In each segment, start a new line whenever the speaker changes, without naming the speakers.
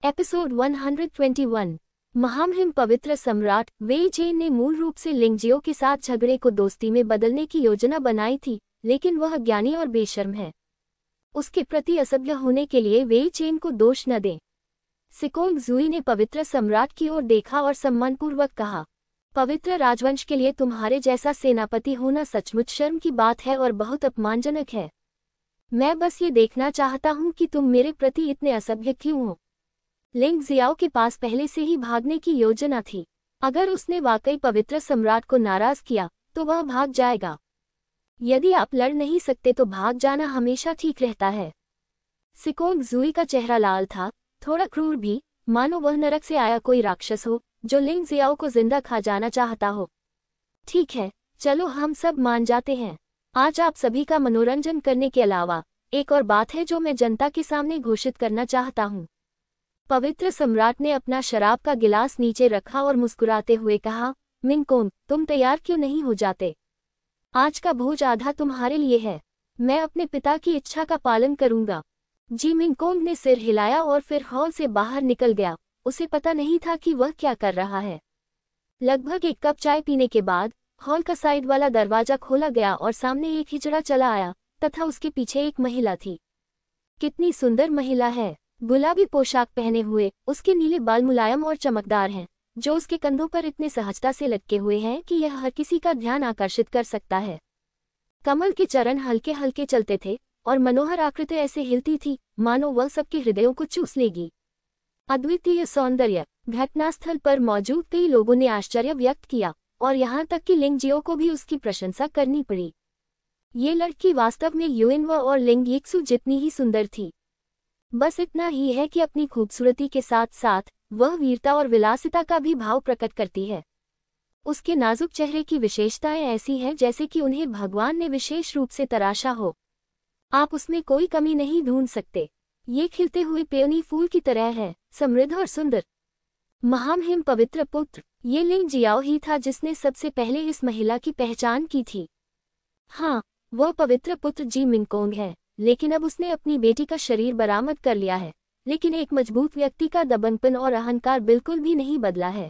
Episode 121। महामहिम पवित्र सम्राट वेई चेन ने मूल रूप से लिंगजियो के साथ झगड़े को दोस्ती में बदलने की योजना बनाई थी, लेकिन वह ज्ञानी और बेशर्म है। उसके प्रति असभ्य होने के लिए वेई चेन को दोष न दें। सिकोंग जुई ने पवित्र सम्राट की ओर देखा और सम्मानपूर्वक कहा, पवित्र राजवंश के लिए तुम्हारे जैसा सेनापति होना सचमुच शर्म की बात है और बहुत अपमानजनक है। मैं बस ये देखना चाहता हूँ कि तुम मेरे प्रति इतने असभ्य क्यों हो। लिंग जियाओ के पास पहले से ही भागने की योजना थी। अगर उसने वाकई पवित्र सम्राट को नाराज किया तो वह भाग जाएगा। यदि आप लड़ नहीं सकते तो भाग जाना हमेशा ठीक रहता है। सिकोंग जुई का चेहरा लाल था, थोड़ा क्रूर भी, मानो वह नरक से आया कोई राक्षस हो जो लिंग जियाओ को जिंदा खा जाना चाहता हो। ठीक है, चलो हम सब मान जाते हैं। आज आप सभी का मनोरंजन करने के अलावा एक और बात है जो मैं जनता के सामने घोषित करना चाहता हूँ। पवित्र सम्राट ने अपना शराब का गिलास नीचे रखा और मुस्कुराते हुए कहा, मिंगकोंग, तुम तैयार क्यों नहीं हो जाते? आज का भोज आधा तुम्हारे लिए है। मैं अपने पिता की इच्छा का पालन करूंगा। जी मिंगकोंग ने सिर हिलाया और फिर हॉल से बाहर निकल गया। उसे पता नहीं था कि वह क्या कर रहा है। लगभग एक कप चाय पीने के बाद हॉल का साइड वाला दरवाजा खोला गया और सामने एक हिजड़ा चला आया तथा उसके पीछे एक महिला थी। कितनी सुंदर महिला है! गुलाबी पोशाक पहने हुए, उसके नीले बाल मुलायम और चमकदार हैं, जो उसके कंधों पर इतने सहजता से लटके हुए हैं कि यह हर किसी का ध्यान आकर्षित कर सकता है। कमल के चरण हल्के हल्के चलते थे और मनोहर आकृति ऐसे हिलती थी मानो वह सबके हृदयों को चूस लेगी। अद्वितीय सौंदर्य। घटनास्थल पर मौजूद कई लोगों ने आश्चर्य व्यक्त किया और यहाँ तक कि लिंगजियो को भी उसकी प्रशंसा करनी पड़ी। ये लड़की वास्तव में युएनवा और लिंग यिक्सु जितनी ही सुंदर थी। बस इतना ही है कि अपनी खूबसूरती के साथ साथ वह वीरता और विलासिता का भी भाव प्रकट करती है। उसके नाजुक चेहरे की विशेषताएं ऐसी हैं जैसे कि उन्हें भगवान ने विशेष रूप से तराशा हो। आप उसमें कोई कमी नहीं ढूंढ सकते। ये खिलते हुए पेओनी फूल की तरह है, समृद्ध और सुंदर। महामहिम पवित्र पुत्र, ये लिंग जियाओ ही था जिसने सबसे पहले इस महिला की पहचान की थी। हाँ, वह पवित्र पुत्र जी मिंगकोंग है, लेकिन अब उसने अपनी बेटी का शरीर बरामद कर लिया है। लेकिन एक मजबूत व्यक्ति का दबंगपन और अहंकार बिल्कुल भी नहीं बदला है।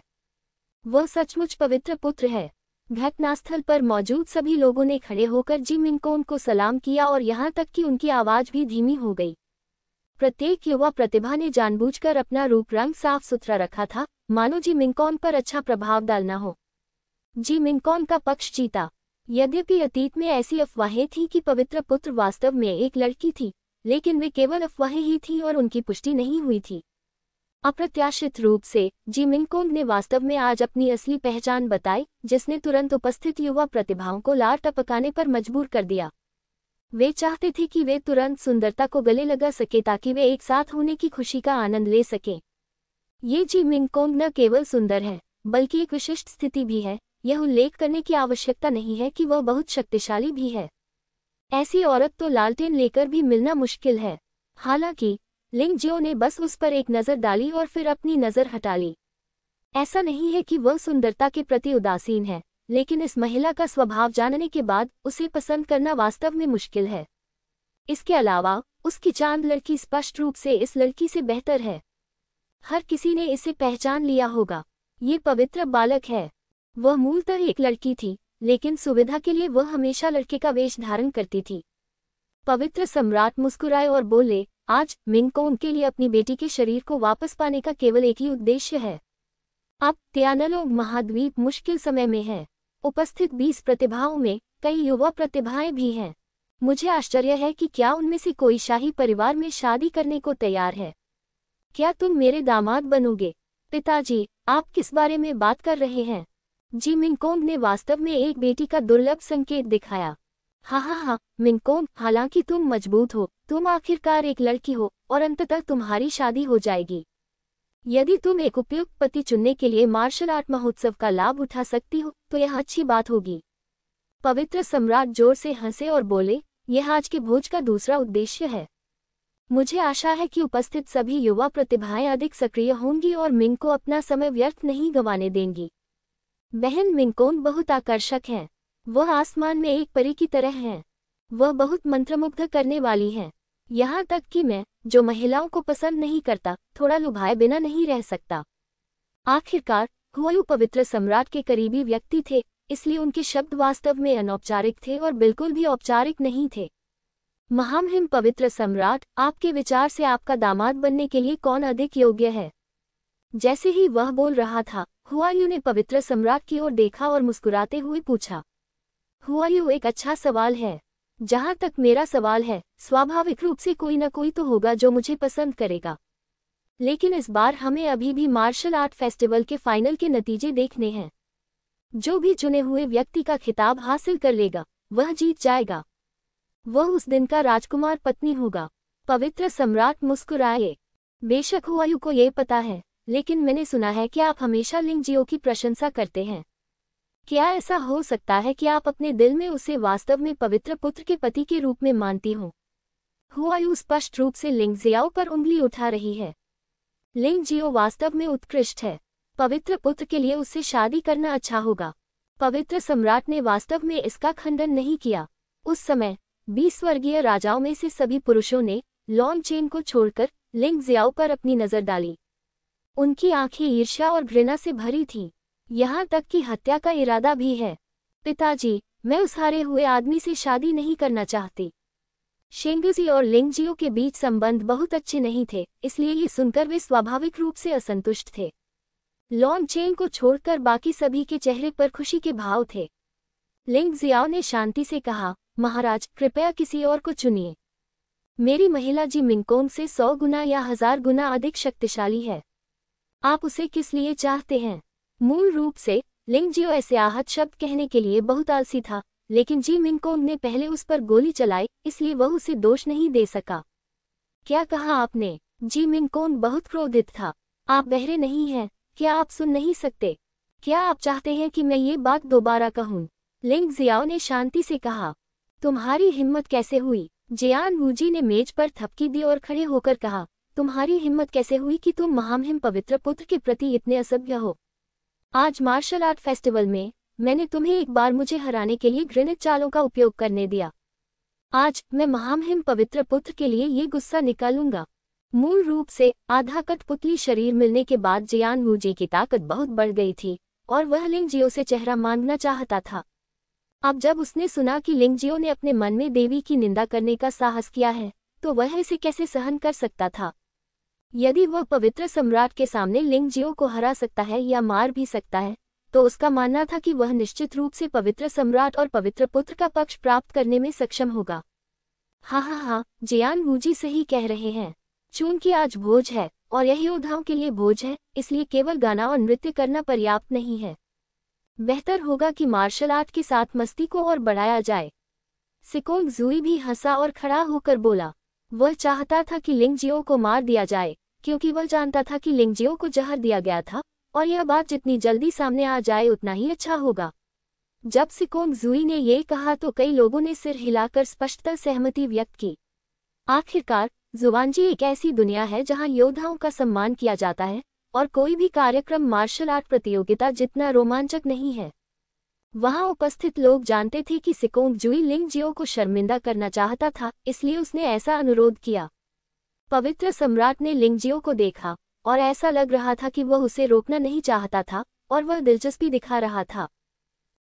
वह सचमुच पवित्र पुत्र है। घटनास्थल पर मौजूद सभी लोगों ने खड़े होकर जी मिंगकोंग को सलाम किया और यहाँ तक कि उनकी आवाज भी धीमी हो गई। प्रत्येक युवा प्रतिभा ने जानबूझकर अपना रूप रंग साफ सुथरा रखा था, मानो जी मिंगकोंग पर अच्छा प्रभाव डालना हो। जी मिंगकोंग का पक्ष जीता। यद्यपि अतीत में ऐसी अफवाहें थीं कि पवित्र पुत्र वास्तव में एक लड़की थी, लेकिन वे केवल अफवाहें ही थीं और उनकी पुष्टि नहीं हुई थी। अप्रत्याशित रूप से जी मिंगकोंग ने वास्तव में आज अपनी असली पहचान बताई, जिसने तुरंत उपस्थित युवा प्रतिभाओं को लार टपकाने पर मजबूर कर दिया। वे चाहते थे कि वे तुरंत सुंदरता को गले लगा सके ताकि वे एक साथ होने की खुशी का आनंद ले सकें। ये जी मिंगकोंग न केवल सुंदर है, बल्कि एक विशिष्ट स्थिति भी है। यह उल्लेख करने की आवश्यकता नहीं है कि वह बहुत शक्तिशाली भी है। ऐसी औरत तो लालटेन लेकर भी मिलना मुश्किल है। हालांकि लिंगजियो ने बस उस पर एक नज़र डाली और फिर अपनी नज़र हटा ली। ऐसा नहीं है कि वह सुंदरता के प्रति उदासीन है, लेकिन इस महिला का स्वभाव जानने के बाद उसे पसंद करना वास्तव में मुश्किल है। इसके अलावा उसकी चांद लड़की स्पष्ट रूप से इस लड़की से बेहतर है। हर किसी ने इसे पहचान लिया होगा। ये पवित्र बालक है। वह मूलतः एक लड़की थी, लेकिन सुविधा के लिए वह हमेशा लड़के का वेश धारण करती थी। पवित्र सम्राट मुस्कुराए और बोले, आज मिंगकोंग के लिए अपनी बेटी के शरीर को वापस पाने का केवल एक ही उद्देश्य है। अब त्यानलोंग महाद्वीप मुश्किल समय में है। उपस्थित 20 प्रतिभाओं में कई युवा प्रतिभाएं भी हैं। मुझे आश्चर्य है कि क्या उनमें से कोई शाही परिवार में शादी करने को तैयार है। क्या तुम मेरे दामाद बनोगे? पिताजी, आप किस बारे में बात कर रहे हैं? जी मिंगकोंग ने वास्तव में एक बेटी का दुर्लभ संकेत दिखाया। हाँ, मिंगकोंग, हालांकि तुम मजबूत हो, तुम आखिरकार एक लड़की हो और अंततः तुम्हारी शादी हो जाएगी। यदि तुम एक उपयुक्त पति चुनने के लिए मार्शल आर्ट महोत्सव का लाभ उठा सकती हो तो यह अच्छी बात होगी। पवित्र सम्राट जोर से हंसे और बोले, यह आज के भोज का दूसरा उद्देश्य है। मुझे आशा है कि उपस्थित सभी युवा प्रतिभाएं अधिक सक्रिय होंगी और मिंग को अपना समय व्यर्थ नहीं गंवाने देंगी। बहन मिंगकोंग बहुत आकर्षक है। वह आसमान में एक परी की तरह है। वह बहुत मंत्रमुग्ध करने वाली है। यहाँ तक कि मैं, जो महिलाओं को पसंद नहीं करता, थोड़ा लुभाए बिना नहीं रह सकता। आखिरकार हुआयू पवित्र सम्राट के करीबी व्यक्ति थे, इसलिए उनके शब्द वास्तव में अनौपचारिक थे और बिल्कुल भी औपचारिक नहीं थे। महामहिम पवित्र सम्राट, आपके विचार से आपका दामाद बनने के लिए कौन अधिक योग्य है? जैसे ही वह बोल रहा था, हुआयू ने पवित्र सम्राट की ओर देखा और मुस्कुराते हुए पूछा। हुआयू, एक अच्छा सवाल है। जहां तक मेरा सवाल है, स्वाभाविक रूप से कोई न कोई तो होगा जो मुझे पसंद करेगा। लेकिन इस बार हमें अभी भी मार्शल आर्ट फेस्टिवल के फाइनल के नतीजे देखने हैं। जो भी चुने हुए व्यक्ति का खिताब हासिल कर लेगा, वह जीत जाएगा। वह उस दिन का राजकुमार पत्नी होगा। पवित्र सम्राट मुस्कुराए। बेशक हुआयू को ये पता है, लेकिन मैंने सुना है कि आप हमेशा लिंगजियो की प्रशंसा करते हैं। क्या ऐसा हो सकता है कि आप अपने दिल में उसे वास्तव में पवित्र पुत्र के पति के रूप में मानती हो? हुआयू स्पष्ट रूप से लिंगजियाओ पर उंगली उठा रही है। लिंगजियो वास्तव में उत्कृष्ट है। पवित्र पुत्र के लिए उससे शादी करना अच्छा होगा। पवित्र सम्राट ने वास्तव में इसका खंडन नहीं किया। उस समय 20 स्वर्गीय राजाओं में से सभी पुरुषों ने लॉन्ग चेन को छोड़कर लिंगजियाओ पर अपनी नजर डाली। उनकी आंखें ईर्ष्या और घृणा से भरी थीं। यहाँ तक कि हत्या का इरादा भी है। पिताजी, मैं उस हारे हुए आदमी से शादी नहीं करना चाहती। शेंगुजी और लिंगजियो के बीच संबंध बहुत अच्छे नहीं थे, इसलिए ये सुनकर वे स्वाभाविक रूप से असंतुष्ट थे। लॉन्ग चेन को छोड़कर बाकी सभी के चेहरे पर खुशी के भाव थे। लिंगजियाओ ने शांति से कहा, महाराज, कृपया किसी और को चुनिए। मेरी महिला जी मिंगकोंग से 100 गुना या 1000 गुना अधिक शक्तिशाली है। आप उसे किस लिए चाहते हैं? मूल रूप से लिंगजियो ऐसे आहत शब्द कहने के लिए बहुत आलसी था, लेकिन जी मिंगकोंग ने पहले उस पर गोली चलाई, इसलिए वह उसे दोष नहीं दे सका। क्या कहा आपने? जी मिंगकोंग बहुत क्रोधित था। आप बहरे नहीं हैं? क्या आप सुन नहीं सकते? क्या आप चाहते हैं कि मैं ये बात दोबारा कहूँ? लिंगजियाओ ने शांति से कहा। तुम्हारी हिम्मत कैसे हुई? जियान वूजी ने मेज पर थपकी दी और खड़े होकर कहा, तुम्हारी हिम्मत कैसे हुई कि तुम महामहिम पवित्र पुत्र के प्रति इतने असभ्य हो? आज मार्शल आर्ट फेस्टिवल में मैंने तुम्हें एक बार मुझे हराने के लिए घृणित चालों का उपयोग करने दिया। आज मैं महामहिम पवित्र पुत्र के लिए ये गुस्सा निकालूंगा। मूल रूप से आधा कठपुतली शरीर मिलने के बाद जियान वूजी की ताकत बहुत बढ़ गई थी और वह लिंगजियो से चेहरा मांगना चाहता था। अब जब उसने सुना कि लिंगजियो ने अपने मन में देवी की निंदा करने का साहस किया है, तो वह इसे कैसे सहन कर सकता था? यदि वह पवित्र सम्राट के सामने लिंगजियो को हरा सकता है या मार भी सकता है, तो उसका मानना था कि वह निश्चित रूप से पवित्र सम्राट और पवित्र पुत्र का पक्ष प्राप्त करने में सक्षम होगा। हाँ, जियान वूजी सही कह रहे हैं। चूंकि आज भोज है और यह योद्धाओं के लिए भोज है, इसलिए केवल गाना और नृत्य करना पर्याप्त नहीं है। बेहतर होगा कि मार्शल आर्ट के साथ मस्ती को और बढ़ाया जाए। सिकोंग जुई भी हंसा और खड़ा होकर बोला। वह चाहता था कि लिंगजियो को मार दिया जाए, क्योंकि वह जानता था कि लिंगजियो को जहर दिया गया था और यह बात जितनी जल्दी सामने आ जाए उतना ही अच्छा होगा। जब सिकोंग जुई ने ये कहा तो कई लोगों ने सिर हिलाकर स्पष्टतः सहमति व्यक्त की। आखिरकार जुवानजी एक ऐसी दुनिया है जहां योद्धाओं का सम्मान किया जाता है और कोई भी कार्यक्रम मार्शल आर्ट प्रतियोगिता जितना रोमांचक नहीं है। वहां उपस्थित लोग जानते थे कि सिकोंग जुई लिंगजियो को शर्मिंदा करना चाहता था, इसलिए उसने ऐसा अनुरोध किया। पवित्र सम्राट ने लिंगजियो को देखा और ऐसा लग रहा था कि वह उसे रोकना नहीं चाहता था और वह दिलचस्पी दिखा रहा था।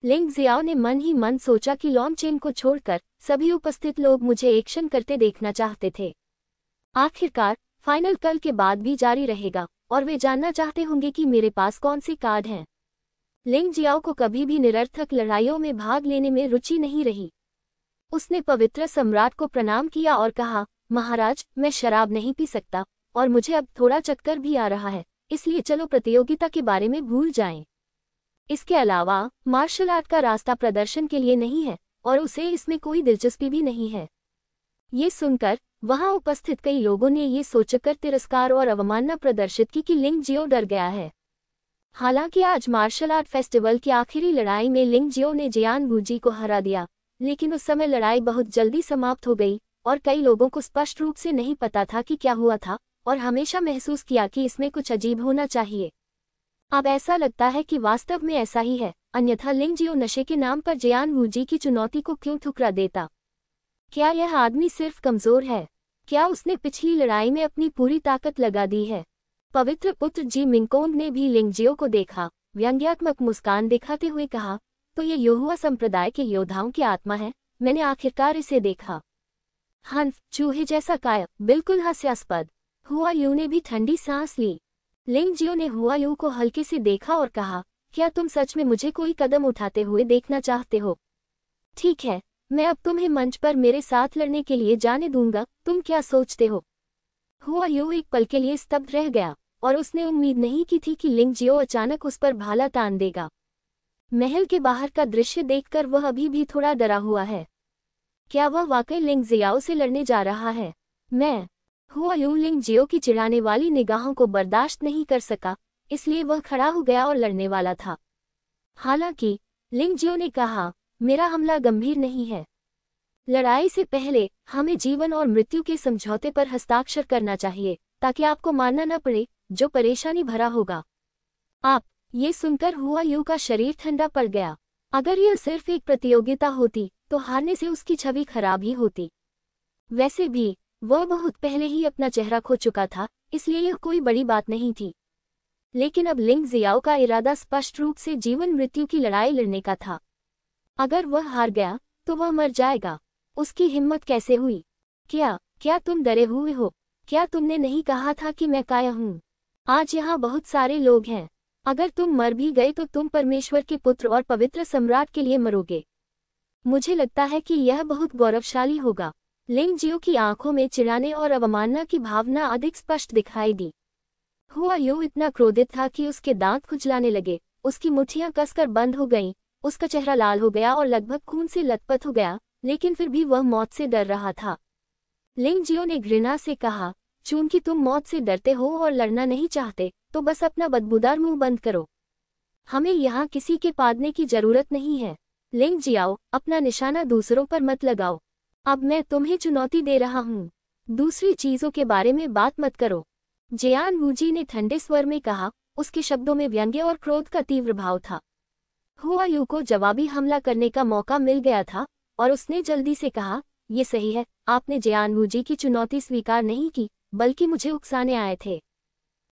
लिंगजियाओ ने मन ही मन सोचा कि लॉन्ग चेन को छोड़कर सभी उपस्थित लोग मुझे एक्शन करते देखना चाहते थे। आखिरकार फाइनल कल के बाद भी जारी रहेगा और वे जानना चाहते होंगे कि मेरे पास कौन से कार्ड हैं। लिंगजियाओ को कभी भी निरर्थक लड़ाइयों में भाग लेने में रुचि नहीं रही। उसने पवित्र सम्राट को प्रणाम किया और कहा, महाराज, मैं शराब नहीं पी सकता और मुझे अब थोड़ा चक्कर भी आ रहा है, इसलिए चलो प्रतियोगिता के बारे में भूल जाएं। इसके अलावा मार्शल आर्ट का रास्ता प्रदर्शन के लिए नहीं है और उसे इसमें कोई दिलचस्पी भी नहीं है। ये सुनकर वहां उपस्थित कई लोगों ने ये सोचकर तिरस्कार और अवमानना प्रदर्शित की कि लिंगजियो डर गया है। हालांकि आज मार्शल आर्ट फेस्टिवल की आखिरी लड़ाई में लिंगजियो ने जियान वूजी को हरा दिया, लेकिन उस समय लड़ाई बहुत जल्दी समाप्त हो गई और कई लोगों को स्पष्ट रूप से नहीं पता था कि क्या हुआ था और हमेशा महसूस किया कि इसमें कुछ अजीब होना चाहिए। अब ऐसा लगता है कि वास्तव में ऐसा ही है, अन्यथा लिंगजियो नशे के नाम पर जियान वूजी की चुनौती को क्यों ठुकरा देता? क्या यह आदमी सिर्फ कमजोर है? क्या उसने पिछली लड़ाई में अपनी पूरी ताकत लगा दी है? पवित्र पुत्र जी मिंगकोंग ने भी लिंगजियो को देखा, व्यंग्यात्मक मुस्कान दिखाते हुए कहा, तो ये योहुआ संप्रदाय के योद्धाओं की आत्मा है, मैंने आखिरकार इसे देखा। हंस, चूहे जैसा काया, बिल्कुल हास्यास्पद। हुआ यू ने भी ठंडी सांस ली। लिंगजियो ने हुआ यू को हल्के से देखा और कहा, क्या तुम सच में मुझे कोई कदम उठाते हुए देखना चाहते हो? ठीक है, मैं अब तुम्हें मंच पर मेरे साथ लड़ने के लिए जाने दूंगा, तुम क्या सोचते हो? हुआ यू एक पल के लिए स्तब्ध रह गया, और उसने उम्मीद नहीं की थी कि लिंगजियो अचानक उस पर भाला तान देगा। महल के बाहर का दृश्य देखकर वह अभी भी थोड़ा डरा हुआ है। क्या वह वाकई लिंगजियाओ से लड़ने जा रहा है? हुआ यू लिंगजियो की चिढ़ाने वाली निगाहों को बर्दाश्त नहीं कर सका, इसलिए वह खड़ा हो गया और लड़ने वाला था। हालांकि लिंगजियो ने कहा, मेरा हमला गंभीर नहीं है। लड़ाई से पहले हमें जीवन और मृत्यु के समझौते पर हस्ताक्षर करना चाहिए, ताकि आपको मानना न पड़े, जो परेशानी भरा होगा। आप, ये सुनकर हुआ यू का शरीर ठंडा पड़ गया। अगर यह सिर्फ एक प्रतियोगिता होती तो हारने से उसकी छवि खराब ही होती। वैसे भी वह बहुत पहले ही अपना चेहरा खो चुका था, इसलिए यह कोई बड़ी बात नहीं थी। लेकिन अब लिंगजियाओ का इरादा स्पष्ट रूप से जीवन मृत्यु की लड़ाई लड़ने का था। अगर वह हार गया तो वह मर जाएगा। उसकी हिम्मत कैसे हुई? क्या तुम डरे हुए हो? क्या तुमने नहीं कहा था कि मैं काया हूँ? आज यहाँ बहुत सारे लोग हैं। अगर तुम मर भी गए तो तुम परमेश्वर के पुत्र और पवित्र सम्राट के लिए मरोगे। मुझे लगता है कि यह बहुत गौरवशाली होगा। लिंगजियो की आंखों में चिढ़ाने और अवमानना की भावना अधिक स्पष्ट दिखाई दी। हुआ यू इतना क्रोधित था कि उसके दांत खुजलाने लगे, उसकी मुट्ठियां कसकर बंद हो गईं, उसका चेहरा लाल हो गया और लगभग खून से लथपथ हो गया, लेकिन फिर भी वह मौत से डर रहा था। लिंगजियो ने घृणा से कहा, चूंकि तुम मौत से डरते हो और लड़ना नहीं चाहते, तो बस अपना बदबूदार मुंह बंद करो। हमें यहाँ किसी के पादने की जरूरत नहीं है। लिंगजियाओ, अपना निशाना दूसरों पर मत लगाओ। अब मैं तुम्हें चुनौती दे रहा हूँ। दूसरी चीजों के बारे में बात मत करो। जियान वूजी ने ठंडे स्वर में कहा, उसके शब्दों में व्यंग्य और क्रोध का तीव्र भाव था। हुआ यू को जवाबी हमला करने का मौका मिल गया था, और उसने जल्दी से कहा, ये सही है, आपने जियान वूजी की चुनौती स्वीकार नहीं की, बल्कि मुझे उकसाने आए थे।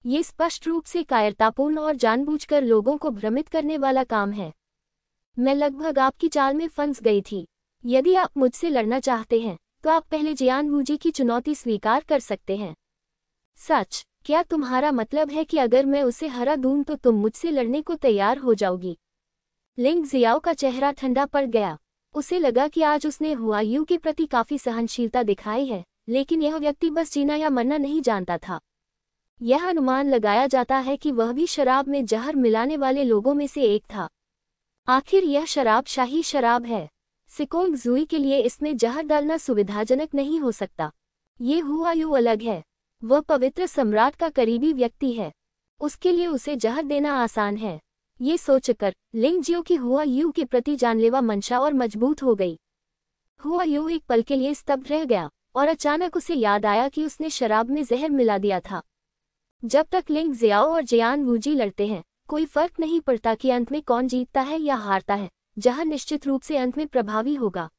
ये स्पष्ट रूप से कायरतापूर्ण और जानबूझकर लोगों को भ्रमित करने वाला काम है। मैं लगभग आपकी चाल में फंस गई थी। यदि आप मुझसे लड़ना चाहते हैं, तो आप पहले जियान वूजी की चुनौती स्वीकार कर सकते हैं। सच, क्या तुम्हारा मतलब है कि अगर मैं उसे हरा दूं तो तुम मुझसे लड़ने को तैयार हो जाओगी? लिंगजियाओ का चेहरा ठंडा पड़ गया। उसे लगा कि आज उसने हुआ यू के प्रति काफी सहनशीलता दिखाई है, लेकिन यह व्यक्ति बस जीना या मरना नहीं जानता था। यह अनुमान लगाया जाता है कि वह भी शराब में जहर मिलाने वाले लोगों में से एक था। आखिर यह शराब शाही शराब है। सिकोंग जुई के लिए इसमें जहर डालना सुविधाजनक नहीं हो सकता। ये हुआ यू अलग है। वह पवित्र सम्राट का करीबी व्यक्ति है। उसके लिए उसे जहर देना आसान है। ये सोचकर लिंगजियो की हुआ यू के प्रति जानलेवा मंशा और मजबूत हो गई। हुआ यू एक पल के लिए स्तब्ध रह गया, और अचानक उसे याद आया कि उसने शराब में जहर मिला दिया था। जब तक लिंगजियाओ और जियान वूजी लड़ते हैं, कोई फर्क नहीं पड़ता कि अंत में कौन जीतता है या हारता है, जहर निश्चित रूप से अंत में प्रभावी होगा।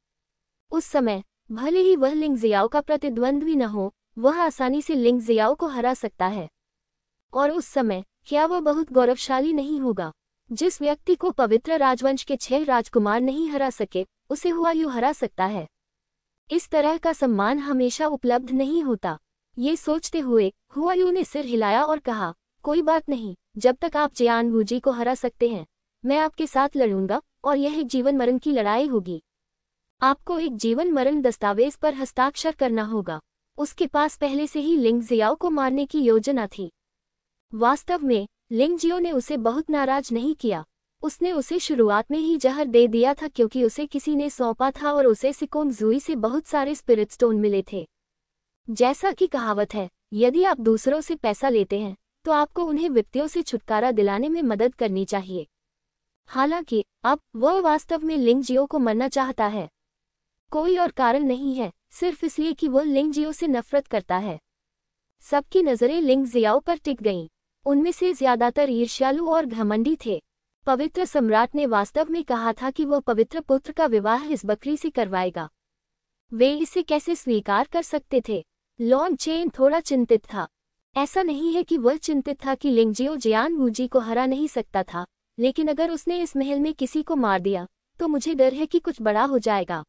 उस समय भले ही वह लिंगजियाओ का प्रतिद्वंद्वी न हो, वह आसानी से लिंगजियाओ को हरा सकता है। और उस समय क्या वह बहुत गौरवशाली नहीं होगा? जिस व्यक्ति को पवित्र राजवंश के 6 राजकुमार नहीं हरा सके, उसे हुआ यू हरा सकता है। इस तरह का सम्मान हमेशा उपलब्ध नहीं होता। ये सोचते हुए हुआ यू ने सिर हिलाया और कहा, कोई बात नहीं, जब तक आप जियान वूजी को हरा सकते हैं, मैं आपके साथ लड़ूंगा, और यह एक जीवन मरण की लड़ाई होगी। आपको एक जीवन मरण दस्तावेज पर हस्ताक्षर करना होगा। उसके पास पहले से ही लिंगजियाओ को मारने की योजना थी। वास्तव में लिंगजियो ने उसे बहुत नाराज नहीं किया। उसने उसे शुरुआत में ही जहर दे दिया था क्योंकि उसे किसी ने सौंपा था और उसे सिकोंग जुई से बहुत सारे स्पिरिट स्टोन मिले थे। जैसा कि कहावत है, यदि आप दूसरों से पैसा लेते हैं तो आपको उन्हें विपत्तियों से छुटकारा दिलाने में मदद करनी चाहिए। हालांकि अब वह वास्तव में लिंगजियो को मरना चाहता है। कोई और कारण नहीं है, सिर्फ इसलिए कि वह लिंगजियो से नफरत करता है। सबकी नजरें लिंगजियाओ पर टिक गईं। उनमें से ज्यादातर ईर्ष्यालु और घमंडी थे। पवित्र सम्राट ने वास्तव में कहा था कि वह पवित्र पुत्र का विवाह इस बकरी से करवाएगा। वे इसे कैसे स्वीकार कर सकते थे? लॉन्ग चेन थोड़ा चिंतित था। ऐसा नहीं है कि वह चिंतित था कि लिंगजियो जियान वूजी को हरा नहीं सकता था, लेकिन अगर उसने इस महल में किसी को मार दिया तो मुझे डर है कि कुछ बड़ा हो जाएगा।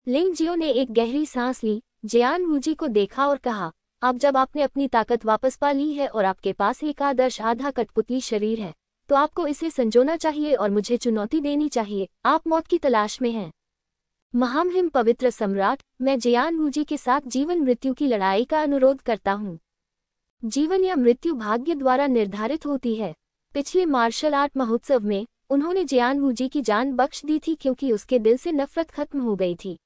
लिंगजियो ने एक गहरी सांस ली, जियान वूजी को देखा और कहा, अब जब आपने अपनी ताकत वापस पा ली है और आपके पास एक आदर्श आधा कठपुतली शरीर है, तो आपको इसे संजोना चाहिए और मुझे चुनौती देनी चाहिए। आप मौत की तलाश में हैं। महामहिम पवित्र सम्राट, मैं जियान वूजी के साथ जीवन मृत्यु की लड़ाई का अनुरोध करता हूँ। जीवन या मृत्यु भाग्य द्वारा निर्धारित होती है। पिछले मार्शल आर्ट महोत्सव में उन्होंने जियान वूजी की जान बख्श दी थी क्योंकि उसके दिल से नफरत खत्म हो गई थी,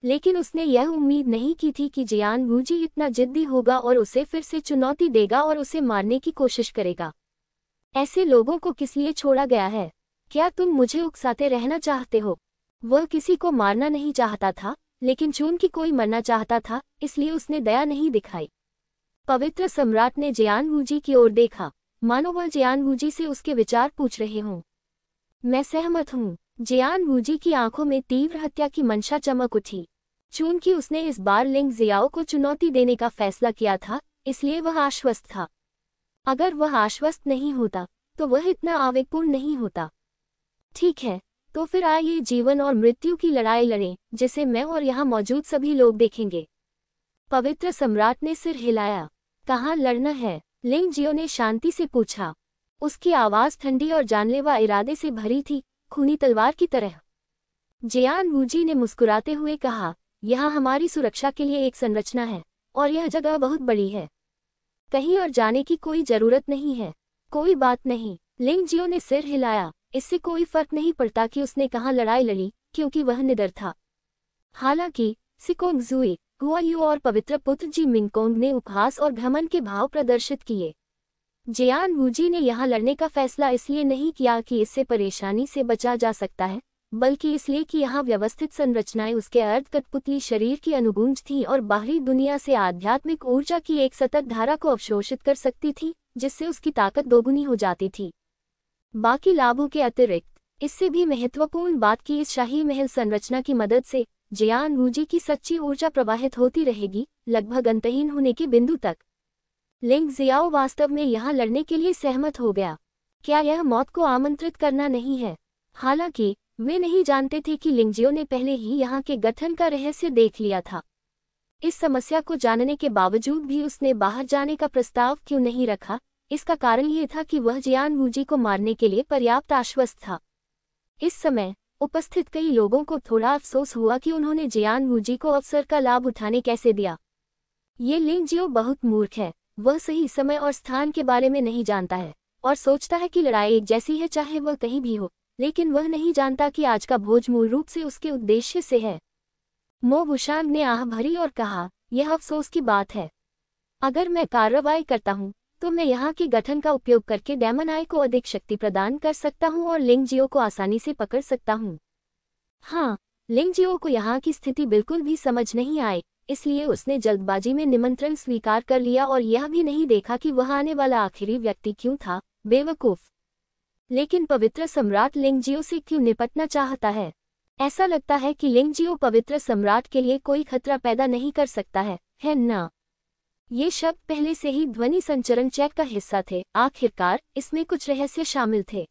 लेकिन उसने यह उम्मीद नहीं की थी कि जियान वूजी इतना जिद्दी होगा और उसे फिर से चुनौती देगा और उसे मारने की कोशिश करेगा। ऐसे लोगों को किस लिए छोड़ा गया है? क्या तुम मुझे उकसाते रहना चाहते हो? वह किसी को मारना नहीं चाहता था, लेकिन चूंकि कोई मरना चाहता था, इसलिए उसने दया नहीं दिखाई। पवित्र सम्राट ने जियान वूजी की ओर देखा, मानो वह जियान वूजी से उसके विचार पूछ रहे हों। मैं सहमत हूँ। जियान वूजी की आंखों में तीव्र हत्या की मंशा चमक उठी। चूंकि उसने इस बार लिंग जियाओ को चुनौती देने का फैसला किया था, इसलिए वह आश्वस्त था। अगर वह आश्वस्त नहीं होता तो वह इतना आवेगपूर्ण नहीं होता। ठीक है, तो फिर आइए जीवन और मृत्यु की लड़ाई लड़ें, जिसे मैं और यहाँ मौजूद सभी लोग देखेंगे। पवित्र सम्राट ने सिर हिलाया। कहाँ लड़ना है? लिंगजियो ने शांति से पूछा। उसकी आवाज ठंडी और जानलेवा इरादे से भरी थी, खूनी तलवार की तरह। जियान वूजी ने मुस्कुराते हुए कहा, यहाँ हमारी सुरक्षा के लिए एक संरचना है और यह जगह बहुत बड़ी है। कहीं और जाने की कोई जरूरत नहीं है। कोई बात नहीं। लिंगजियो ने सिर हिलाया। इससे कोई फर्क नहीं पड़ता कि उसने कहाँ लड़ाई लड़ी, क्योंकि वह निडर था। हालांकि सिकोंग जुई, गुआयू और पवित्र पुत्र जी मिंगकोंग ने उपहास और घमंड के भाव प्रदर्शित किए। जियान वूजी ने यहाँ लड़ने का फैसला इसलिए नहीं किया कि इससे परेशानी से बचा जा सकता है, बल्कि इसलिए कि यहाँ व्यवस्थित संरचनाएं उसके अर्ध कठपुतली शरीर की अनुगूंज थी और बाहरी दुनिया से आध्यात्मिक ऊर्जा की एक सतत धारा को अवशोषित कर सकती थी, जिससे उसकी ताकत दोगुनी हो जाती थी। बाकी लाभों के अतिरिक्त इससे भी महत्वपूर्ण बात की इस शाही महल संरचना की मदद से जियान वूजी की सच्ची ऊर्जा प्रवाहित होती रहेगी, लगभग अंतहीन होने के बिंदु तक। लिंग जियाओ वास्तव में यहाँ लड़ने के लिए सहमत हो गया। क्या यह मौत को आमंत्रित करना नहीं है? हालांकि वे नहीं जानते थे कि लिंगजियो ने पहले ही यहाँ के गठन का रहस्य देख लिया था। इस समस्या को जानने के बावजूद भी उसने बाहर जाने का प्रस्ताव क्यों नहीं रखा? इसका कारण ये था कि वह जियान वूजी को मारने के लिए पर्याप्त आश्वस्त था। इस समय उपस्थित कई लोगों को थोड़ा अफसोस हुआ कि उन्होंने जियान वूजी को अवसर का लाभ उठाने कैसे दिया। ये लिंगजियो बहुत मूर्ख है। वह सही समय और स्थान के बारे में नहीं जानता है और सोचता है कि लड़ाई एक जैसी है चाहे वह कहीं भी हो, लेकिन वह नहीं जानता कि आज का भोज मूल रूप से उसके उद्देश्य से है। मो बुशांग ने आह भरी और कहा, यह अफसोस की बात है। अगर मैं कार्रवाई करता हूँ तो मैं यहाँ के गठन का उपयोग करके डेमन आई को अधिक शक्ति प्रदान कर सकता हूँ और लिंगजियो को आसानी से पकड़ सकता हूँ। हाँ, लिंगजियो को यहाँ की स्थिति बिल्कुल भी समझ नहीं आई, इसलिए उसने जल्दबाजी में निमंत्रण स्वीकार कर लिया और यह भी नहीं देखा कि वह आने वाला आखिरी व्यक्ति क्यों था। बेवकूफ। लेकिन पवित्र सम्राट लिंगजियो से क्यों निपटना चाहता है? ऐसा लगता है कि लिंगजियो पवित्र सम्राट के लिए कोई खतरा पैदा नहीं कर सकता है ना? ये शब्द पहले से ही ध्वनि संचरण चेक का हिस्सा थे। आखिरकार इसमें कुछ रहस्य शामिल थे।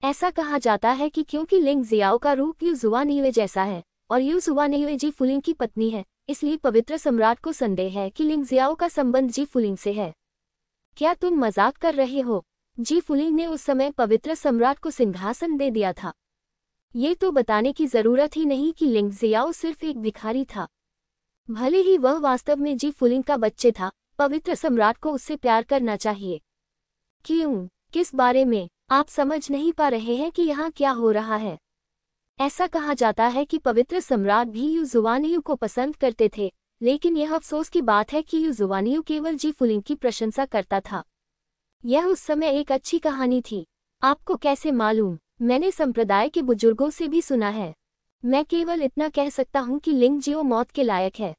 ऐसा कहा जाता है कि क्योंकि लिंग जियाओ का रूप यू जुआनिवे जैसा है और यू जुआनिवे जी फुलिंग की पत्नी है, इसलिए पवित्र सम्राट को संदेह है कि लिंग जियाओ का संबंध जी फुलिंग से है। क्या तुम मजाक कर रहे हो? जी फुलिंग ने उस समय पवित्र सम्राट को सिंहासन दे दिया था। ये तो बताने की जरूरत ही नहीं कि लिंग जियाओ सिर्फ एक भिखारी था। भले ही वह वास्तव में जी फुलिंग का बच्चे था, पवित्र सम्राट को उससे प्यार करना चाहिए। क्यों? किस बारे में? आप समझ नहीं पा रहे हैं कि यहाँ क्या हो रहा है? ऐसा कहा जाता है कि पवित्र सम्राट भी यू जुआनियू को पसंद करते थे, लेकिन यह अफसोस की बात है कि यू जुआनियू केवल जी फुलिंग की प्रशंसा करता था। यह उस समय एक अच्छी कहानी थी। आपको कैसे मालूम? मैंने संप्रदाय के बुजुर्गों से भी सुना है। मैं केवल इतना कह सकता हूँ कि लिंगजियो मौत के लायक है।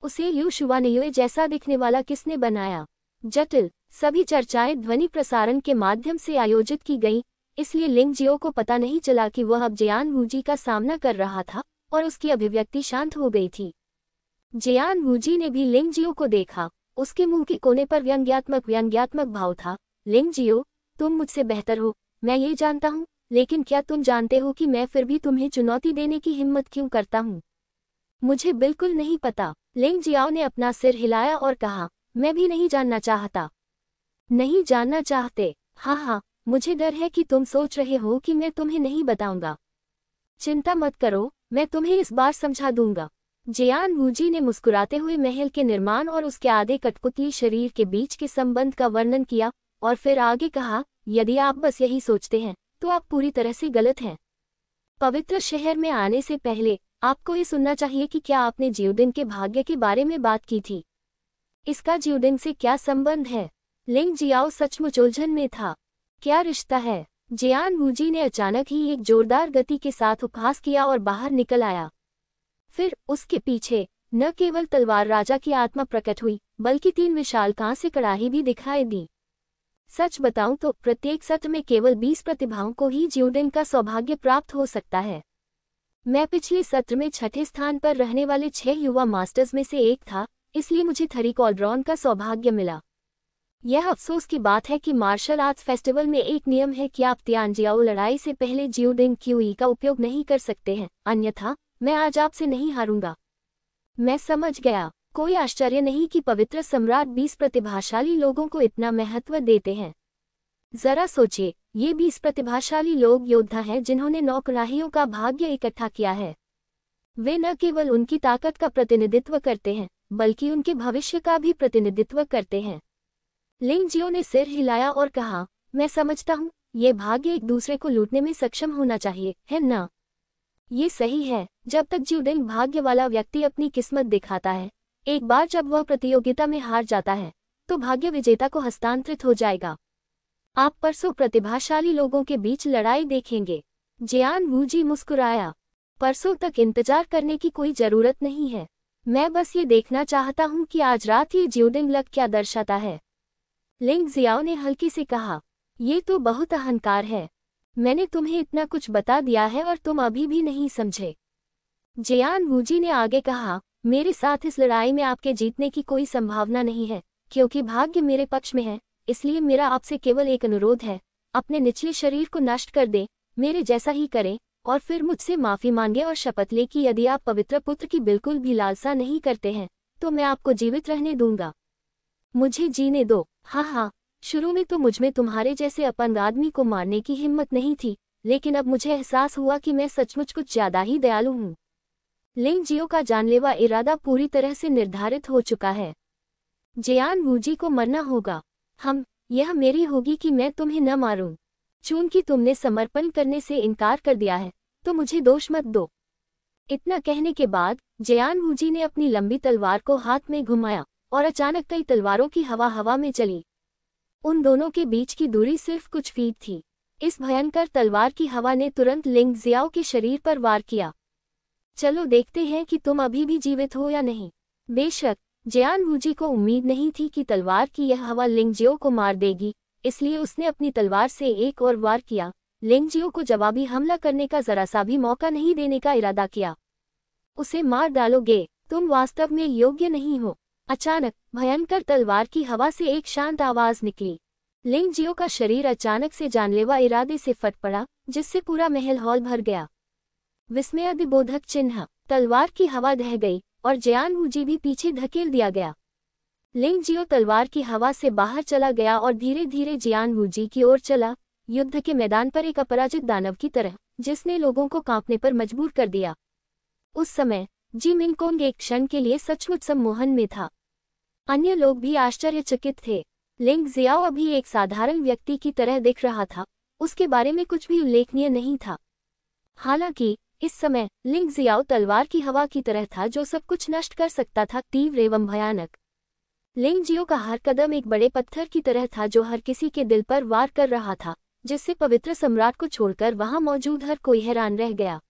उसे यू शुवानियोए जैसा दिखने वाला किसने बनाया? जटिल। सभी चर्चाएं ध्वनि प्रसारण के माध्यम से आयोजित की गईं, इसलिए लिंगजियो को पता नहीं चला कि वह अब जियान वूजी का सामना कर रहा था और उसकी अभिव्यक्ति शांत हो गई थी। जियान वूजी ने भी लिंग जियो को देखा। उसके मुंह के कोने पर व्यंग्यात्मक भाव था। लिंग जियो, तुम मुझसे बेहतर हो, मैं ये जानता हूँ, लेकिन क्या तुम जानते हो कि मैं फिर भी तुम्हें चुनौती देने की हिम्मत क्यों करता हूँ? मुझे बिल्कुल नहीं पता। लिंग जियाओ ने अपना सिर हिलाया और कहा, मैं भी नहीं जानना चाहता। नहीं जानना चाहते? हाँ, मुझे डर है कि तुम सोच रहे हो कि मैं तुम्हें नहीं बताऊंगा। चिंता मत करो, मैं तुम्हें इस बार समझा दूंगा। जियान वूजी ने मुस्कुराते हुए महल के निर्माण और उसके आधे कठपुतली शरीर के बीच के संबंध का वर्णन किया और फिर आगे कहा, यदि आप बस यही सोचते हैं तो आप पूरी तरह से गलत हैं। पवित्र शहर में आने से पहले आपको ये सुनना चाहिए कि क्या आपने जियोडिंग के भाग्य के बारे में बात की थी। इसका जियोडिंग से क्या संबंध है? लिंग जियाओ सचमुच उलझन में था। क्या रिश्ता है? जियान वूजी ने अचानक ही एक जोरदार गति के साथ उपहास किया और बाहर निकल आया। फिर उसके पीछे न केवल तलवार राजा की आत्मा प्रकट हुई, बल्कि 3 विशाल कांस्य कड़ाही भी दिखाई दी। सच बताऊं तो प्रत्येक सत्र में केवल 20 प्रतिभाओं को ही जियोडिंग का सौभाग्य प्राप्त हो सकता है। मैं पिछले सत्र में 6ठे स्थान पर रहने वाले 6 युवा मास्टर्स में से एक था, इसलिए मुझे थरी कॉल्ड्रॉन का सौभाग्य मिला। यह अफसोस की बात है कि मार्शल आर्ट्स फेस्टिवल में एक नियम है कि आप तियानजियाओ लड़ाई से पहले जियोडिंग क्यूई का उपयोग नहीं कर सकते हैं, अन्यथा मैं आज आपसे नहीं हारूंगा। मैं समझ गया। कोई आश्चर्य नहीं कि पवित्र सम्राट 20 प्रतिभाशाली लोगों को इतना महत्व देते हैं। जरा सोचिए, ये 20 प्रतिभाशाली लोग योद्धा हैं जिन्होंने 9 कड़ाहियों का भाग्य इकट्ठा किया है। वे न केवल उनकी ताकत का प्रतिनिधित्व करते हैं, बल्कि उनके भविष्य का भी प्रतिनिधित्व करते हैं। लिंग जियो ने सिर हिलाया और कहा, मैं समझता हूँ, ये भाग्य एक दूसरे को लूटने में सक्षम होना चाहिए, है ना? ये सही है। जब तक जियोडिंग भाग्य वाला व्यक्ति अपनी किस्मत दिखाता है, एक बार जब वह प्रतियोगिता में हार जाता है, तो भाग्य विजेता को हस्तांतरित हो जाएगा। आप परसों प्रतिभाशाली लोगों के बीच लड़ाई देखेंगे। जियान वूजी मुस्कुराया। परसों तक इंतजार करने की कोई जरूरत नहीं है। मैं बस ये देखना चाहता हूँ कि आज रात ये जियोडिंग लक क्या दर्शाता है। लिंग जियाओ ने हल्की से कहा, ये तो बहुत अहंकार है। मैंने तुम्हें इतना कुछ बता दिया है और तुम अभी भी नहीं समझे। जियान वूजी ने आगे कहा, मेरे साथ इस लड़ाई में आपके जीतने की कोई संभावना नहीं है, क्योंकि भाग्य मेरे पक्ष में है। इसलिए मेरा आपसे केवल एक अनुरोध है, अपने निचले शरीर को नष्ट कर दे, मेरे जैसा ही करें, और फिर मुझसे माफी मांगे और शपथ ले कि यदि आप पवित्र पुत्र की बिल्कुल भी लालसा नहीं करते हैं, तो मैं आपको जीवित रहने दूंगा। मुझे जीने दो। हाँ, शुरू में तो मुझमें तुम्हारे जैसे अपंग आदमी को मारने की हिम्मत नहीं थी, लेकिन अब मुझे एहसास हुआ कि मैं सचमुच कुछ ज्यादा ही दयालु हूँ। लिंग जियो का जानलेवा इरादा पूरी तरह से निर्धारित हो चुका है। जियान वूजी को मरना होगा। यह मेरी होगी कि मैं तुम्हें न मारूं। चूंकि तुमने समर्पण करने से इनकार कर दिया है, तो मुझे दोष मत दो। इतना कहने के बाद जियान वूजी ने अपनी लंबी तलवार को हाथ में घुमाया और अचानक कई तलवारों की हवा में चली। उन दोनों के बीच की दूरी सिर्फ कुछ फीट थी। इस भयंकर तलवार की हवा ने तुरंत लिंग जियाओ के शरीर पर वार किया। चलो देखते हैं कि तुम अभी भी जीवित हो या नहीं। बेशक जियान वूजी को उम्मीद नहीं थी कि तलवार की यह हवा लिंग जियो को मार देगी, इसलिए उसने अपनी तलवार से एक और वार किया। लिंग जियो को जवाबी हमला करने का जरा सा भी मौका नहीं देने का इरादा किया। उसे मार डालोगे, तुम वास्तव में योग्य नहीं हो। अचानक भयंकर तलवार की हवा से एक शांत आवाज निकली। लिंग जियो का शरीर अचानक से जानलेवा इरादे से फट पड़ा, जिससे पूरा महल हॉल भर गया। विस्मयादिबोधक चिन्ह। तलवार की हवा ढह गई और जियान वूजी भी पीछे धकेल दिया गया। लिंग जियो तलवार की हवा से बाहर चला गया और धीरे धीरे जियान वूजी की ओर चला, युद्ध के मैदान पर एक अपराजित दानव की तरह, जिसने लोगों को कांपने पर मजबूर कर दिया। उस समय जी मिंगकोंग एक क्षण के लिए सचमुच सम्मोहन में था। अन्य लोग भी आश्चर्यचकित थे। लिंग जियाओ अभी एक साधारण व्यक्ति की तरह दिख रहा था, उसके बारे में कुछ भी उल्लेखनीय नहीं था। हालांकि इस समय लिंग जियाओ तलवार की हवा की तरह था जो सब कुछ नष्ट कर सकता था, तीव्र एवं भयानक। लिंग जियो का हर कदम एक बड़े पत्थर की तरह था जो हर किसी के दिल पर वार कर रहा था, जिससे पवित्र सम्राट को छोड़कर वहां मौजूद हर कोई हैरान रह गया।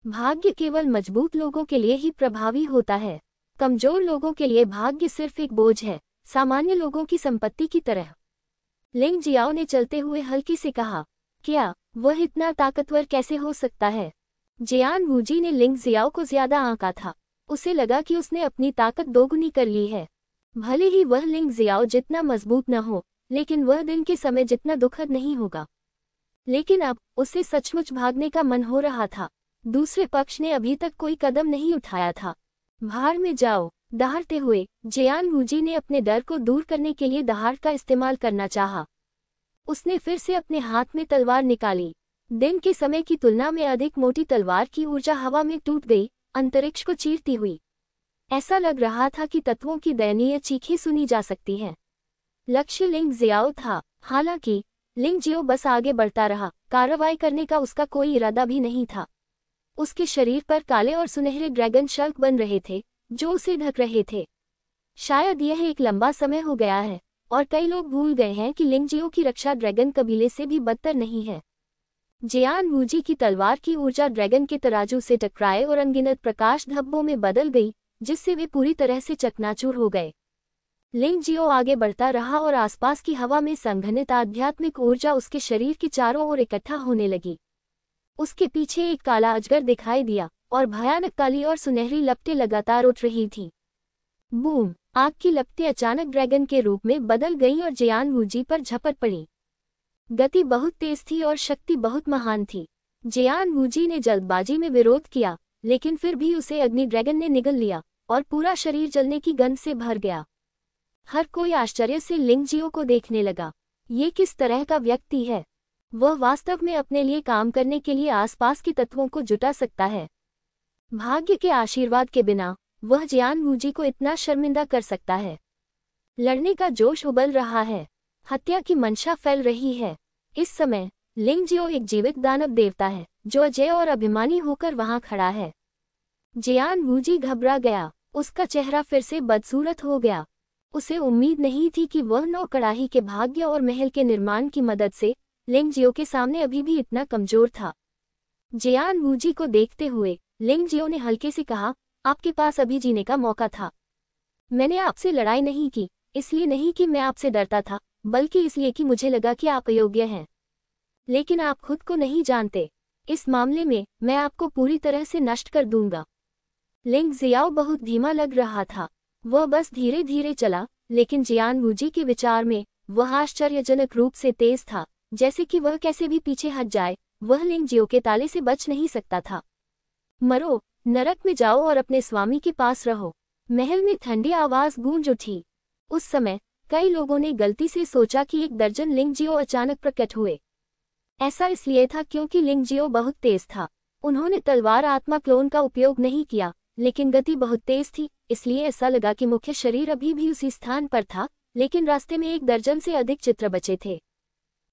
भाग्य केवल मजबूत लोगों के लिए ही प्रभावी होता है। कमजोर लोगों के लिए भाग्य सिर्फ एक बोझ है, सामान्य लोगों की संपत्ति की तरह। लिंग जियाओ ने चलते हुए हल्की से कहा, क्या वह इतना ताकतवर कैसे हो सकता है? जियान वूजी ने लिंग जियाओ को ज्यादा आंका था। उसे लगा कि उसने अपनी ताकत दोगुनी कर ली है। भले ही वह लिंग जियाओ जितना मजबूत न हो, लेकिन वह दिन के समय जितना दुखद नहीं होगा। लेकिन अब उसे सचमुच भागने का मन हो रहा था। दूसरे पक्ष ने अभी तक कोई कदम नहीं उठाया था। भाड़ में जाओ, दहाड़ते हुए जियान वूजी ने अपने डर को दूर करने के लिए दहाड़ का इस्तेमाल करना चाहा। उसने फिर से अपने हाथ में तलवार निकाली। दिन के समय की तुलना में अधिक मोटी तलवार की ऊर्जा हवा में टूट गई, अंतरिक्ष को चीरती हुई। ऐसा लग रहा था कि तत्वों की दयनीय चीखें सुनी जा सकती हैं। लक्ष्य लिंग जियाओ था। हालांकि लिंग जियो बस आगे बढ़ता रहा, कार्रवाई करने का उसका कोई इरादा भी नहीं था। उसके शरीर पर काले और सुनहरे ड्रैगन शल्क बन रहे थे, जो उसे ढक रहे थे। शायद यह एक लंबा समय हो गया है और कई लोग भूल गए हैं कि लिंग जियो की रक्षा ड्रैगन कबीले से भी बदतर नहीं है। जियान वूजी की तलवार की ऊर्जा ड्रैगन के तराजू से टकराए और अनगिनत प्रकाश धब्बों में बदल गई, जिससे वे पूरी तरह से चकनाचूर हो गए। लिंग जियो आगे बढ़ता रहा और आसपास की हवा में संघनित आध्यात्मिक ऊर्जा उसके शरीर के चारों ओर इकट्ठा होने लगी। उसके पीछे एक काला अजगर दिखाई दिया और भयानक काली और सुनहरी लपटें लगातार उठ रही थीं। बूम! आग की लपटें अचानक ड्रैगन के रूप में बदल गईं और जियान वूजी पर झपट पड़ी। गति बहुत तेज थी और शक्ति बहुत महान थी। जियान वूजी ने जल्दबाजी में विरोध किया, लेकिन फिर भी उसे अग्नि ड्रैगन ने निगल लिया और पूरा शरीर जलने की गंध से भर गया। हर कोई आश्चर्य से लिंग जियो को देखने लगा। ये किस तरह का व्यक्ति है? वह वास्तव में अपने लिए काम करने के लिए आसपास के तत्वों को जुटा सकता है। भाग्य के आशीर्वाद के बिना वह जियान वूजी को इतना शर्मिंदा कर सकता है। लड़ने का जोश उबल रहा है, हत्या की मंशा फैल रही है। इस समय लिंग जियो एक जीवित दानव देवता है, जो अजय और अभिमानी होकर वहां खड़ा है। जियान वूजी घबरा गया, उसका चेहरा फिर से बदसूरत हो गया। उसे उम्मीद नहीं थी कि वह 9 कड़ाही के भाग्य और महल के निर्माण की मदद से लिंग जियो के सामने अभी भी इतना कमजोर था। जियान वूजी को देखते हुए लिंग जियो ने हल्के से कहा, आपके पास अभी जीने का मौका था। मैंने आपसे लड़ाई नहीं की, इसलिए नहीं कि मैं आपसे डरता था, बल्कि इसलिए कि मुझे लगा कि आप अयोग्य हैं। लेकिन आप खुद को नहीं जानते। इस मामले में मैं आपको पूरी तरह से नष्ट कर दूंगा। लिंग जियाओ बहुत धीमा लग रहा था। वह बस धीरे धीरे चला, लेकिन जियान वूजी के विचार में वह आश्चर्यजनक रूप से तेज था, जैसे कि वह कैसे भी पीछे हट जाए, वह लिंग जियो के ताले से बच नहीं सकता था। मरो, नरक में जाओ और अपने स्वामी के पास रहो। महल में ठंडी आवाज गूंज उठी। उस समय कई लोगों ने गलती से सोचा कि 1 दर्जन लिंग जियो अचानक प्रकट हुए। ऐसा इसलिए था क्योंकि लिंग जियो बहुत तेज था। उन्होंने तलवार आत्मा क्लोन का उपयोग नहीं किया, लेकिन गति बहुत तेज थी, इसलिए ऐसा लगा कि मुख्य शरीर अभी भी उसी स्थान पर था, लेकिन रास्ते में 1 दर्जन से अधिक चित्र बचे थे।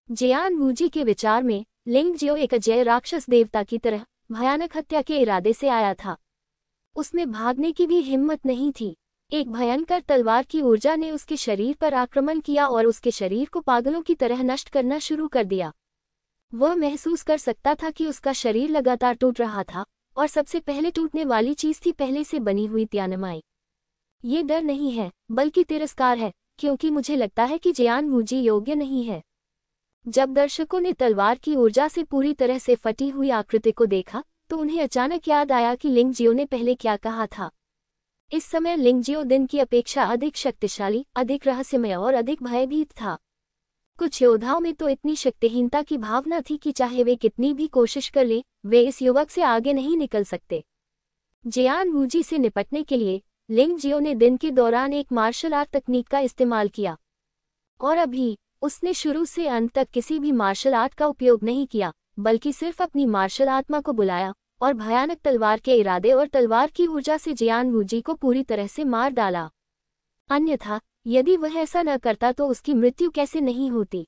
जियान वूजी के विचार में लिंग जियो एक अजय राक्षस देवता की तरह भयानक हत्या के इरादे से आया था। उसमें भागने की भी हिम्मत नहीं थी। एक भयंकर तलवार की ऊर्जा ने उसके शरीर पर आक्रमण किया और उसके शरीर को पागलों की तरह नष्ट करना शुरू कर दिया। वह महसूस कर सकता था कि उसका शरीर लगातार टूट रहा था, और सबसे पहले टूटने वाली चीज थी पहले से बनी हुई त्यानमाई। ये डर नहीं है, बल्कि तिरस्कार है, क्योंकि मुझे लगता है कि जियान वूजी योग्य नहीं है। जब दर्शकों ने तलवार की ऊर्जा से पूरी तरह से फटी हुई आकृति को देखा, तो उन्हें अचानक याद आया कि लिंग जियो ने पहले क्या कहा था। इस समय लिंग जियो दिन की अपेक्षा अधिक शक्तिशाली, अधिक रहस्यमय और अधिक भयभीत था। कुछ योद्धाओं में तो इतनी शक्तिहीनता की भावना थी कि चाहे वे कितनी भी कोशिश कर ले, वे इस युवक से आगे नहीं निकल सकते। जियान वूजी से निपटने के लिए लिंग जियो ने दिन के दौरान एक मार्शल आर्ट तकनीक का इस्तेमाल किया, और अभी उसने शुरू से अंत तक किसी भी मार्शल आर्ट का उपयोग नहीं किया, बल्कि सिर्फ अपनी मार्शल आत्मा को बुलाया और भयानक तलवार के इरादे और तलवार की ऊर्जा से जियान वूजी को पूरी तरह से मार डाला। अन्यथा यदि वह ऐसा न करता तो उसकी मृत्यु कैसे नहीं होती।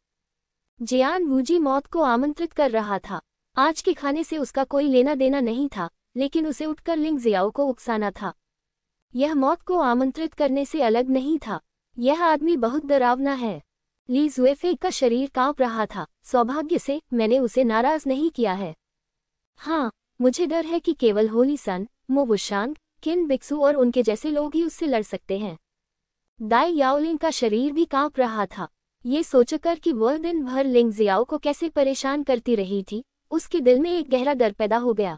जियान वूजी मौत को आमंत्रित कर रहा था। आज के खाने से उसका कोई लेना देना नहीं था, लेकिन उसे उठकर लिंग जियाओ को उकसाना था। यह मौत को आमंत्रित करने से अलग नहीं था। यह आदमी बहुत डरावना है। ली जुएफे का शरीर कांप रहा था। सौभाग्य से मैंने उसे नाराज नहीं किया है। हाँ, मुझे डर है कि केवल होली सन, मो वुशांग, किन बिक्सू और उनके जैसे लोग ही उससे लड़ सकते हैं। दाई याओलिंग का शरीर भी कांप रहा था। ये सोचकर कि वह दिन भर लिंग जियाओ को कैसे परेशान करती रही थी, उसके दिल में एक गहरा डर पैदा हो गया।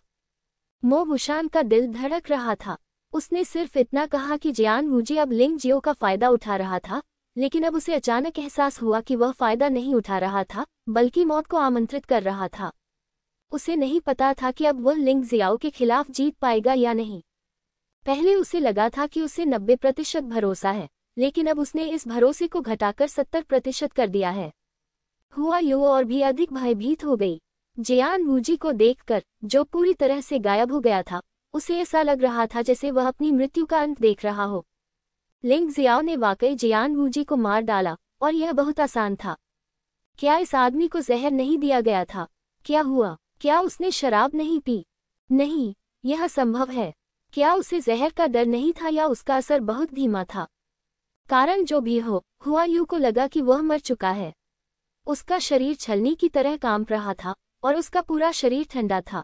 मो वुशांग का दिल धड़क रहा था। उसने सिर्फ इतना कहा कि जियान वूजी अब लिंग जियो का फायदा उठा रहा था, लेकिन अब उसे अचानक एहसास हुआ कि वह फायदा नहीं उठा रहा था, बल्कि मौत को आमंत्रित कर रहा था। उसे नहीं पता था कि अब वह लिंग जियाओ के खिलाफ जीत पाएगा या नहीं। पहले उसे लगा था कि उसे 90% भरोसा है, लेकिन अब उसने इस भरोसे को घटाकर 70% कर दिया है। हुआ यूं और भी अधिक भयभीत हो गई। जियान वूजी को देखकर, जो पूरी तरह से गायब हो गया था, उसे ऐसा लग रहा था जैसे वह अपनी मृत्यु का अंत देख रहा हो। लिंग जियाओ ने वाकई जियान वूजी को मार डाला, और यह बहुत आसान था। क्या इस आदमी को जहर नहीं दिया गया था? क्या हुआ? क्या उसने शराब नहीं पी? नहीं, यह संभव है। क्या उसे जहर का डर नहीं था या उसका असर बहुत धीमा था? कारण जो भी हो, हुआ यूं को लगा कि वह मर चुका है। उसका शरीर छलनी की तरह कांप रहा था, और उसका पूरा शरीर ठंडा था।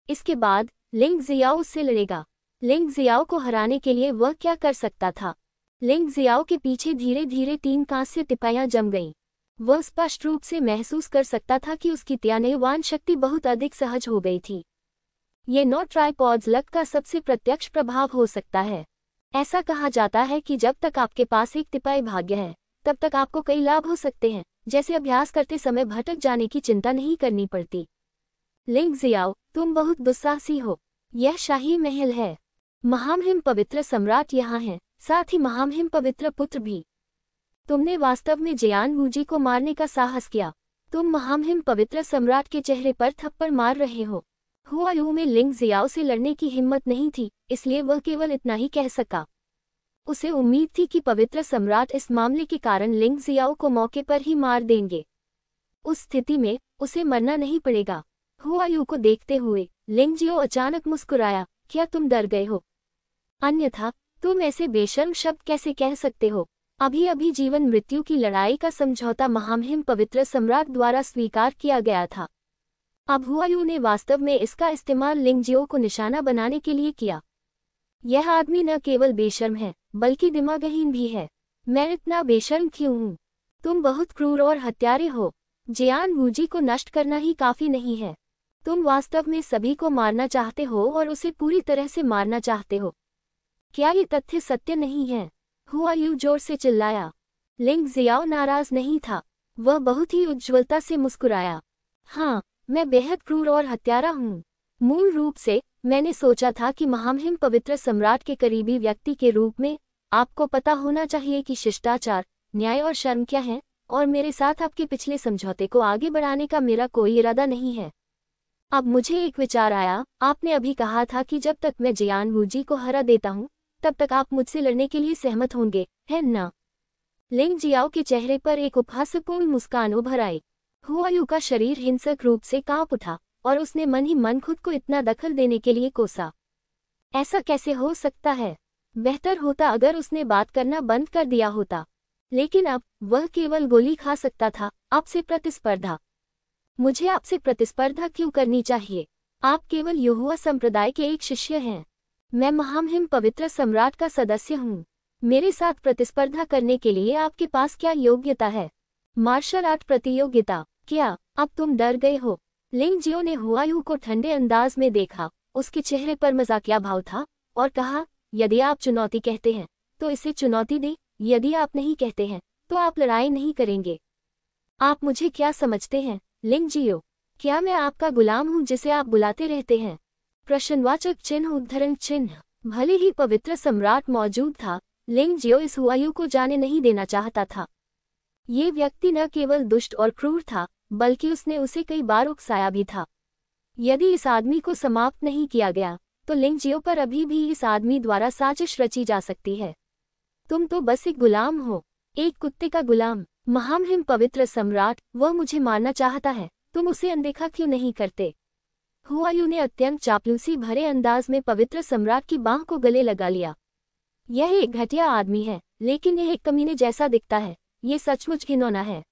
इसके बाद लिंग जियाओ उससे लड़ेगा। लिंग जियाओ को हराने के लिए वह क्या कर सकता था? लिंग जियाओ के पीछे धीरे धीरे 3 कांस्य टिपाइयां जम गईं। वह स्पष्ट रूप से महसूस कर सकता था कि उसकी त्यागवान शक्ति बहुत अधिक सहज हो गई थी। ये नो ट्राइपॉड्स लक का सबसे प्रत्यक्ष प्रभाव हो सकता है। ऐसा कहा जाता है कि जब तक आपके पास एक तिपाई भाग्य है, तब तक आपको कई लाभ हो सकते हैं, जैसे अभ्यास करते समय भटक जाने की चिंता नहीं करनी पड़ती। लिंग जियाओ, तुम बहुत दुस्साहसी हो। यह शाही महल है। महामहिम पवित्र सम्राट यहाँ हैं, साथ ही महामहिम पवित्र पुत्र भी। तुमने वास्तव में जियान वूजी को मारने का साहस किया। तुम महामहिम पवित्र सम्राट के चेहरे पर थप्पड़ मार रहे हो। हुआ यूं में लिंग जियाओ से लड़ने की हिम्मत नहीं थी, इसलिए वह केवल इतना ही कह सका। उसे उम्मीद थी कि पवित्र सम्राट इस मामले के कारण लिंग जियाओ को मौके पर ही मार देंगे। उस स्थिति में उसे मरना नहीं पड़ेगा। हुआ यूं को देखते हुए लिंग जियो अचानक मुस्कुराया, क्या तुम डर गए हो? अन्यथा तुम ऐसे बेशर्म शब्द कैसे कह सकते हो? अभी अभी जीवन मृत्यु की लड़ाई का समझौता महामहिम पवित्र सम्राट द्वारा स्वीकार किया गया था। अब हुआ यूं ने वास्तव में इसका इस्तेमाल लिंग जियो को निशाना बनाने के लिए किया। यह आदमी न केवल बेशर्म है, बल्कि दिमागहीन भी है। मैं इतना बेशर्म क्यों हूँ? तुम बहुत क्रूर और हत्यारे हो। जियान वूजी को नष्ट करना ही काफी नहीं है। तुम वास्तव में सभी को मारना चाहते हो और उसे पूरी तरह से मारना चाहते हो। क्या ये तथ्य सत्य नहीं है? हुआ यूं जोर से चिल्लाया। लिंग जियाओ नाराज नहीं था। वह बहुत ही उज्ज्वलता से मुस्कुराया। हाँ, मैं बेहद क्रूर और हत्यारा हूँ। मूल रूप से मैंने सोचा था कि महामहिम पवित्र सम्राट के करीबी व्यक्ति के रूप में आपको पता होना चाहिए कि शिष्टाचार, न्याय और शर्म क्या है, और मेरे साथ आपके पिछले समझौते को आगे बढ़ाने का मेरा कोई इरादा नहीं है। अब मुझे एक विचार आया। आपने अभी कहा था कि जब तक मैं जियान वूजी को हरा देता हूँ, तब तक आप मुझसे लड़ने के लिए सहमत होंगे, है ना? लिंग जियाओ के चेहरे पर एक उपहासपूर्ण मुस्कान उभर आई। हुआ यूं का शरीर हिंसक रूप से कांप उठा, और उसने मन ही मन खुद को इतना दखल देने के लिए कोसा। ऐसा कैसे हो सकता है? बेहतर होता अगर उसने बात करना बंद कर दिया होता। लेकिन अब वह केवल गोली खा सकता था। आपसे प्रतिस्पर्धा? मुझे आपसे प्रतिस्पर्धा क्यों करनी चाहिए? आप केवल युहुआ संप्रदाय के एक शिष्य हैं। मैं महामहिम पवित्र सम्राट का सदस्य हूँ। मेरे साथ प्रतिस्पर्धा करने के लिए आपके पास क्या योग्यता है? मार्शल आर्ट प्रतियोगिता? क्या अब तुम डर गए हो? लिंग जियो ने हुआ यूं को ठंडे अंदाज में देखा। उसके चेहरे पर मजाकिया भाव था, और कहा, यदि आप चुनौती कहते हैं तो इसे चुनौती दे। यदि आप नहीं कहते हैं तो आप लड़ाई नहीं करेंगे। आप मुझे क्या समझते हैं लिंग जियो? क्या मैं आपका गुलाम हूं जिसे आप बुलाते रहते हैं? प्रश्नवाचक चिन्ह उद्धरण चिन्ह। भले ही पवित्र सम्राट मौजूद था, लिंग जियो इस हुआ यूं को जाने नहीं देना चाहता था। ये व्यक्ति न केवल दुष्ट और क्रूर था, बल्कि उसने उसे कई बार उकसाया भी था। यदि इस आदमी को समाप्त नहीं किया गया, तो लिंग जियो पर अभी भी इस आदमी द्वारा साजिश रची जा सकती है। तुम तो बस एक गुलाम हो, एक कुत्ते का गुलाम। महामहिम पवित्र सम्राट, वह मुझे मारना चाहता है, तुम उसे अनदेखा क्यों नहीं करते? हुआ यूं ने अत्यंत चापलूसी भरे अंदाज में पवित्र सम्राट की बांह को गले लगा लिया। यह एक घटिया आदमी है, लेकिन यह एक कमीने जैसा दिखता है। ये सचमुच घिनौना है।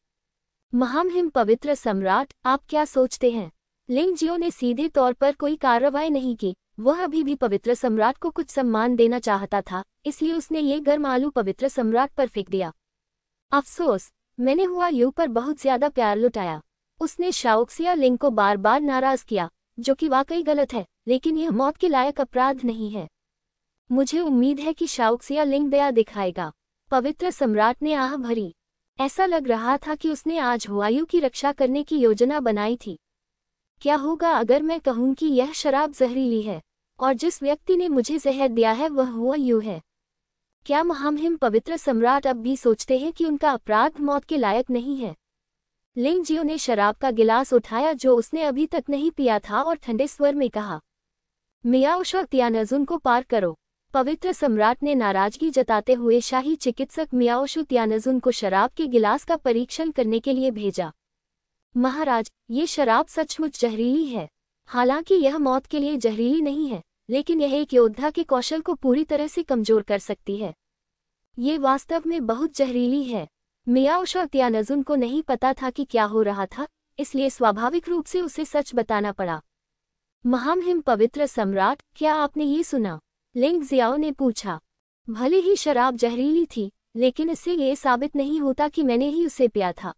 महामहिम पवित्र सम्राट, आप क्या सोचते हैं? लिंग जियो ने सीधे तौर पर कोई कार्रवाई नहीं की। वह अभी भी पवित्र सम्राट को कुछ सम्मान देना चाहता था, इसलिए उसने ये गर्म आलू पवित्र सम्राट पर फेंक दिया। अफसोस, मैंने हुआ यूं पर बहुत ज्यादा प्यार लुटाया। उसने शाओक्सिया लिंग को बार बार नाराज किया, जो कि वाकई गलत है, लेकिन यह मौत के लायक अपराध नहीं है। मुझे उम्मीद है कि शाउक्सिया लिंग दया दिखाएगा। पवित्र सम्राट ने आह भरी। ऐसा लग रहा था कि उसने आज हुआयू की रक्षा करने की योजना बनाई थी। क्या होगा अगर मैं कहूं कि यह शराब जहरीली है और जिस व्यक्ति ने मुझे जहर दिया है वह हुआयू है? क्या महामहिम पवित्र सम्राट अब भी सोचते हैं कि उनका अपराध मौत के लायक नहीं है? लिंग जियो ने शराब का गिलास उठाया जो उसने अभी तक नहीं पिया था और ठंडे स्वर में कहा, मियाओशो तियानजुन को पार करो। पवित्र सम्राट ने नाराजगी जताते हुए शाही चिकित्सक मियाओशो तियानजुन को शराब के गिलास का परीक्षण करने के लिए भेजा। महाराज, ये शराब सचमुच जहरीली है। हालांकि यह मौत के लिए जहरीली नहीं है, लेकिन यह एक योद्धा के कौशल को पूरी तरह से कमजोर कर सकती है। ये वास्तव में बहुत जहरीली है। मियाओशो तियानजुन को नहीं पता था कि क्या हो रहा था, इसलिए स्वाभाविक रूप से उसे सच बताना पड़ा। महामहिम पवित्र सम्राट, क्या आपने ये सुना? लिंग जियाओ ने पूछा। भले ही शराब जहरीली थी, लेकिन इससे ये साबित नहीं होता कि मैंने ही उसे पिया था।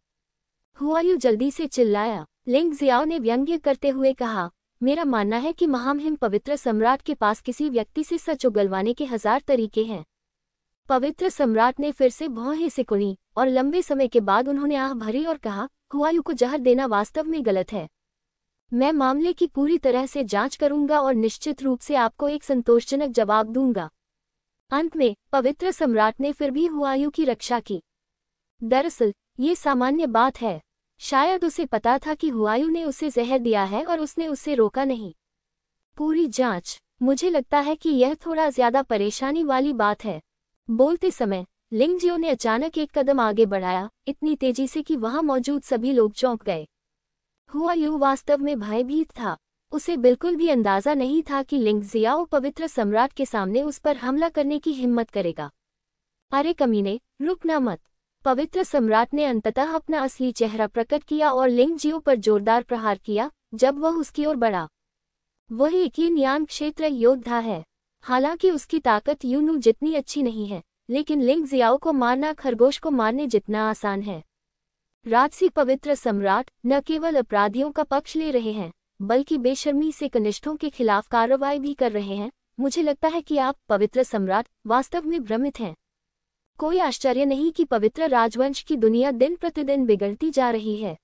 हुआयू जल्दी से चिल्लाया। लिंग जियाओ ने व्यंग्य करते हुए कहा, मेरा मानना है कि महामहिम पवित्र सम्राट के पास किसी व्यक्ति से सच उगलवाने के 1000 तरीके हैं। पवित्र सम्राट ने फिर से भौहें सिकुड़ी और लंबे समय के बाद उन्होंने आह भरी और कहा, हुआयू को जहर देना वास्तव में गलत है। मैं मामले की पूरी तरह से जांच करूंगा और निश्चित रूप से आपको एक संतोषजनक जवाब दूंगा। अंत में पवित्र सम्राट ने फिर भी हुआयू की रक्षा की। दरअसल ये सामान्य बात है। शायद उसे पता था कि हुआयू ने उसे जहर दिया है और उसने उसे रोका नहीं। पूरी जांच, मुझे लगता है कि यह थोड़ा ज्यादा परेशानी वाली बात है। बोलते समय लिंग जियो ने अचानक एक कदम आगे बढ़ाया, इतनी तेजी से कि वहां मौजूद सभी लोग चौंक गए। हुआयू वास्तव में भयभीत था। उसे बिल्कुल भी अंदाजा नहीं था कि लिंग जियाओ पवित्र सम्राट के सामने उस पर हमला करने की हिम्मत करेगा। अरे कमीने, रुकना मत। पवित्र सम्राट ने अंततः अपना असली चेहरा प्रकट किया और लिंग जियो पर जोरदार प्रहार किया जब वह उसकी ओर बढ़ा। वह एक यान क्षेत्र योद्धा है। हालांकि उसकी ताकत यूनू जितनी अच्छी नहीं है, लेकिन लिंग जियाओ को मारना खरगोश को मारने जितना आसान है। राजसी पवित्र सम्राट न केवल अपराधियों का पक्ष ले रहे हैं, बल्कि बेशर्मी से कनिष्ठों के खिलाफ कार्रवाई भी कर रहे हैं। मुझे लगता है कि आप, पवित्र सम्राट, वास्तव में भ्रमित हैं। कोई आश्चर्य नहीं कि पवित्र राजवंश की दुनिया दिन प्रतिदिन बिगड़ती जा रही है।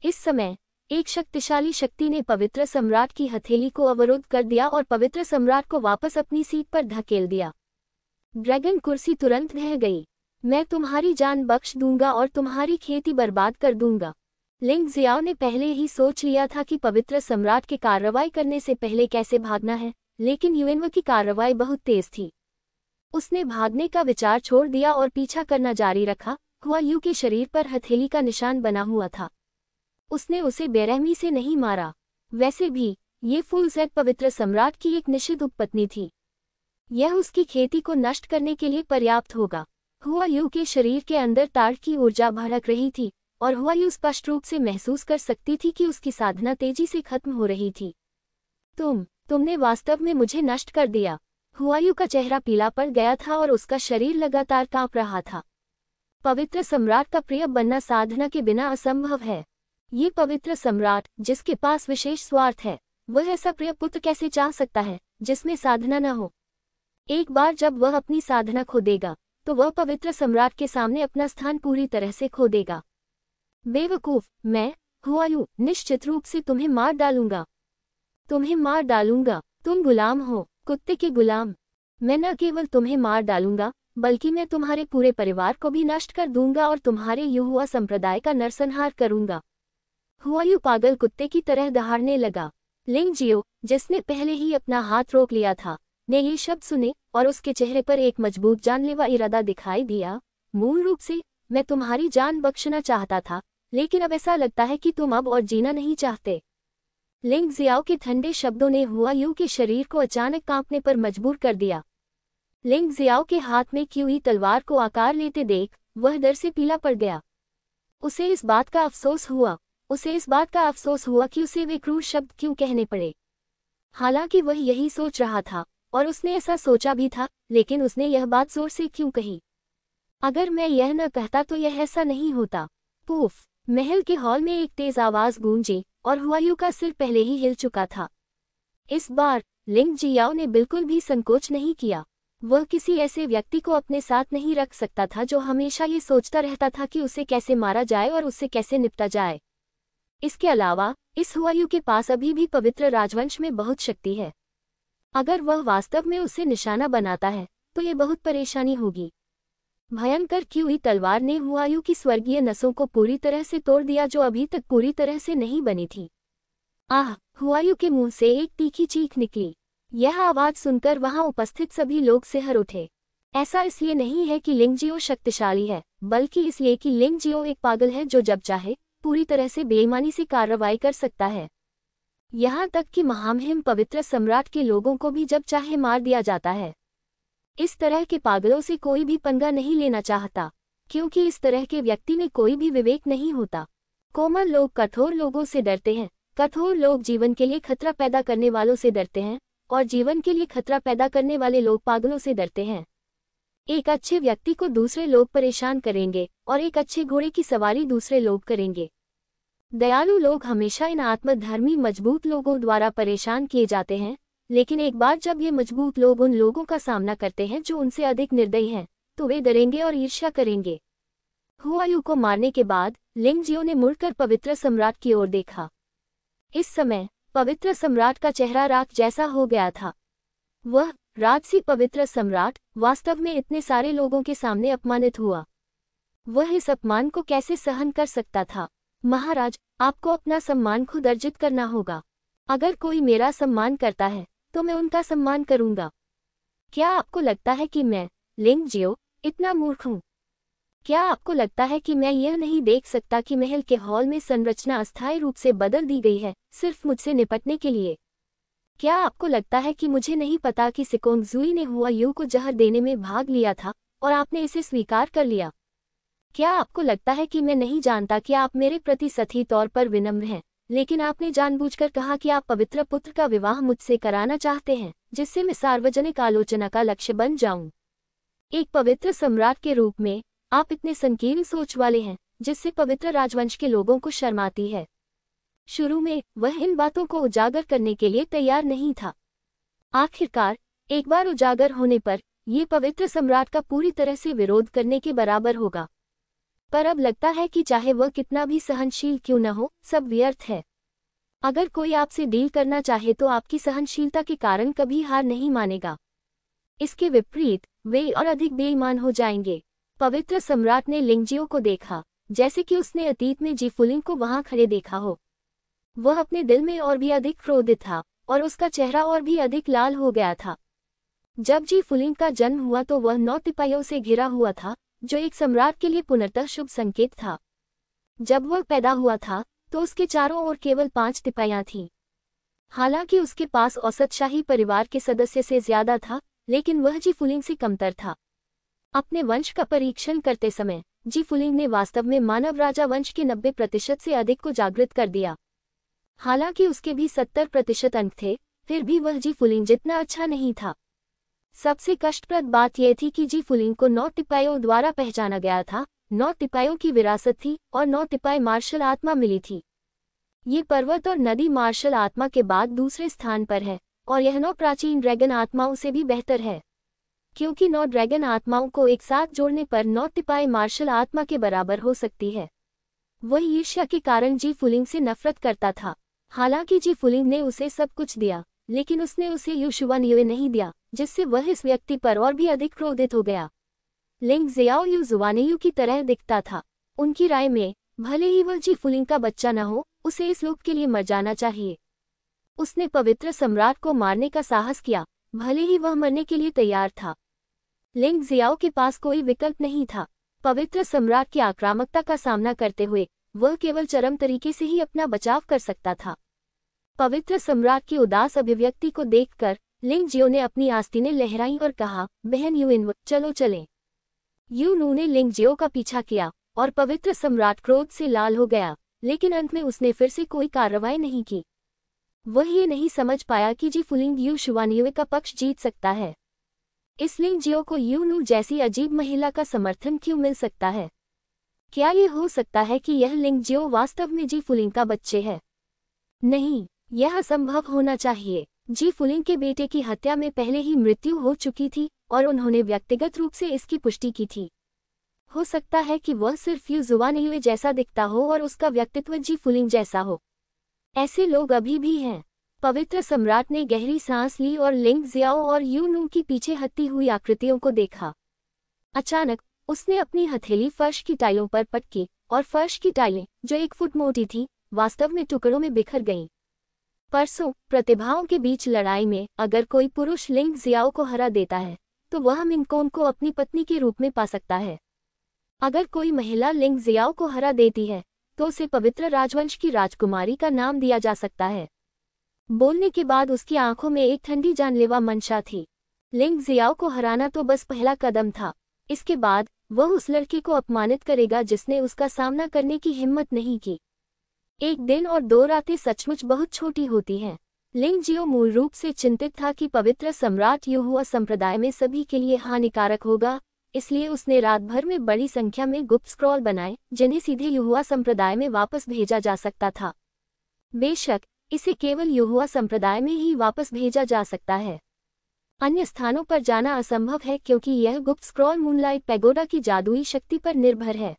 इस समय एक शक्तिशाली शक्ति ने पवित्र सम्राट की हथेली को अवरुद्ध कर दिया और पवित्र सम्राट को वापस अपनी सीट पर धकेल दिया। ड्रैगन कुर्सी तुरंत ढह गई। मैं तुम्हारी जान बख्श दूंगा और तुम्हारी खेती बर्बाद कर दूंगा। लिंग जियाओ ने पहले ही सोच लिया था कि पवित्र सम्राट के कार्रवाई करने से पहले कैसे भागना है, लेकिन युएनओ की कार्रवाई बहुत तेज थी। उसने भागने का विचार छोड़ दिया और पीछा करना जारी रखा। हुआयू के शरीर पर हथेली का निशान बना हुआ था। उसने उसे बेरहमी से नहीं मारा। वैसे भी ये फूलजेड पवित्र सम्राट की एक निषिद्ध उपपत्नी थी। यह उसकी खेती को नष्ट करने के लिए पर्याप्त होगा। हुआयू के शरीर के अंदर ताड़ की ऊर्जा भड़क रही थी और हुआयू स्पष्ट रूप से महसूस कर सकती थी कि उसकी साधना तेजी से खत्म हो रही थी। तुमने वास्तव में मुझे नष्ट कर दिया। हुआयू का चेहरा पीला पड़ गया था और उसका शरीर लगातार कांप रहा था। पवित्र सम्राट का प्रिय बनना साधना के बिना असंभव है। ये पवित्र सम्राट, जिसके पास विशेष स्वार्थ है, वह ऐसा प्रिय पुत्र कैसे चाह सकता है जिसमें साधना न हो? एक बार जब वह अपनी साधना खो देगा, तो वह पवित्र सम्राट के सामने अपना स्थान पूरी तरह से खो देगा। बेवकूफ, मैं, हुआयू, निश्चित रूप से तुम्हें मार डालूंगा। तुम गुलाम हो, कुत्ते के गुलाम। मैं न केवल तुम्हें मार डालूंगा, बल्कि मैं तुम्हारे पूरे परिवार को भी नष्ट कर दूंगा और तुम्हारे युहुआ संप्रदाय का नरसंहार करूंगा। हुआयू पागल कुत्ते की तरह दहाड़ने लगा। लिंग जियो, जिसने पहले ही अपना हाथ रोक लिया था, ने ये शब्द सुने और उसके चेहरे पर एक मजबूत जानलेवा इरादा दिखाई दिया। मूल रूप से मैं तुम्हारी जान बख्शना चाहता था, लेकिन अब ऐसा लगता है कि तुम अब और जीना नहीं चाहते। लिंग जियाओ के ठंडे शब्दों ने हुआयू के शरीर को अचानक कांपने पर मजबूर कर दिया। लिंग जियाओ के हाथ में की हुई तलवार को आकार लेते देख वह डर से पीला पड़ गया। उसे इस बात का अफसोस हुआ कि उसे वे क्रूर शब्द क्यों कहने पड़े। हालांकि वह यही सोच रहा था और उसने ऐसा सोचा भी था, लेकिन उसने यह बात जोर से क्यों कही? अगर मैं यह न कहता तो यह ऐसा नहीं होता। पूफ! महल के हॉल में एक तेज आवाज गूंजी और हुआयू का सिर पहले ही हिल चुका था। इस बार लिंग जियाओ ने बिल्कुल भी संकोच नहीं किया। वह किसी ऐसे व्यक्ति को अपने साथ नहीं रख सकता था जो हमेशा ये सोचता रहता था कि उसे कैसे मारा जाए और उससे कैसे निपटा जाए। इसके अलावा इस हुआयू के पास अभी भी पवित्र राजवंश में बहुत शक्ति है। अगर वह वास्तव में उसे निशाना बनाता है तो ये बहुत परेशानी होगी। भयंकर क्यूई तलवार ने हुआयू की स्वर्गीय नसों को पूरी तरह से तोड़ दिया जो अभी तक पूरी तरह से नहीं बनी थी। आह! हुआयू के मुंह से एक तीखी चीख निकली। यह आवाज सुनकर वहां उपस्थित सभी लोग सिहर उठे। ऐसा इसलिए नहीं है कि लिंगजियो शक्तिशाली है, बल्कि इसलिए कि लिंगजियो एक पागल है जो जब चाहे पूरी तरह से बेईमानी से कार्रवाई कर सकता है। यहाँ तक कि महामहिम पवित्र सम्राट के लोगों को भी जब चाहे मार दिया जाता है। इस तरह के पागलों से कोई भी पंगा नहीं लेना चाहता, क्योंकि इस तरह के व्यक्ति में कोई भी विवेक नहीं होता। कोमल लोग कठोर लोगों से डरते हैं, कठोर लोग जीवन के लिए खतरा पैदा करने वालों से डरते हैं, और जीवन के लिए खतरा पैदा करने वाले लोग पागलों से डरते हैं। एक अच्छे व्यक्ति को दूसरे लोग परेशान करेंगे और एक अच्छे घोड़े की सवारी दूसरे लोग करेंगे। दयालु लोग हमेशा इन आत्मधर्मी मजबूत लोगों द्वारा परेशान किए जाते हैं, लेकिन एक बार जब ये मजबूत लोग उन लोगों का सामना करते हैं जो उनसे अधिक निर्दयी हैं, तो वे डरेंगे और ईर्ष्या करेंगे। हुआयू को मारने के बाद लिंगजियो ने मुड़कर पवित्र सम्राट की ओर देखा। इस समय पवित्र सम्राट का चेहरा राख जैसा हो गया था। वह राजसी पवित्र सम्राट वास्तव में इतने सारे लोगों के सामने अपमानित हुआ। वह इस अपमान को कैसे सहन कर सकता था? महाराज, आपको अपना सम्मान खुद अर्जित करना होगा। अगर कोई मेरा सम्मान करता है तो मैं उनका सम्मान करूंगा। क्या आपको लगता है कि मैं, लिंगजियो, इतना मूर्ख हूं? क्या आपको लगता है कि मैं यह नहीं देख सकता कि महल के हॉल में संरचना अस्थायी रूप से बदल दी गई है, सिर्फ मुझसे निपटने के लिए? क्या आपको लगता है कि मुझे नहीं पता कि सिकोंगजुई ने हुआयू को जहर देने में भाग लिया था और आपने इसे स्वीकार कर लिया? क्या आपको लगता है कि मैं नहीं जानता कि आप मेरे प्रति सही तौर पर विनम्र हैं, लेकिन आपने जानबूझकर कहा कि आप पवित्र पुत्र का विवाह मुझसे कराना चाहते हैं, जिससे मैं सार्वजनिक आलोचना का लक्ष्य बन जाऊं? एक पवित्र सम्राट के रूप में आप इतने संकीर्ण सोच वाले हैं, जिससे पवित्र राजवंश के लोगों को शर्म आती है। शुरू में वह इन बातों को उजागर करने के लिए तैयार नहीं था। आखिरकार एक बार उजागर होने पर ये पवित्र सम्राट का पूरी तरह से विरोध करने के बराबर होगा। पर अब लगता है कि चाहे वह कितना भी सहनशील क्यों न हो, सब व्यर्थ है। अगर कोई आपसे डील करना चाहे तो आपकी सहनशीलता के कारण कभी हार नहीं मानेगा। इसके विपरीत वे और अधिक बेईमान हो जाएंगे। पवित्र सम्राट ने लिंगजियो को देखा, जैसे कि उसने अतीत में जी फुलिंग को वहां खड़े देखा हो। वह अपने दिल में और भी अधिक क्रोधित था और उसका चेहरा और भी अधिक लाल हो गया था। जब जी फुलिंग का जन्म हुआ तो वह 9 तिपाइयों से घिरा हुआ था, जो एक सम्राट के लिए पुनर्तः शुभ संकेत था। जब वह पैदा हुआ था तो उसके चारों ओर केवल 5 तिपाइयां थीं। हालांकि उसके पास औसत शाही परिवार के सदस्य से ज्यादा था, लेकिन वह जी फुलिंग से कमतर था। अपने वंश का परीक्षण करते समय जी फुलिंग ने वास्तव में मानव राजा वंश के 90% से अधिक को जागृत कर दिया। हालांकि उसके भी 70% अंक थे, फिर भी वह जी फुलिंग जितना अच्छा नहीं था। सबसे कष्टप्रद बात यह थी कि जी फुलिंग को 9 तिपाइयों द्वारा पहचाना गया था। 9 तिपाइयों की विरासत थी और 9 तिपाई मार्शल आत्मा मिली थी। ये पर्वत और नदी मार्शल आत्मा के बाद दूसरे स्थान पर है, और यह 9 प्राचीन ड्रैगन आत्माओं से भी बेहतर है, क्योंकि 9 ड्रैगन आत्माओं को एक साथ जोड़ने पर 9 तिपाई मार्शल आत्मा के बराबर हो सकती है। वह ईर्ष्या के कारण जी फुलिंग से नफरत करता था। हालांकि जी फुलिंग ने उसे सब कुछ दिया, लेकिन उसने उसे युशुवानियों नहीं दिया, जिससे वह इस व्यक्ति पर और भी अधिक क्रोधित हो गया। लिंग जियाओ युजुवानियू की तरह दिखता था। उनकी राय में भले ही वह जी फुलिंग का बच्चा न हो, उसे इस लोक के लिए मर जाना चाहिए। उसने पवित्र सम्राट को मारने का साहस किया, भले ही वह मरने के लिए तैयार था। लिंग जियाओ के पास कोई विकल्प नहीं था। पवित्र सम्राट की आक्रामकता का सामना करते हुए वह केवल चरम तरीके से ही अपना बचाव कर सकता था। पवित्र सम्राट की उदास अभिव्यक्ति को देखकर लिंगजियो ने अपनी आस्तीनें लहराई और कहा, बहन यूइन, चलो चलें। यूनू ने लिंगजियो का पीछा किया और पवित्र सम्राट क्रोध से लाल हो गया, लेकिन अंत में उसने फिर से कोई कार्रवाई नहीं की। वह ये नहीं समझ पाया कि जी फुलिंग युशुवानियू का पक्ष जीत सकता है। इस लिंगजियो को यूनू जैसी अजीब महिला का समर्थन क्यों मिल सकता है? क्या ये हो सकता है कि यह लिंगजियो वास्तव में जी फुलिंग का बच्चे है? नहीं, यह असंभव होना चाहिए। जी फुलिंग के बेटे की हत्या में पहले ही मृत्यु हो चुकी थी और उन्होंने व्यक्तिगत रूप से इसकी पुष्टि की थी। हो सकता है कि वह सिर्फ यू जुआनयुए जैसा दिखता हो और उसका व्यक्तित्व जी फुलिंग जैसा हो। ऐसे लोग अभी भी हैं। पवित्र सम्राट ने गहरी सांस ली और लिंग जियाओ और यू नू की पीछे हटती हुई आकृतियों को देखा। अचानक उसने अपनी हथेली फर्श की टाइलों पर पटकी और फर्श की टाइलें, जो 1 फुट मोटी थी, वास्तव में टुकड़ों में बिखर गईं। परसों प्रतिभाओं के बीच लड़ाई में अगर कोई पुरुष लिंग जियाओ को हरा देता है तो वह मिंगकोन को अपनी पत्नी के रूप में पा सकता है। अगर कोई महिला लिंग जियाओ को हरा देती है तो उसे पवित्र राजवंश की राजकुमारी का नाम दिया जा सकता है। बोलने के बाद उसकी आंखों में एक ठंडी जानलेवा मंशा थी। लिंग जियाओ को हराना तो बस पहला कदम था। इसके बाद वह उस लड़के को अपमानित करेगा जिसने उसका सामना करने की हिम्मत नहीं की। 1 दिन और 2 रातें सचमुच बहुत छोटी होती हैं। लिंग जियो मूल रूप से चिंतित था कि पवित्र सम्राट युहुआ संप्रदाय में सभी के लिए हानिकारक होगा, इसलिए उसने रात भर में बड़ी संख्या में गुप्त स्क्रॉल बनाए जिन्हें सीधे युहुआ संप्रदाय में वापस भेजा जा सकता था। बेशक इसे केवल युहुआ संप्रदाय में ही वापस भेजा जा सकता है। अन्य स्थानों पर जाना असंभव है क्योंकि यह गुप्त स्क्रॉल मूनलाइट पैगोडा की जादुई शक्ति पर निर्भर है।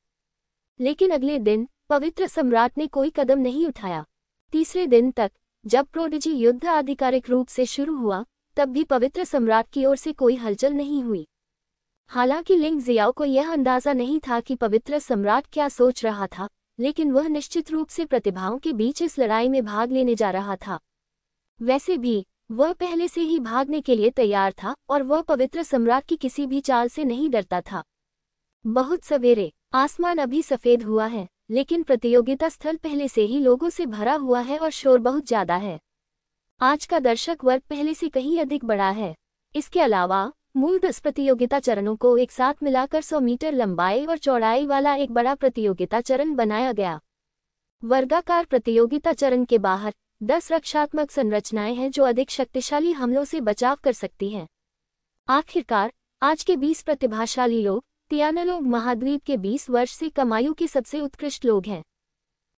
लेकिन अगले दिन पवित्र सम्राट ने कोई कदम नहीं उठाया। तीसरे दिन तक, जब प्रोडिजी युद्ध आधिकारिक रूप से शुरू हुआ, तब भी पवित्र सम्राट की ओर से कोई हलचल नहीं हुई। हालांकि लिंग जियाओ को यह अंदाजा नहीं था कि पवित्र सम्राट क्या सोच रहा था, लेकिन वह निश्चित रूप से प्रतिभाओं के बीच इस लड़ाई में भाग लेने जा रहा था। वैसे भी वह पहले से ही भागने के लिए तैयार था और वह पवित्र सम्राट की किसी भी चाल से नहीं डरता था। बहुत सवेरे, आसमान अभी सफेद हुआ है, लेकिन प्रतियोगिता स्थल पहले से ही लोगों से भरा हुआ है और शोर बहुत ज्यादा है। आज का दर्शक वर्ग पहले से कहीं अधिक बड़ा है। इसके अलावा मूल 10 प्रतियोगिता चरणों को एक साथ मिलाकर 100 मीटर लंबाई और चौड़ाई वाला एक बड़ा प्रतियोगिता चरण बनाया गया। वर्गाकार प्रतियोगिता चरण के बाहर 10 रक्षात्मक संरचनाएं हैं जो अधिक शक्तिशाली हमलों से बचाव कर सकती हैं। आखिरकार आज के 20 प्रतिभाशाली लोग तियानलोग महाद्वीप के 20 वर्ष से कम आयु के सबसे उत्कृष्ट लोग हैं।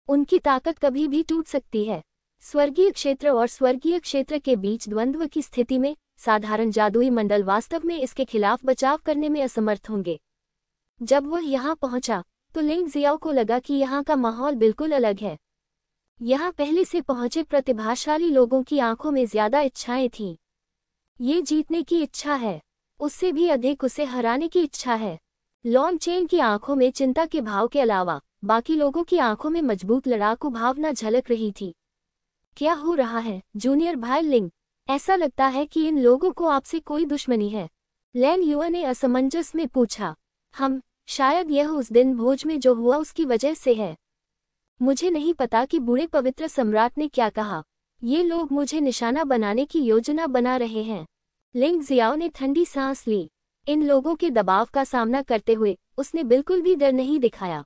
उनकी ताकत कभी भी टूट सकती है। स्वर्गीय क्षेत्र और स्वर्गीय क्षेत्र के बीच द्वंद्व की स्थिति में साधारण जादुई मंडल वास्तव में इसके खिलाफ बचाव करने में असमर्थ होंगे। जब वह यहाँ पहुंचा तो लिंग जियाओ को लगा कि यहाँ का माहौल बिल्कुल अलग है। यहाँ पहले से पहुंचे प्रतिभाशाली लोगों की आंखों में ज्यादा इच्छाएं थीं। ये जीतने की इच्छा है, उससे भी अधिक उसे हराने की इच्छा है। लॉन चेन की आंखों में चिंता के भाव के अलावा बाकी लोगों की आंखों में मजबूत लड़ाकू भावना झलक रही थी। क्या हो रहा है जूनियर भाई लिंग? ऐसा लगता है कि इन लोगों को आपसे कोई दुश्मनी है। लैन युआ ने असमंजस में पूछा। शायद यह उस दिन भोज में जो हुआ उसकी वजह से है। मुझे नहीं पता कि बूढ़े पवित्र सम्राट ने क्या कहा। ये लोग मुझे निशाना बनाने की योजना बना रहे हैं। लिंग जियाओ ने ठंडी सांस ली। इन लोगों के दबाव का सामना करते हुए उसने बिल्कुल भी डर नहीं दिखाया।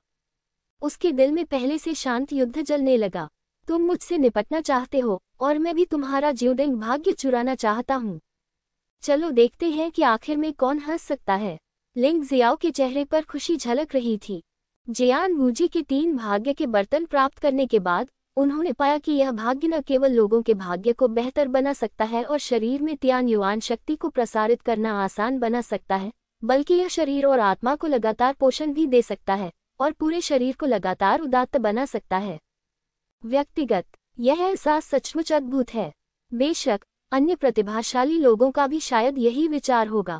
उसके दिल में पहले से शांत युद्ध जलने लगा। तुम मुझसे निपटना चाहते हो और मैं भी तुम्हारा ज्यूडेंग भाग्य चुराना चाहता हूँ। चलो देखते हैं कि आखिर में कौन हंस सकता है। लिंग जियाओ के चेहरे पर खुशी झलक रही थी। जियान वूजी के 3 भाग्य के बर्तन प्राप्त करने के बाद उन्होंने पाया कि यह भाग्य न केवल लोगों के भाग्य को बेहतर बना सकता है और शरीर में तियान युआन शक्ति को प्रसारित करना आसान बना सकता है, बल्कि यह शरीर और आत्मा को लगातार पोषण भी दे सकता है और पूरे शरीर को लगातार उदात्त बना सकता है। व्यक्तिगत यह एहसास सचमुच अद्भुत है। बेशक अन्य प्रतिभाशाली लोगों का भी शायद यही विचार होगा।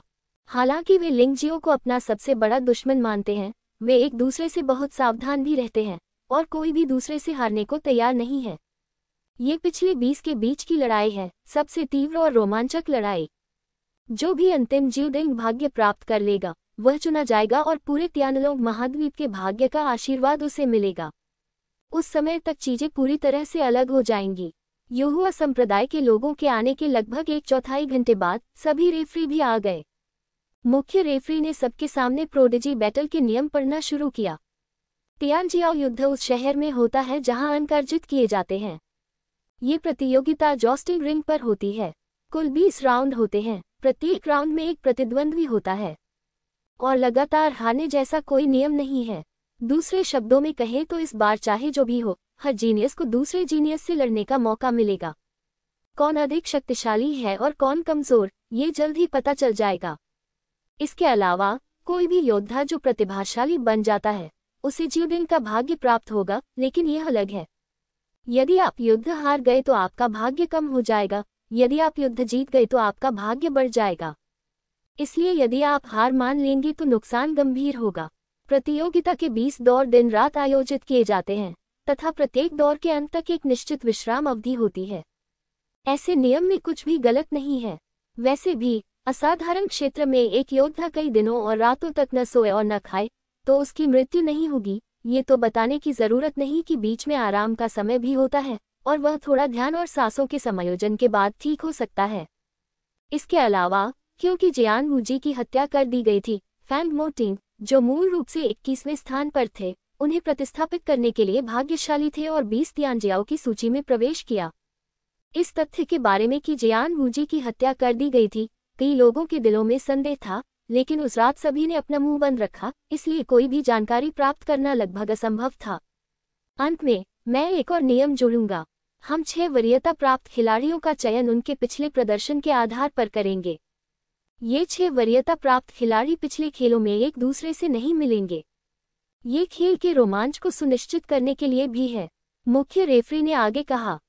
हालांकि वे लिंग जियो को अपना सबसे बड़ा दुश्मन मानते हैं, वे एक दूसरे से बहुत सावधान भी रहते हैं और कोई भी दूसरे से हारने को तैयार नहीं है। ये पिछले 20 के बीच की लड़ाई है, सबसे तीव्र और रोमांचक लड़ाई। जो भी अंतिम ज्यूडेंग भाग्य प्राप्त कर लेगा वह चुना जाएगा और पूरे तियानलोग महाद्वीप के भाग्य का आशीर्वाद उसे मिलेगा। उस समय तक चीजें पूरी तरह से अलग हो जाएंगी। युहुआ संप्रदाय के लोगों के आने के लगभग 1/4 घंटे बाद सभी रेफरी भी आ गए। मुख्य रेफरी ने सबके सामने प्रोडिजी बैटल के नियम पढ़ना शुरू किया। तियानजियाओ युद्ध उस शहर में होता है जहां अंक अर्जित किए जाते हैं। ये प्रतियोगिता जॉस्टिंग रिंग पर होती है। कुल 20 राउंड होते हैं। प्रत्येक राउंड में एक प्रतिद्वंद्वी होता है और लगातार हारने जैसा कोई नियम नहीं है। दूसरे शब्दों में कहें तो इस बार चाहे जो भी हो, हर जीनियस को दूसरे जीनियस से लड़ने का मौका मिलेगा। कौन अधिक शक्तिशाली है और कौन कमजोर, ये जल्द ही पता चल जाएगा। इसके अलावा कोई भी योद्धा जो प्रतिभाशाली बन जाता है उसे जीवन का भाग्य प्राप्त होगा, लेकिन यह अलग है। यदि आप युद्ध हार गए तो आपका भाग्य कम हो जाएगा, यदि आप युद्ध जीत गए तो आपका भाग्य बढ़ जाएगा। इसलिए यदि आप हार मान लेंगे तो नुकसान गंभीर होगा। प्रतियोगिता के 20 दौर दिन रात आयोजित किए जाते हैं तथा प्रत्येक दौर के अंत तक एक निश्चित विश्राम अवधि होती है। ऐसे नियम में कुछ भी गलत नहीं है। वैसे भी असाधारण क्षेत्र में एक योद्धा कई दिनों और रातों तक न सोए और न खाए तो उसकी मृत्यु नहीं होगी, ये तो बताने की जरूरत नहीं कि बीच में आराम का समय भी होता है और वह थोड़ा ध्यान और सांसों के समायोजन के बाद ठीक हो सकता है। इसके अलावा क्योंकि जियान वूजी की हत्या कर दी गई थी, फैंग मोटिंग जो मूल रूप से 21वें स्थान पर थे, उन्हें प्रतिस्थापित करने के लिए भाग्यशाली थे और 20 तियानजियाओ की सूची में प्रवेश किया। इस तथ्य के बारे में कि जियान वूजी की हत्या कर दी गई थी, कई लोगों के दिलों में संदेह था, लेकिन उस रात सभी ने अपना मुंह बंद रखा, इसलिए कोई भी जानकारी प्राप्त करना लगभग असंभव था। अंत में मैं एक और नियम जोड़ूंगा। हम 6 वरीयता प्राप्त खिलाड़ियों का चयन उनके पिछले प्रदर्शन के आधार पर करेंगे। ये 6 वरीयता प्राप्त खिलाड़ी पिछले खेलों में एक दूसरे से नहीं मिलेंगे। ये खेल के रोमांच को सुनिश्चित करने के लिए भी है, मुख्य रेफरी ने आगे कहा।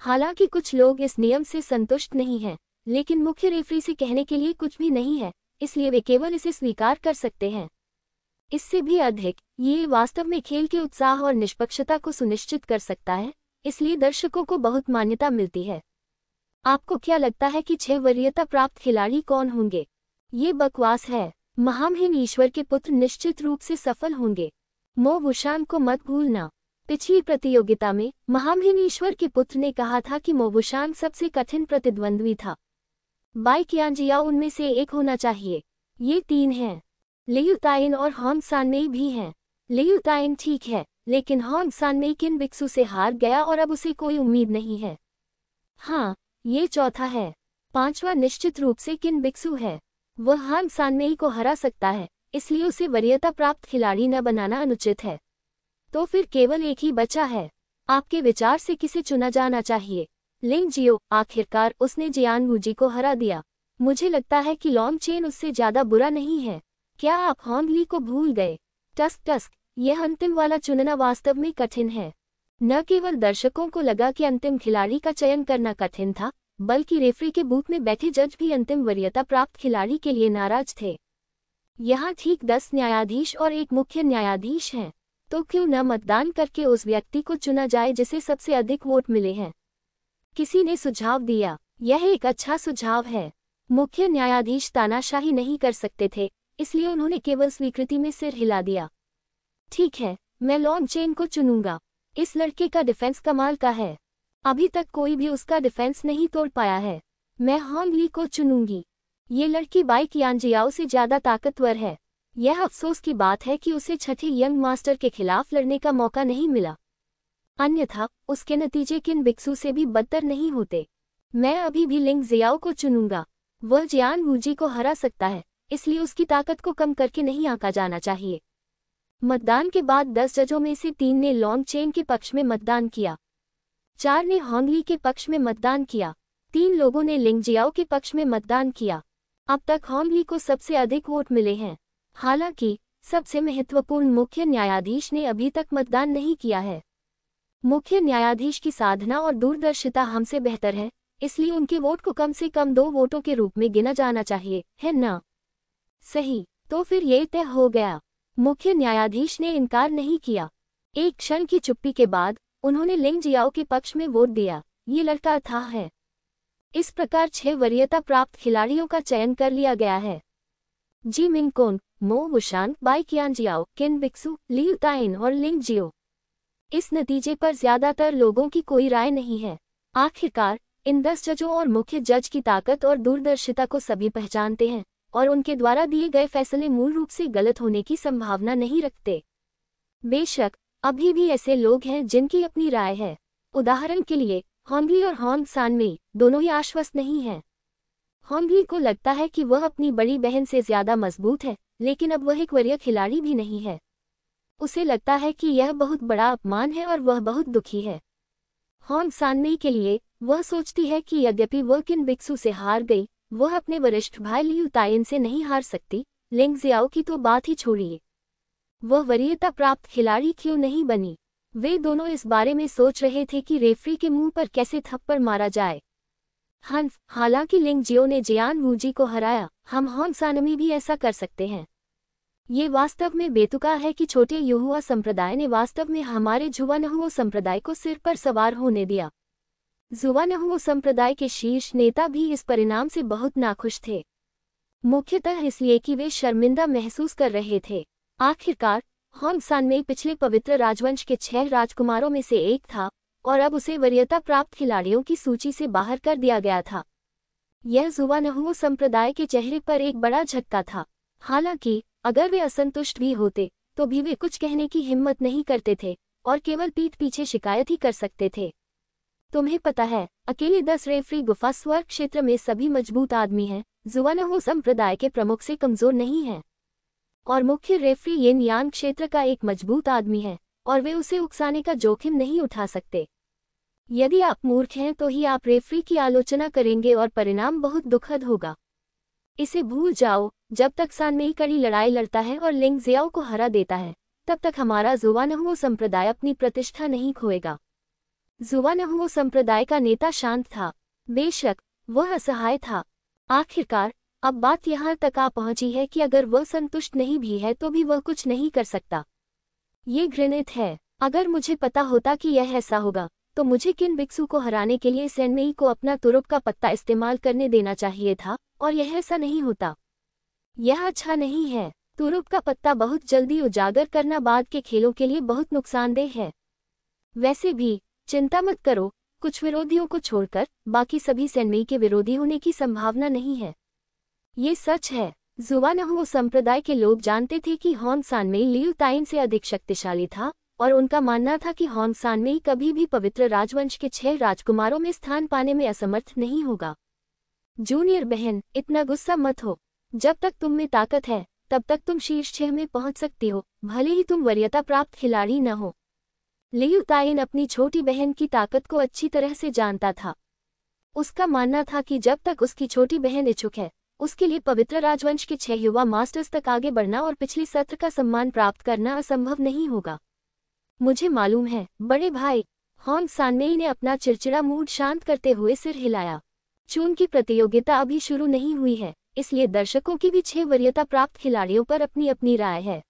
हालांकि कुछ लोग इस नियम से संतुष्ट नहीं हैं, लेकिन मुख्य रेफरी से कहने के लिए कुछ भी नहीं है, इसलिए वे केवल इसे स्वीकार कर सकते हैं। इससे भी अधिक, ये वास्तव में खेल के उत्साह और निष्पक्षता को सुनिश्चित कर सकता है, इसलिए दर्शकों को बहुत मान्यता मिलती है। आपको क्या लगता है कि 6 वरीयता प्राप्त खिलाड़ी कौन होंगे? ये बकवास है। महामहिम ईश्वर के पुत्र निश्चित रूप से सफल होंगे। मो वुशांग को मत भूलना। पिछली प्रतियोगिता में महामहिम ईश्वर के पुत्र ने कहा था कि मो वुशांग सबसे कठिन प्रतिद्वंद्वी था। बाई कियांजियाओ उनमें से एक होना चाहिए। ये 3 हैं। लियू ताइन और होंग सानमेई भी हैं। लियू ताइन ठीक है, लेकिन होंग सानमेई किन बिक्सू से हार गया और अब उसे कोई उम्मीद नहीं है। हाँ, ये चौथा है। 5वां निश्चित रूप से किन बिक्सू है। वह होंग सानमेई को हरा सकता है, इसलिए उसे वरीयता प्राप्त खिलाड़ी न बनाना अनुचित है। तो फिर केवल एक ही बचा है। आपके विचार से किसे चुना जाना चाहिए? लिंग जियो, आखिरकार उसने जियान वूजी को हरा दिया। मुझे लगता है कि लॉन्ग चेन उससे ज्यादा बुरा नहीं है। क्या आप होंग ली को भूल गए? टस्क, यह अंतिम वाला चुनना वास्तव में कठिन है। न केवल दर्शकों को लगा कि अंतिम खिलाड़ी का चयन करना कठिन था, बल्कि रेफरी के बूथ में बैठे जज भी अंतिम वरीयता प्राप्त खिलाड़ी के लिए नाराज थे। यहाँ ठीक 10 न्यायाधीश और एक मुख्य न्यायाधीश हैं, तो क्यों न मतदान करके उस व्यक्ति को चुना जाए जिसे सबसे अधिक वोट मिले हैं? किसी ने सुझाव दिया, यह एक अच्छा सुझाव है। मुख्य न्यायाधीश तानाशाही नहीं कर सकते थे, इसलिए उन्होंने केवल स्वीकृति में सिर हिला दिया। ठीक है, मैं लॉन्ग चेन को चुनूंगा। इस लड़के का डिफेंस कमाल का है। अभी तक कोई भी उसका डिफेंस नहीं तोड़ पाया है। मैं होंग ली को चुनूंगी। ये लड़की बाई कियांजियाओ से ज्यादा ताकतवर है। यह अफसोस की बात है कि उसे छठे यंग मास्टर के खिलाफ लड़ने का मौका नहीं मिला, अन्यथा उसके नतीजे किन बिक्सू से भी बदतर नहीं होते। मैं अभी भी लिंग जियाओ को चुनूंगा। वह जियान वूजी को हरा सकता है, इसलिए उसकी ताकत को कम करके नहीं आंका जाना चाहिए। मतदान के बाद 10 जजों में से 3 ने लॉन्ग चेन के पक्ष में मतदान किया, 4 ने होंग ली के पक्ष में मतदान किया, 3 लोगों ने लिंग जियाओ के पक्ष में मतदान किया। अब तक होंग ली को सबसे अधिक वोट मिले हैं। हालांकि सबसे महत्वपूर्ण मुख्य न्यायाधीश ने अभी तक मतदान नहीं किया है। मुख्य न्यायाधीश की साधना और दूरदर्शिता हमसे बेहतर है, इसलिए उनके वोट को कम से कम 2 वोटों के रूप में गिना जाना चाहिए, है ना? सही, तो फिर ये तय हो गया। मुख्य न्यायाधीश ने इनकार नहीं किया। एक क्षण की चुप्पी के बाद उन्होंने लिंग जियाओ के पक्ष में वोट दिया। ये लड़का अथाह है। इस प्रकार 6 वरीयता प्राप्त खिलाड़ियों का चयन कर लिया गया है। जी मिंगकोन, मो वुशांग, बाई कियांजियाओ, किन बिक्सू, लियू ताइन और लिंग जियो। इस नतीजे पर ज्यादातर लोगों की कोई राय नहीं है। आखिरकार इन 10 जजों और मुख्य जज की ताकत और दूरदर्शिता को सभी पहचानते हैं और उनके द्वारा दिए गए फैसले मूल रूप से गलत होने की संभावना नहीं रखते। बेशक अभी भी ऐसे लोग हैं जिनकी अपनी राय है। उदाहरण के लिए होंग ली और होंग सानमेई दोनों ही आश्वस्त नहीं हैं। होंग ली को लगता है कि वह अपनी बड़ी बहन से ज्यादा मजबूत है, लेकिन अब वह एक वरीय खिलाड़ी भी नहीं है। उसे लगता है कि यह बहुत बड़ा अपमान है और वह बहुत दुखी है। होंग सानमेई के लिए, वह सोचती है कि यद्यपि वह किन बिक्सू से हार गई, वह अपने वरिष्ठ भाई लियू तायन से नहीं हार सकती। लिंग जियाओ की तो बात ही छोड़िए, वह वरीयता प्राप्त खिलाड़ी क्यों नहीं बनी। वे दोनों इस बारे में सोच रहे थे कि रेफरी के मुंह पर कैसे थप्पड़ मारा जाए। हालांकि लिंग जियो ने जियान वूजी को हराया, हम होंग सानमी भी ऐसा कर सकते हैं। ये वास्तव में बेतुका है कि छोटे युहुआ संप्रदाय ने वास्तव में हमारे जुवानहुओ संप्रदाय को सिर पर सवार होने दिया। जुवानहुओ संप्रदाय के शीर्ष नेता भी इस परिणाम से बहुत नाखुश थे, मुख्यतः इसलिए कि वे शर्मिंदा महसूस कर रहे थे। आखिरकार होंग सानमेई पिछले पवित्र राजवंश के 6 राजकुमारों में से एक था और अब उसे वरीयता प्राप्त खिलाड़ियों की सूची से बाहर कर दिया गया था। यह जुवानहुओ संप्रदाय के चेहरे पर एक बड़ा झटका था। हालांकि अगर वे असंतुष्ट भी होते तो भी वे कुछ कहने की हिम्मत नहीं करते थे और केवल पीठ पीछे शिकायत ही कर सकते थे। तुम्हें पता है, अकेले 10 रेफरी गुफा स्वर्ग क्षेत्र में सभी मजबूत आदमी हैं, जुवानहुओ संप्रदाय के प्रमुख से कमजोर नहीं हैं। और मुख्य रेफरी यिन यान क्षेत्र का एक मजबूत आदमी है और वे उसे उकसाने का जोखिम नहीं उठा सकते। यदि आप मूर्ख हैं तो ही आप रेफरी की आलोचना करेंगे और परिणाम बहुत दुखद होगा। इसे भूल जाओ। जब तक सानमेई कड़ी लड़ाई लड़ता है और लिंग जियाओ को हरा देता है, तब तक हमारा जुवानहुओ संप्रदाय अपनी प्रतिष्ठा नहीं खोएगा। जुवानहुओ संप्रदाय का नेता शांत था, बेशक वह असहाय था। आखिरकार अब बात यहाँ तक आ पहुंची है कि अगर वह संतुष्ट नहीं भी है तो भी वह कुछ नहीं कर सकता। ये घृणित है। अगर मुझे पता होता कि यह ऐसा होगा तो मुझे किन बिक्सू को हराने के लिए सैनमेई को अपना तुरुप का पत्ता इस्तेमाल करने देना चाहिए था, और यह ऐसा नहीं होता। यह अच्छा नहीं है। तुरुप का पत्ता बहुत जल्दी उजागर करना बाद के खेलों के लिए बहुत नुकसानदेह है। वैसे भी चिंता मत करो, कुछ विरोधियों को छोड़कर बाकी सभी सैनमेई के विरोधी होने की संभावना नहीं है। ये सच है। जुवानहुओ संप्रदाय के लोग जानते थे कि होंग सानमेई लियू तायन से अधिक शक्तिशाली था और उनका मानना था कि होंग सानमेई कभी भी पवित्र राजवंश के 6 राजकुमारों में स्थान पाने में असमर्थ नहीं होगा। जूनियर बहन, इतना गुस्सा मत हो। जब तक तुम में ताकत है तब तक तुम शीर्ष 6 में पहुंच सकती हो, भले ही तुम वरीयता प्राप्त खिलाड़ी न हो। लियू तायन अपनी छोटी बहन की ताकत को अच्छी तरह से जानता था। उसका मानना था कि जब तक उसकी छोटी बहन इच्छुक है, उसके लिए पवित्र राजवंश के 6 युवा मास्टर्स तक आगे बढ़ना और पिछले सत्र का सम्मान प्राप्त करना असंभव नहीं होगा। मुझे मालूम है बड़े भाई। होंग सानमेई ने अपना चिड़चिड़ा मूड शांत करते हुए सिर हिलाया। चून की प्रतियोगिता अभी शुरू नहीं हुई है, इसलिए दर्शकों की भी 6 वरीयता प्राप्त खिलाड़ियों पर अपनी अपनी राय है।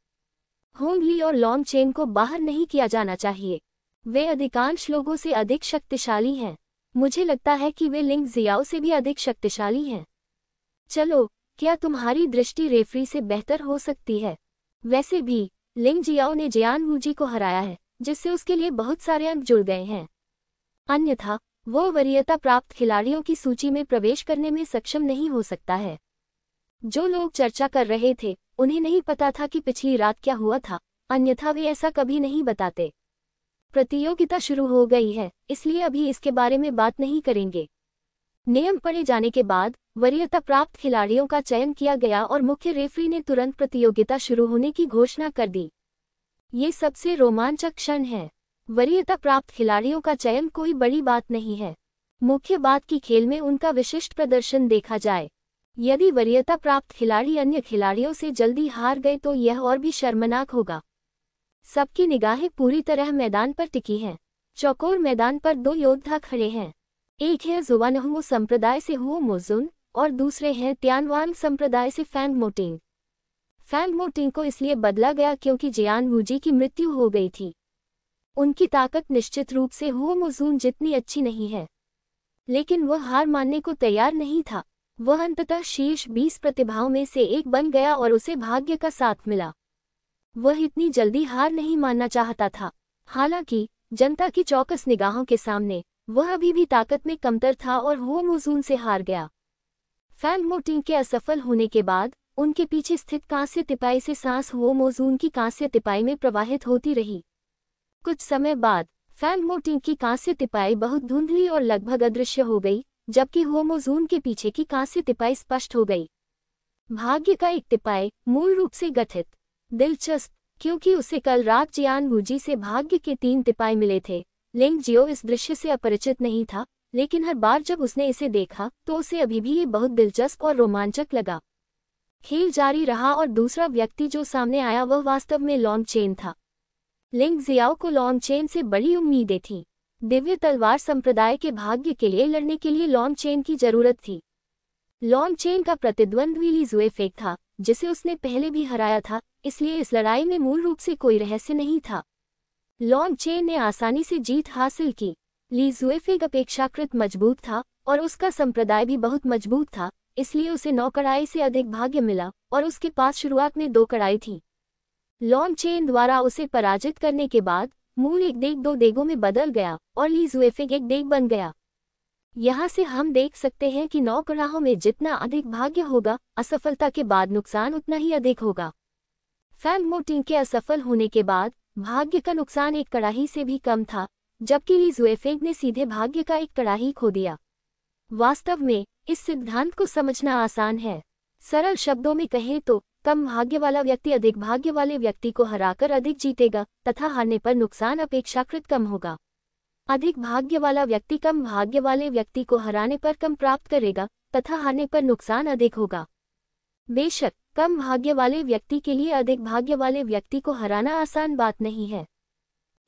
होंग ली और लॉन्ग चेन को बाहर नहीं किया जाना चाहिए। वे अधिकांश लोगों से अधिक शक्तिशाली हैं। मुझे लगता है कि वे लिंग जियाओ से भी अधिक शक्तिशाली हैं। चलो, क्या तुम्हारी दृष्टि रेफरी से बेहतर हो सकती है? वैसे भी लिंग जियाओ ने जियान वूजी को हराया है, जिससे उसके लिए बहुत सारे अंक जुड़ गए हैं। अन्यथा वो वरीयता प्राप्त खिलाड़ियों की सूची में प्रवेश करने में सक्षम नहीं हो सकता है। जो लोग चर्चा कर रहे थे उन्हें नहीं पता था कि पिछली रात क्या हुआ था, अन्यथा वे ऐसा कभी नहीं बताते। प्रतियोगिता शुरू हो गई है, इसलिए अभी इसके बारे में बात नहीं करेंगे। नियम पढ़े जाने के बाद वरीयता प्राप्त खिलाड़ियों का चयन किया गया और मुख्य रेफरी ने तुरंत प्रतियोगिता शुरू होने की घोषणा कर दी। ये सबसे रोमांचक क्षण है। वरीयता प्राप्त खिलाड़ियों का चयन कोई बड़ी बात नहीं है। मुख्य बात की खेल में उनका विशिष्ट प्रदर्शन देखा जाए। यदि वरीयता प्राप्त खिलाड़ी अन्य खिलाड़ियों से जल्दी हार गए तो यह और भी शर्मनाक होगा। सबकी निगाहें पूरी तरह मैदान पर टिकी हैं। चौकोर मैदान पर 2 योद्धा खड़े हैं। एक है जुवानहुओ संप्रदाय से हुओ मोजुन और दूसरे हैं तियानवांग संप्रदाय से फैंग मोटिंग। फैंग मोटिंग को इसलिए बदला गया क्योंकि जियान वूजी की मृत्यु हो गई थी। उनकी ताकत निश्चित रूप से हुओ मोजुन जितनी अच्छी नहीं है, लेकिन वह हार मानने को तैयार नहीं था। वह अंततः शीर्ष 20 प्रतिभाओं में से एक बन गया और उसे भाग्य का साथ मिला। वह इतनी जल्दी हार नहीं मानना चाहता था। हालांकि जनता की चौकस निगाहों के सामने वह अभी भी ताकत में कमतर था और हुओ मोजुन से हार गया। फैंग मोटिंग के असफल होने के बाद उनके पीछे स्थित कांस्य तिपाई से सांस हुओ मोजुन की कांस्य तिपाई में प्रवाहित होती रही। कुछ समय बाद फैंग मोटिंग की कांस्य तिपाई बहुत धुंधली और लगभग अदृश्य हो गई, जबकि हुओ मोजुन के पीछे की कांस्य तिपाई स्पष्ट हो गई। भाग्य का एक तिपाई मूल रूप से गठित। दिलचस्प, क्योंकि उसे कल रात जियान वूजी से भाग्य के 3 तिपाई मिले थे, लिंग जियो इस दृश्य से अपरिचित नहीं था, लेकिन हर बार जब उसने इसे देखा तो उसे अभी भी ये बहुत दिलचस्प और रोमांचक लगा। खेल जारी रहा और दूसरा व्यक्ति जो सामने आया वह वास्तव में लॉन्ग चेन था। लिंग जियाओ को लॉन्ग चेन से बड़ी उम्मीदें थीं। दिव्य तलवार संप्रदाय के भाग्य के लिए लड़ने के लिए लॉन्ग चेन की जरूरत थी। लॉन्ग चेन का प्रतिद्वंद्वी ली जुएफेग था, जिसे उसने पहले भी हराया था, इसलिए इस लड़ाई में मूल रूप से कोई रहस्य नहीं था। लॉन्ग चेन ने आसानी से जीत हासिल की। ली जुएफेग अपेक्षाकृत मजबूत था और उसका संप्रदाय भी बहुत मजबूत था, इसलिए उसे 9 कड़ाई से अधिक भाग्य मिला और उसके पास शुरुआत में 2 कड़ाई थी। लॉन्ग चेन द्वारा उसे पराजित करने के बाद मूल एक देग 2 देगों में बदल गया और ली जुएफेग एक देग बन गया। यहाँ से हम देख सकते हैं कि 9 कड़ाहों में जितना अधिक भाग्य होगा, असफलता के बाद नुकसान उतना ही अधिक होगा। फैंग मोटिंग के असफल होने के बाद भाग्य का नुकसान 1 कड़ाही से भी कम था, जबकि ली जुएफेग ने सीधे भाग्य का 1 कड़ाही खो दिया। वास्तव में इस सिद्धांत को समझना आसान है। सरल शब्दों में कहें तो कम भाग्य वाला व्यक्ति अधिक भाग्य वाले व्यक्ति को हराकर अधिक जीतेगा तथा हारने पर नुकसान अपेक्षाकृत कम होगा। अधिक भाग्य वाला व्यक्ति कम भाग्य वाले व्यक्ति को हराने पर कम प्राप्त करेगा तथा हारने पर नुकसान अधिक होगा। बेशक कम भाग्य वाले व्यक्ति के लिए अधिक भाग्य वाले व्यक्ति को हराना आसान बात नहीं है।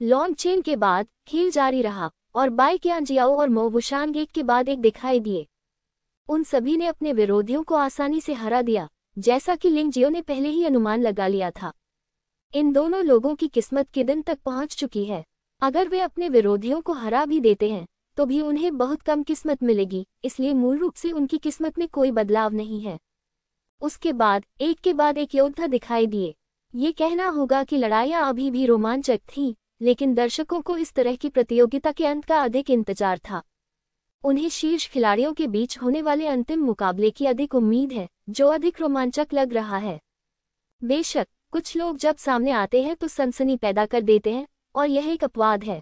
लॉन्ग चेन के बाद खेल जारी रहा और बाई क्यांजियाओ और मो वुशांग एक के बाद एक दिखाई दिए। उन सभी ने अपने विरोधियों को आसानी से हरा दिया, जैसा कि लिंग जियो ने पहले ही अनुमान लगा लिया था। इन दोनों लोगों की किस्मत के दिन तक पहुंच चुकी है। अगर वे अपने विरोधियों को हरा भी देते हैं तो भी उन्हें बहुत कम किस्मत मिलेगी, इसलिए मूल रूप से उनकी किस्मत में कोई बदलाव नहीं है। उसके बाद एक योद्धा दिखाई दिए। ये कहना होगा कि लड़ाइयाँ अभी भी रोमांचक थीं, लेकिन दर्शकों को इस तरह की प्रतियोगिता के अंत का अधिक इंतजार था। उन्हें शीर्ष खिलाड़ियों के बीच होने वाले अंतिम मुकाबले की अधिक उम्मीद है, जो अधिक रोमांचक लग रहा है। बेशक कुछ लोग जब सामने आते हैं तो सनसनी पैदा कर देते हैं और यह एक अपवाद है।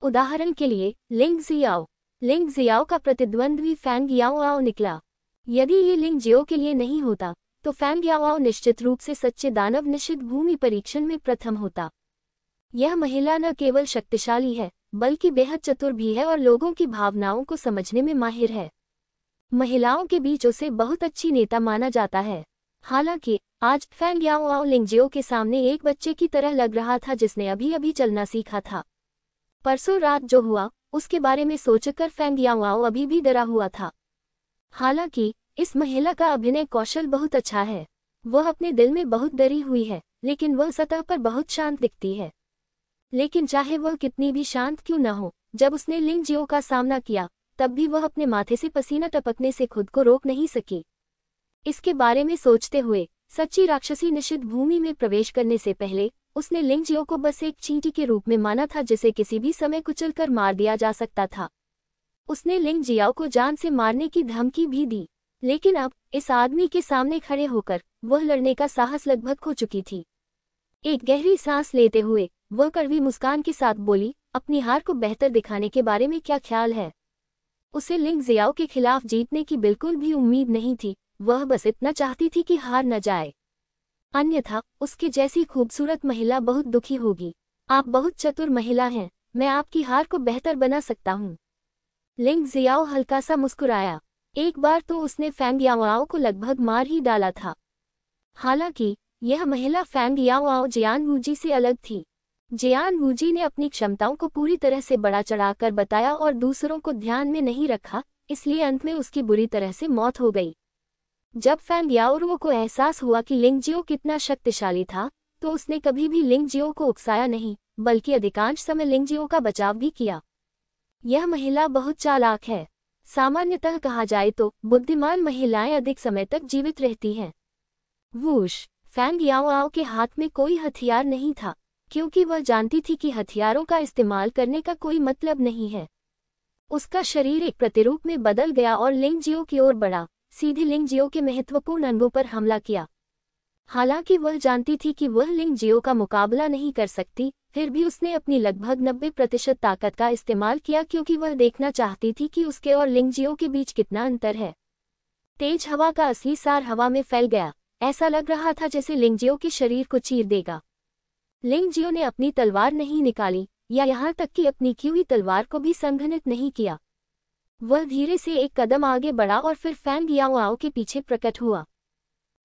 उदाहरण के लिए लिंग जियाओ का प्रतिद्वंद्वी फैंग याओआओ निकला। यदि ये लिंग जियो के लिए नहीं होता तो फैंग याओआओ निश्चित रूप से सच्चे दानव निषिद्ध भूमि परीक्षण में प्रथम होता। यह महिला न केवल शक्तिशाली है बल्कि बेहद चतुर भी है और लोगों की भावनाओं को समझने में माहिर है। महिलाओं के बीच उसे बहुत अच्छी नेता माना जाता है। हालांकि आज फैंग याओआओ लिंग जियो के सामने एक बच्चे की तरह लग रहा था जिसने अभी अभी चलना सीखा था। परसों रात जो हुआ उसके बारे में सोचकर फैंग याओआओ अभी भी डरा हुआ था। हालांकि इस महिला का अभिनय कौशल बहुत अच्छा है। वह अपने दिल में बहुत डरी हुई है, लेकिन वह सतह पर बहुत शांत दिखती है। लेकिन चाहे वह कितनी भी शांत क्यों न हो, जब उसने लिंग जियो का सामना किया तब भी वह अपने माथे से पसीना टपकने से खुद को रोक नहीं सकी। इसके बारे में सोचते हुए सच्ची राक्षसी निषिद्ध भूमि में प्रवेश करने से पहले उसने लिंग जियो को बस एक चींटी के रूप में माना था जिसे किसी भी समय कुचलकर मार दिया जा सकता था। उसने लिंग जियाओ को जान से मारने की धमकी भी दी, लेकिन अब इस आदमी के सामने खड़े होकर वह लड़ने का साहस लगभग खो चुकी थी। एक गहरी सांस लेते हुए वह कड़वी मुस्कान के साथ बोली, अपनी हार को बेहतर दिखाने के बारे में क्या ख्याल है? उसे लिंग जियाओ के खिलाफ जीतने की बिल्कुल भी उम्मीद नहीं थी, वह बस इतना चाहती थी कि हार न जाए, अन्यथा उसके जैसी खूबसूरत महिला बहुत दुखी होगी। आप बहुत चतुर महिला हैं, मैं आपकी हार को बेहतर बना सकता हूँ। लिंग जियाओ हल्का सा मुस्कुराया। एक बार तो उसने फैंग याओआओ को लगभग मार ही डाला था। हालांकि यह महिला फैंग याओआओ जियान वूजी से अलग थी। जियान वूजी ने अपनी क्षमताओं को पूरी तरह से बढ़ा चढ़ाकर बताया और दूसरों को ध्यान में नहीं रखा, इसलिए अंत में उसकी बुरी तरह से मौत हो गई। जब फैंग याओरुओ को एहसास हुआ कि लिंग जियो कितना शक्तिशाली था, तो उसने कभी भी लिंग जियो को उकसाया नहीं, बल्कि अधिकांश समय लिंग जियो का बचाव भी किया। यह महिला बहुत चालाक है। सामान्यतः कहा जाए तो बुद्धिमान महिलाएं अधिक समय तक जीवित रहती हैं। वूश, फैंग याओआओ के हाथ में कोई हथियार नहीं था, क्योंकि वह जानती थी कि हथियारों का इस्तेमाल करने का कोई मतलब नहीं है। उसका शरीर एक प्रतिरूप में बदल गया और लिंग जियो की ओर बढ़ा, सीधे लिंग जियो के महत्वपूर्ण अंगों पर हमला किया। हालांकि वह जानती थी कि वह लिंग जियो का मुकाबला नहीं कर सकती, फिर भी उसने अपनी लगभग 90% ताकत का इस्तेमाल किया क्योंकि वह देखना चाहती थी कि उसके और लिंग जियो के बीच कितना अंतर है। तेज हवा का असली सार हवा में फैल गया। ऐसा लग रहा था जैसे लिंग जियो के शरीर को चीर देगा। लिंग जियो ने अपनी तलवार नहीं निकाली, या यहाँ तक कि अपनी की हुई तलवार को भी संघनित नहीं किया। वह धीरे से एक कदम आगे बढ़ा और फिर फैंग याओआओ के पीछे प्रकट हुआ।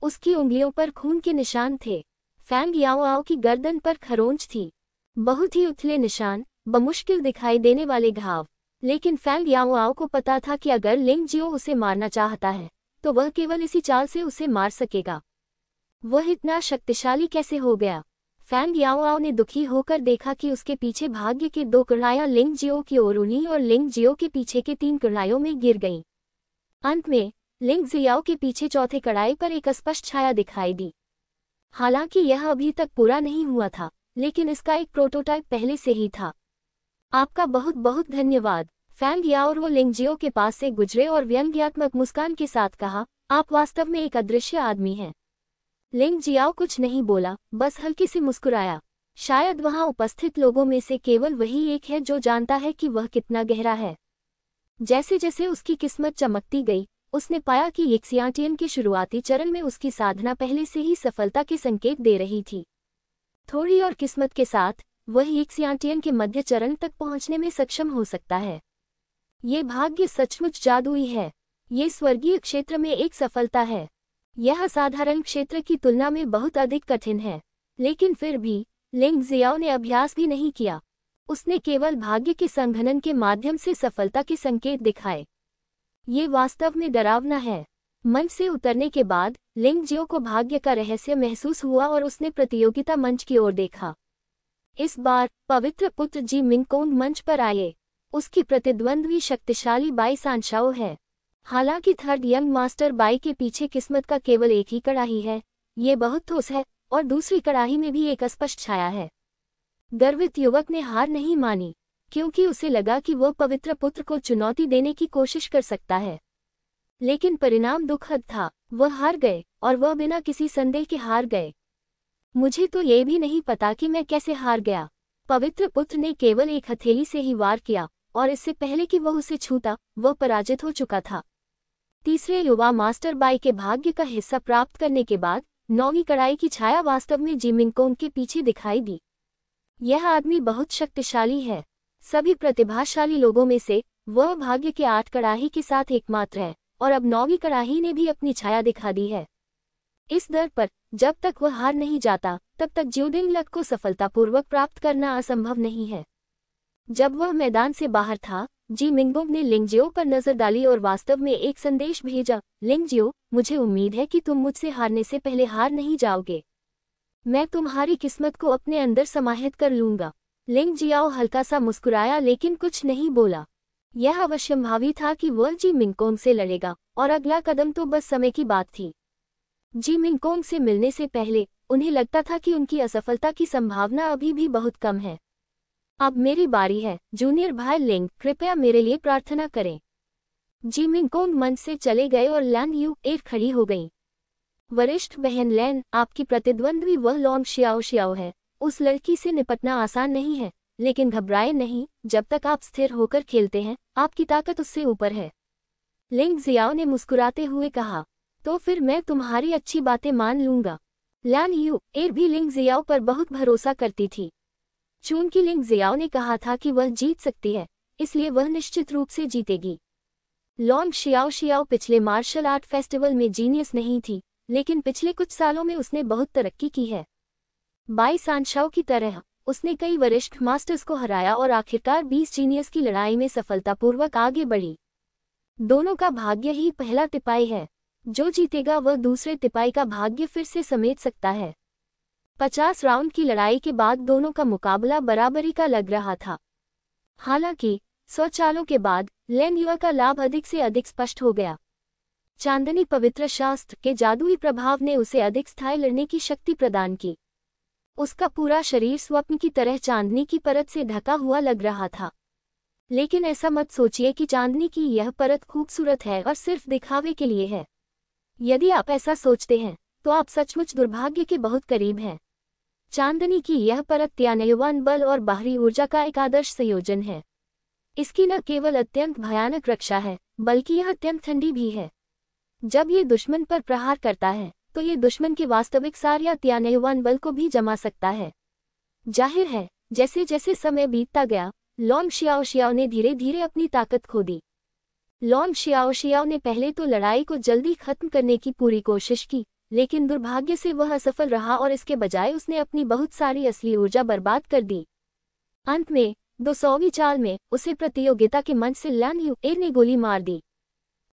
उसकी उंगलियों पर खून के निशान थे। फैंग याओआओ की गर्दन पर खरोंच थी, बहुत ही उथले निशान, बमुश्किल दिखाई देने वाले घाव। लेकिन फैंग याओआओ को पता था कि अगर लिंग जियो उसे मारना चाहता है तो वह केवल इसी चाल से उसे मार सकेगा। वह इतना शक्तिशाली कैसे हो गया? फैंग याओआओ ने दुखी होकर देखा कि उसके पीछे भाग्य के 2 कड़ाइयाँ लिंग जियो की ओर उन्हीं और लिंग जियो के पीछे के 3 कड़ाइयों में गिर गईं। अंत में लिंग जियाओ के पीछे चौथे कड़ाई पर एक स्पष्ट छाया दिखाई दी। हालांकि यह अभी तक पूरा नहीं हुआ था, लेकिन इसका एक प्रोटोटाइप पहले से ही था। आपका बहुत बहुत धन्यवाद। फैंग याओआओ लिंग जियो के पास से गुजरे और व्यंग्यात्मक मुस्कान के साथ कहा, आप वास्तव में एक अदृश्य आदमी हैं। लिंग जियाओ कुछ नहीं बोला, बस हल्के से मुस्कुराया। शायद वहां उपस्थित लोगों में से केवल वही एक है जो जानता है कि वह कितना गहरा है। जैसे जैसे उसकी किस्मत चमकती गई, उसने पाया कि यिक्सियांटियन के शुरुआती चरण में उसकी साधना पहले से ही सफलता के संकेत दे रही थी। थोड़ी और किस्मत के साथ वह यिक्सियांटियन के मध्य चरण तक पहुंचने में सक्षम हो सकता है। ये भाग्य सचमुच जादुई है। ये स्वर्गीय क्षेत्र में एक सफलता है। यह साधारण क्षेत्र की तुलना में बहुत अधिक कठिन है, लेकिन फिर भी लिंग जियाओ ने अभ्यास भी नहीं किया। उसने केवल भाग्य के संघनन के माध्यम से सफलता के संकेत दिखाए। ये वास्तव में डरावना है। मंच से उतरने के बाद लिंग जियो को भाग्य का रहस्य महसूस हुआ और उसने प्रतियोगिता मंच की ओर देखा। इस बार पवित्र पुत्र जी मिंगकोंग मंच पर आए। उसकी प्रतिद्वंद्वी शक्तिशाली बाई सांशाओ है। हालांकि थर्ड यंग मास्टर बाई के पीछे किस्मत का केवल एक ही कड़ाही है, ये बहुत ठोस है, और दूसरी कड़ाही में भी एक स्पष्ट छाया है। गर्वित युवक ने हार नहीं मानी, क्योंकि उसे लगा कि वह पवित्र पुत्र को चुनौती देने की कोशिश कर सकता है। लेकिन परिणाम दुखद था, वह हार गए, और वह बिना किसी संदेह के हार गए। मुझे तो ये भी नहीं पता कि मैं कैसे हार गया। पवित्र पुत्र ने केवल एक हथेली से ही वार किया, और इससे पहले कि वह उसे छूता, वह पराजित हो चुका था। तीसरे युवा मास्टर बाई के भाग्य का हिस्सा प्राप्त करने के बाद 9वीं कड़ाई की छाया वास्तव में जी मिंगकोंग के पीछे दिखाई दी। यह आदमी बहुत शक्तिशाली है। सभी प्रतिभाशाली लोगों में से वह भाग्य के 8 कड़ाही के साथ एकमात्र है, और अब 9वीं कड़ाही ने भी अपनी छाया दिखा दी है। इस दर पर जब तक वह हार नहीं जाता, तब तक ज्यूडिंग लक को सफलतापूर्वक प्राप्त करना असंभव नहीं है। जब वह मैदान से बाहर था, जी मिंगकोंग ने लिंगजियो पर नजर डाली और वास्तव में एक संदेश भेजा, लिंगजियो, मुझे उम्मीद है कि तुम मुझसे हारने से पहले हार नहीं जाओगे। मैं तुम्हारी किस्मत को अपने अंदर समाहित कर लूंगा। लिंग जियाओ हल्का सा मुस्कुराया लेकिन कुछ नहीं बोला। यह अवश्यंभावी था कि वह जी मिंगकोंग से लड़ेगा, और अगला कदम तो बस समय की बात थी। जी मिंगकोंग से मिलने से पहले उन्हें लगता था कि उनकी असफलता की संभावना अभी भी बहुत कम है। अब मेरी बारी है, जूनियर भाई लिंग, कृपया मेरे लिए प्रार्थना करें। जी मिंगकोंग मंच से चले गए और लैन यू एर खड़ी हो गईं। वरिष्ठ बहन लैन, आपकी प्रतिद्वंद्वी वह लॉन्ग शियाओ शियाओ है। उस लड़की से निपटना आसान नहीं है, लेकिन घबराए नहीं, जब तक आप स्थिर होकर खेलते हैं, आपकी ताकत उससे ऊपर है। लिंग जियाओ ने मुस्कुराते हुए कहा, तो फिर मैं तुम्हारी अच्छी बातें मान लूंगा। लैन यू एर भी लिंग जियाओ पर बहुत भरोसा करती थी। चूंकि लिंग जियाओ ने कहा था कि वह जीत सकती है, इसलिए वह निश्चित रूप से जीतेगी। लॉन्ग शियाओ शियाओ पिछले मार्शल आर्ट फेस्टिवल में जीनियस नहीं थी, लेकिन पिछले कुछ सालों में उसने बहुत तरक्की की है। बाई सांशाओ की तरह उसने कई वरिष्ठ मास्टर्स को हराया और आखिरकार 20 जीनियस की लड़ाई में सफलतापूर्वक आगे बढ़ी। दोनों का भाग्य ही पहला तिपाई है। जो जीतेगा वह दूसरे तिपाई का भाग्य फिर से समेट सकता है। 50 राउंड की लड़ाई के बाद दोनों का मुकाबला बराबरी का लग रहा था। हालांकि 100 चालों के बाद लैन युआ का लाभ अधिक से अधिक स्पष्ट हो गया। चांदनी पवित्र शास्त्र के जादुई प्रभाव ने उसे अधिक स्थायी लड़ने की शक्ति प्रदान की। उसका पूरा शरीर स्वप्न की तरह चांदनी की परत से ढका हुआ लग रहा था। लेकिन ऐसा मत सोचिए कि चांदनी की यह परत खूबसूरत है और सिर्फ दिखावे के लिए है। यदि आप ऐसा सोचते हैं, तो आप सचमुच दुर्भाग्य के बहुत करीब हैं। चांदनी की यह परत त्यानयुवान बल और बाहरी ऊर्जा का एक आदर्श संयोजन है। इसकी न केवल अत्यंत भयानक रक्षा है, बल्कि यह अत्यंत ठंडी भी है। जब ये दुश्मन पर प्रहार करता है, तो ये दुश्मन के वास्तविक सार या त्यानयुवान बल को भी जमा सकता है। जाहिर है, जैसे जैसे समय बीतता गया, लॉन्ग शियाओ ने धीरे धीरे अपनी ताकत खो दी। लॉन्ग शियाओ ने पहले तो लड़ाई को जल्दी खत्म करने की पूरी कोशिश की, लेकिन दुर्भाग्य से वह असफल रहा और इसके बजाय उसने अपनी बहुत सारी असली ऊर्जा बर्बाद कर दी। अंत में 200वीं चाल में उसे प्रतियोगिता के मंच से ल्यान यूएर ने गोली मार दी।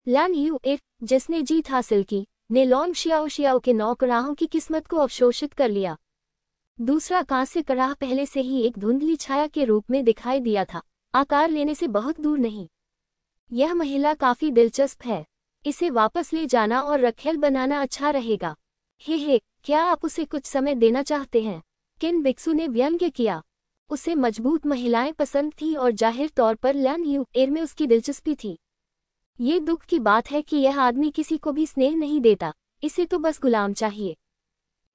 ल्यान यूएर, जिसने जीत हासिल की, ने लॉन्ग शियाओ के 9 कड़ाहों की किस्मत को अवशोषित कर लिया। दूसरा कांस्य कड़ाह पहले से ही एक धुंधली छाया के रूप में दिखाई दिया था, आकार लेने से बहुत दूर नहीं। यह महिला काफी दिलचस्प है, इसे वापस ले जाना और रखेल बनाना अच्छा रहेगा। हे, क्या आप उसे कुछ समय देना चाहते हैं? किन बिक्सू ने व्यंग्य किया। उसे मजबूत महिलाएं पसंद थीं और जाहिर तौर पर ल्यान यूएर में उसकी दिलचस्पी थी। ये दुख की बात है कि यह आदमी किसी को भी स्नेह नहीं देता, इसे तो बस गुलाम चाहिए।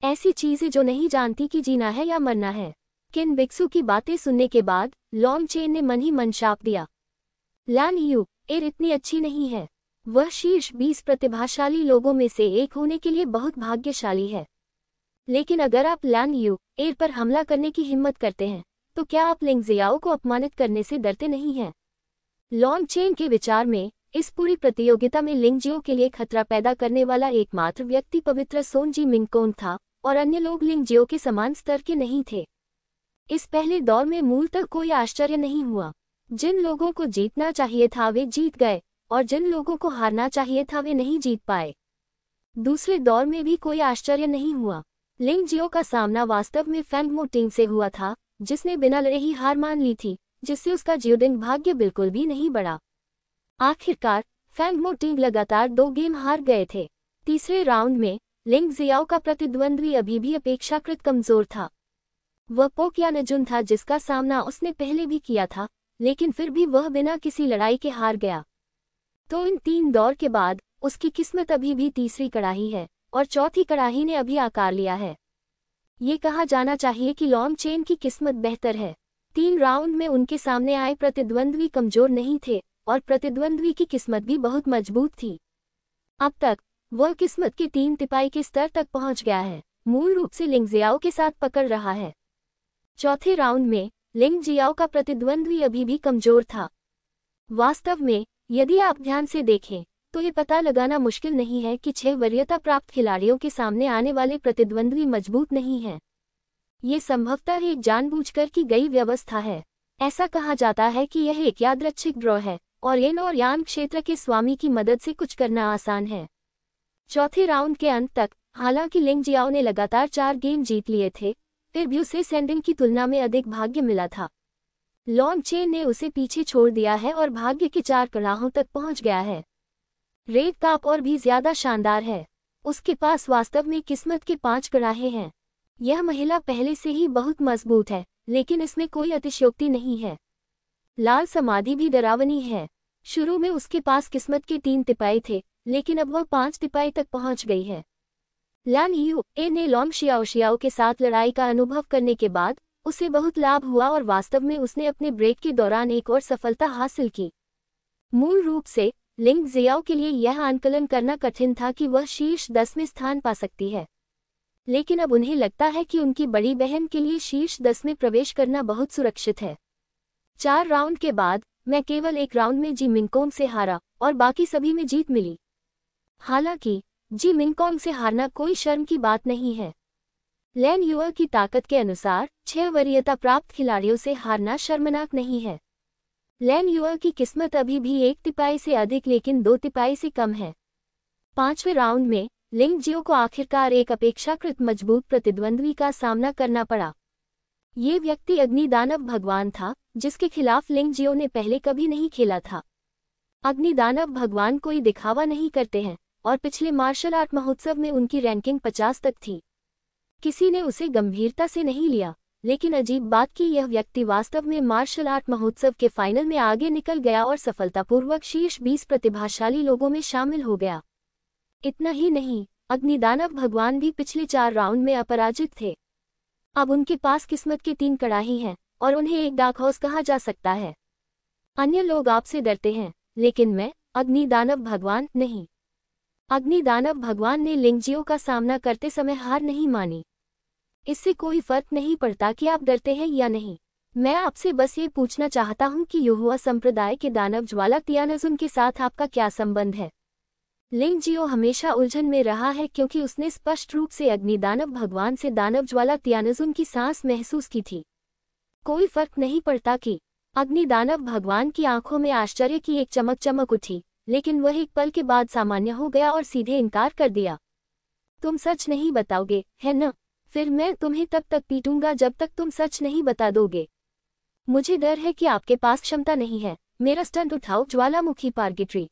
ऐसी चीजें जो नहीं जानती कि जीना है या मरना है। किन बिक्सू की बातें सुनने के बाद लॉन्ग चेन ने मन ही मन शाप दिया। ल्यान यूएर इतनी अच्छी नहीं है। वह शीर्ष 20 प्रतिभाशाली लोगों में से एक होने के लिए बहुत भाग्यशाली है। लेकिन अगर आप ल्यान यूएर पर हमला करने की हिम्मत करते हैं, तो क्या आप लिंग जियाओ को अपमानित करने से डरते नहीं हैं? लॉन्ग चेन के विचार में इस पूरी प्रतियोगिता में लिंग जियो के लिए खतरा पैदा करने वाला एकमात्र व्यक्ति पवित्र सोन जी मिंगकोंग था और अन्य लोग लिंग जियो के समान स्तर के नहीं थे। इस पहले दौर में मूलतः कोई आश्चर्य नहीं हुआ। जिन लोगों को जीतना चाहिए था वे जीत गए और जिन लोगों को हारना चाहिए था वे नहीं जीत पाए। दूसरे दौर में भी कोई आश्चर्य नहीं हुआ। लिंग जियो का सामना वास्तव में फैंग मो टिंग से हुआ था, जिसने बिना लड़े ही हार मान ली थी, जिससे उसका जियोडिंग भाग्य बिल्कुल भी नहीं बढ़ा। आखिरकार फैंग मो टिंग लगातार 2 गेम हार गए थे। तीसरे राउंड में लिंग जियाओ का प्रतिद्वंद्वी अभी भी अपेक्षाकृत कमजोर था। वह पोक यानजुन था जिसका सामना उसने पहले भी किया था, लेकिन फिर भी वह बिना किसी लड़ाई के हार गया। तो इन 3 दौर के बाद उसकी किस्मत अभी भी तीसरी कड़ाही है और चौथी कड़ाही ने अभी आकार लिया है। ये कहा जाना चाहिए कि लॉन्ग चेन की किस्मत बेहतर है। 3 राउंड में उनके सामने आए प्रतिद्वंद्वी कमजोर नहीं थे और प्रतिद्वंद्वी की किस्मत भी बहुत मजबूत थी। अब तक वह किस्मत के 3 तिपाई के स्तर तक पहुंच गया है, मूल रूप से लिंग जियाओ के साथ पकड़ रहा है। चौथे राउंड में लिंग जियाओ का प्रतिद्वंद्वी अभी भी कमजोर था। वास्तव में यदि आप ध्यान से देखें तो ये पता लगाना मुश्किल नहीं है कि 6 वरीयता प्राप्त खिलाड़ियों के सामने आने वाले प्रतिद्वंद्वी मजबूत नहीं हैं। ये संभवतः एक जानबूझकर की गई व्यवस्था है। ऐसा कहा जाता है कि यह एक यादृच्छिक ड्रॉ है और येन और यान क्षेत्र के स्वामी की मदद से कुछ करना आसान है। चौथे राउंड के अंत तक हालांकि लिंग जियाओ ने लगातार 4 गेम जीत लिए थे, फिर भी उसे सेंडिंग की तुलना में अधिक भाग्य मिला था। लॉन्ग चेन ने उसे पीछे छोड़ दिया है और भाग्य के 4 कड़ाहों तक पहुंच गया है। रेड काप और भी ज्यादा शानदार है। उसके पास वास्तव में किस्मत के 5 कड़ाहे हैं। यह महिला पहले से ही बहुत मजबूत है, लेकिन इसमें कोई अतिशयोक्ति नहीं है। लाल समाधि भी डरावनी है। शुरू में उसके पास किस्मत के 3 तिपाई थे, लेकिन अब वह 5 तिपाई तक पहुंच गई है। ल्यान यूएर ने लॉन्ग शियाओ के साथ लड़ाई का अनुभव करने के बाद उसे बहुत लाभ हुआ और वास्तव में उसने अपने ब्रेक के दौरान एक और सफलता हासिल की। मूल रूप से लिंग जियाओ के लिए यह आंकलन करना कठिन था कि वह शीर्ष 10 में स्थान पा सकती है, लेकिन अब उन्हें लगता है कि उनकी बड़ी बहन के लिए शीर्ष 10 में प्रवेश करना बहुत सुरक्षित है। 4 राउंड के बाद मैं केवल 1 राउंड में जी मिंगकोंग से हारा और बाकी सभी में जीत मिली। हालांकि जी मिंगकोंग से हारना कोई शर्म की बात नहीं है। ल्यान यूएर की ताकत के अनुसार 6 वरीयता प्राप्त खिलाड़ियों से हारना शर्मनाक नहीं है। ल्यान यूएर की किस्मत अभी भी 1 तिपाई से अधिक लेकिन 2 तिपाई से कम है। 5वें राउंड में लिंग जियो को आखिरकार एक अपेक्षाकृत मजबूत प्रतिद्वंद्वी का सामना करना पड़ा। ये व्यक्ति अग्निदानव भगवान था, जिसके खिलाफ लिंग जियो ने पहले कभी नहीं खेला था। अग्निदानव भगवान कोई दिखावा नहीं करते हैं और पिछले मार्शल आर्ट महोत्सव में उनकी रैंकिंग 50 तक थी। किसी ने उसे गंभीरता से नहीं लिया, लेकिन अजीब बात कि यह व्यक्ति वास्तव में मार्शल आर्ट महोत्सव के फाइनल में आगे निकल गया और सफलतापूर्वक शीर्ष 20 प्रतिभाशाली लोगों में शामिल हो गया। इतना ही नहीं, अग्निदानव भगवान भी पिछले 4 राउंड में अपराजित थे। अब उनके पास किस्मत के 3 कड़ाही हैं और उन्हें एक डार्क हॉर्स कहा जा सकता है। अन्य लोग आपसे डरते हैं, लेकिन मैं अग्निदानव भगवान नहीं। अग्निदानव भगवान ने लिंग जियो का सामना करते समय हार नहीं मानी। इससे कोई फर्क नहीं पड़ता कि आप डरते हैं या नहीं। मैं आपसे बस ये पूछना चाहता हूँ कि युहुआ संप्रदाय के दानव ज्वाला तियानजुन के साथ आपका क्या संबंध है। लिंग जियो हमेशा उलझन में रहा है क्योंकि उसने स्पष्ट रूप से अग्निदानव भगवान से दानव ज्वाला तियानजुन की सांस महसूस की थी। कोई फर्क नहीं पड़ता कि अग्निदानव भगवान की आंखों में आश्चर्य की एक चमक चमक उठी, लेकिन वह एक पल के बाद सामान्य हो गया और सीधे इनकार कर दिया। तुम सच नहीं बताओगे, है न? फिर मैं तुम्हें तब तक पीटूंगा जब तक तुम सच नहीं बता दोगे। मुझे डर है कि आपके पास क्षमता नहीं है। मेरा स्टंट उठाओ, ज्वालामुखी पार्गिट्री।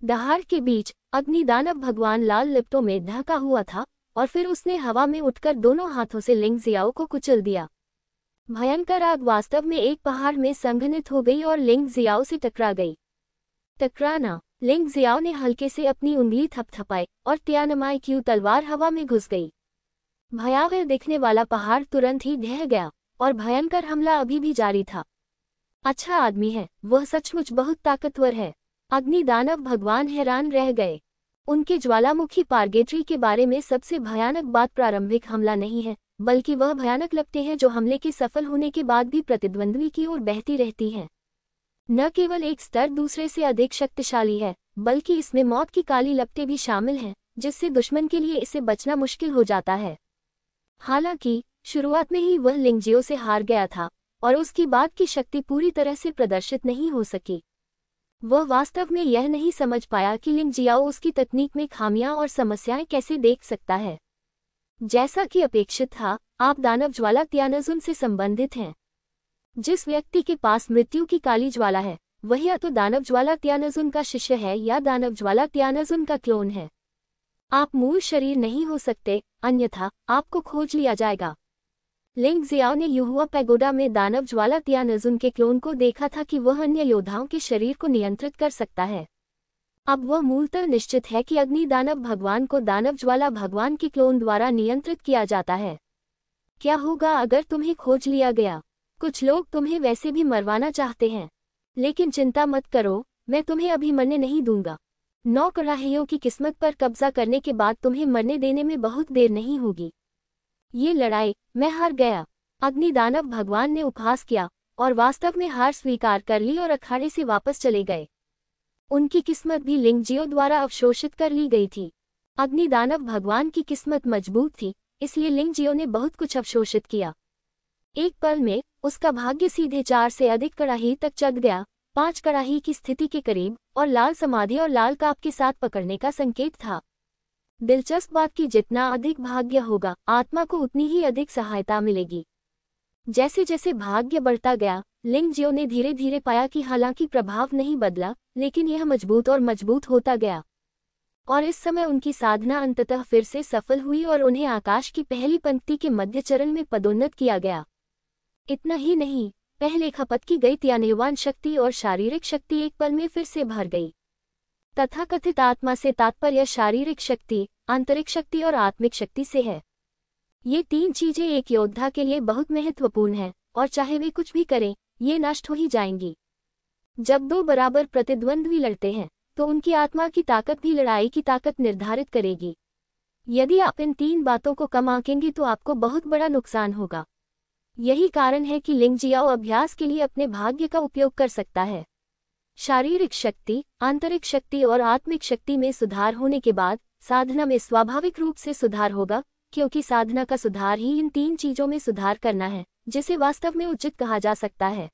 दहाड़ के बीच अग्निदानव भगवान लाल लिपटों में ढका हुआ था और फिर उसने हवा में उठकर दोनों हाथों से लिंग जियाओ को कुचल दिया। भयंकर आग वास्तव में एक पहाड़ में संघनित हो गई और लिंग जियाओ से टकरा गई। टकराना। लिंग जियाओ ने हल्के से अपनी उंगली थपथपाई और तियानमाई की तलवार हवा में घुस गई। भयावह दिखने वाला पहाड़ तुरंत ही ढह गया और भयंकर हमला अभी भी जारी था। अच्छा आदमी है, वह सचमुच बहुत ताकतवर है। अग्निदानव भगवान हैरान रह गए। उनके ज्वालामुखी पार्गेट्री के बारे में सबसे भयानक बात प्रारंभिक हमला नहीं है, बल्कि वह भयानक लपटें हैं जो हमले के सफल होने के बाद भी प्रतिद्वंद्वी की ओर बहती रहती हैं। न केवल एक स्तर दूसरे से अधिक शक्तिशाली है, बल्कि इसमें मौत की काली लपटें भी शामिल हैं, जिससे दुश्मन के लिए इसे बचना मुश्किल हो जाता है। हालांकि शुरुआत में ही वह लिंगजियो से हार गया था और उसकी बाद की शक्ति पूरी तरह से प्रदर्शित नहीं हो सकी। वह वास्तव में यह नहीं समझ पाया कि लिंग जियाओ उसकी तकनीक में खामियां और समस्याएं कैसे देख सकता है। जैसा कि अपेक्षित था, आप दानव ज्वाला तियानजुन से संबंधित हैं। जिस व्यक्ति के पास मृत्यु की काली ज्वाला है, वह या तो दानव ज्वाला तियानजुन का शिष्य है या दानव ज्वाला तियानजुन का क्लोन है। आप मूल शरीर नहीं हो सकते, अन्यथा आपको खोज लिया जाएगा। लिंग जियाओ ने युहुआ पैगोडा में दानव ज्वाला तियानजुन के क्लोन को देखा था कि वह अन्य योद्धाओं के शरीर को नियंत्रित कर सकता है। अब वह मूलतः निश्चित है कि अग्नि दानव भगवान को दानव ज्वाला भगवान के क्लोन द्वारा नियंत्रित किया जाता है। क्या होगा अगर तुम्हें खोज लिया गया? कुछ लोग तुम्हें वैसे भी मरवाना चाहते हैं, लेकिन चिंता मत करो, मैं तुम्हें अभी मरने नहीं दूंगा। 9 कड़ाहियों की किस्मत पर कब्जा करने के बाद तुम्हें मरने देने में बहुत देर नहीं होगी। ये लड़ाई मैं हार गया, अग्निदानव भगवान ने उपहास किया और वास्तव में हार स्वीकार कर ली और अखाड़े से वापस चले गए। उनकी किस्मत भी लिंगजियो द्वारा अवशोषित कर ली गई थी। अग्निदानव भगवान की किस्मत मजबूत थी, इसलिए लिंगजियो ने बहुत कुछ अवशोषित किया। एक पल में उसका भाग्य सीधे 4 से अधिक कड़ाही तक चढ़ गया, 5 कड़ाही की स्थिति के करीब और लाल समाधि और लाल काप के साथ पकड़ने का संकेत था। दिलचस्प बात कि जितना अधिक भाग्य होगा, आत्मा को उतनी ही अधिक सहायता मिलेगी। जैसे जैसे भाग्य बढ़ता गया, लिंगजियो ने धीरे धीरे पाया कि हालांकि प्रभाव नहीं बदला, लेकिन यह मजबूत और मजबूत होता गया। और इस समय उनकी साधना अंततः फिर से सफल हुई और उन्हें आकाश की पहली पंक्ति के मध्य चरण में पदोन्नत किया गया। इतना ही नहीं, पहले खपत की गई त्यान्यवान शक्ति और शारीरिक शक्ति एक पल में फिर से भर गई। तथाकथित आत्मा से तात्पर्य शारीरिक शक्ति, आंतरिक शक्ति और आत्मिक शक्ति से है। ये 3 चीजें एक योद्धा के लिए बहुत महत्वपूर्ण हैं, और चाहे वे कुछ भी करें, ये नष्ट हो ही जाएंगी। जब 2 बराबर प्रतिद्वंद्वी लड़ते हैं, तो उनकी आत्मा की ताकत भी लड़ाई की ताकत निर्धारित करेगी। यदि आप इन 3 बातों को कम आंकेंगे तो आपको बहुत बड़ा नुकसान होगा। यही कारण है कि लिंगजियाओ अभ्यास के लिए अपने भाग्य का उपयोग कर सकता है। शारीरिक शक्ति, आंतरिक शक्ति और आत्मिक शक्ति में सुधार होने के बाद साधना में स्वाभाविक रूप से सुधार होगा, क्योंकि साधना का सुधार ही इन 3 चीजों में सुधार करना है, जिसे वास्तव में उचित कहा जा सकता है।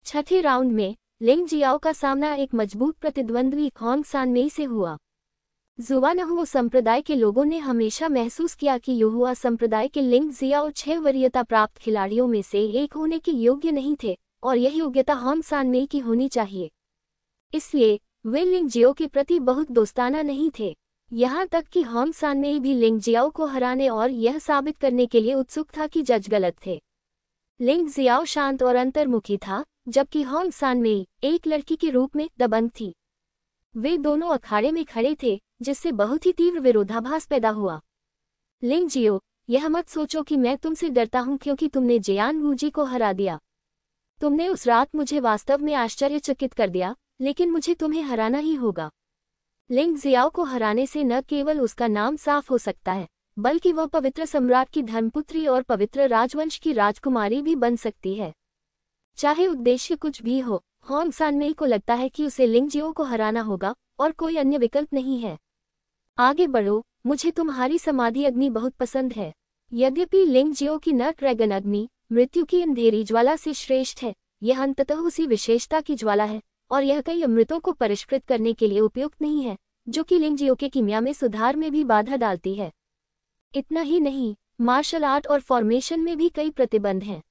छठे राउंड में लिंगजियाओ का सामना एक मजबूत प्रतिद्वंद्वी खोंग सानमेई से हुआ। जुवानहुओ संप्रदाय के लोगों ने हमेशा महसूस किया कि युहुआ संप्रदाय के लिंगजियाओ 6 वरीयता प्राप्त खिलाड़ियों में से एक होने के योग्य नहीं थे, और यह योग्यता होंग सानमेई की होनी चाहिए। इसलिए वे लिंगजियो के प्रति बहुत दोस्ताना नहीं थे। यहाँ तक कि होंग सानमेई भी लिंगजियाओ को हराने और यह साबित करने के लिए उत्सुक था कि जज गलत थे। लिंगजियाओ शांत और अंतर्मुखी था, जबकि होंग सानमेई एक लड़की के रूप में दबंग थी। वे दोनों अखाड़े में खड़े थे, जिससे बहुत ही तीव्र विरोधाभास पैदा हुआ। लिंगजियो, यह मत सोचो कि मैं तुमसे डरता हूं क्योंकि तुमने जियान वूजी को हरा दिया। तुमने उस रात मुझे वास्तव में आश्चर्यचकित कर दिया, लेकिन मुझे तुम्हें हराना ही होगा। लिंगजियाओ को हराने से न केवल उसका नाम साफ हो सकता है, बल्कि वह पवित्र सम्राट की धर्मपुत्री और पवित्र राजवंश की राजकुमारी भी बन सकती है। चाहे उद्देश्य कुछ भी हो, होंग सानमेई को लगता है कि उसे लिंग जियो को हराना होगा और कोई अन्य विकल्प नहीं है। आगे बढ़ो, मुझे तुम्हारी समाधि अग्नि बहुत पसंद है। यद्यपि लिंग जियो की नर ड्रैगन अग्नि मृत्यु की अंधेरी ज्वाला से श्रेष्ठ है, यह अंततः उसी विशेषता की ज्वाला है और यह कई अमृतों को परिष्कृत करने के लिए उपयुक्त नहीं है, जो कि लिंग जियो के कीमिया में सुधार में भी बाधा डालती है। इतना ही नहीं, मार्शल आर्ट और फॉर्मेशन में भी कई प्रतिबंध हैं।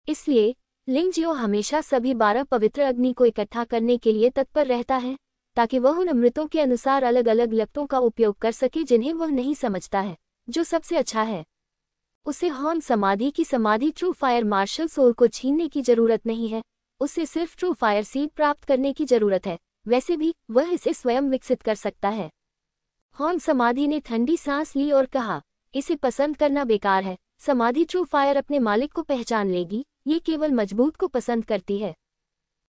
इसलिए लिंग जियो हमेशा सभी 12 पवित्र अग्नि को इकट्ठा करने के लिए तत्पर रहता है, ताकि वह उन अमृतों के अनुसार अलग अलग लक्ष्यों का उपयोग कर सके जिन्हें वह नहीं समझता है जो सबसे अच्छा है। उसे होंग समाधि की समाधि ट्रू फायर मार्शल सोल को छीनने की जरूरत नहीं है, उसे सिर्फ ट्रू फायर सीड प्राप्त करने की जरूरत है। वैसे भी वह इसे स्वयं विकसित कर सकता है। होंग समाधि ने ठंडी सांस ली और कहा, इसे पसंद करना बेकार है। समाधि ट्रू फायर अपने मालिक को पहचान लेगी, ये केवल मजबूत को पसंद करती है।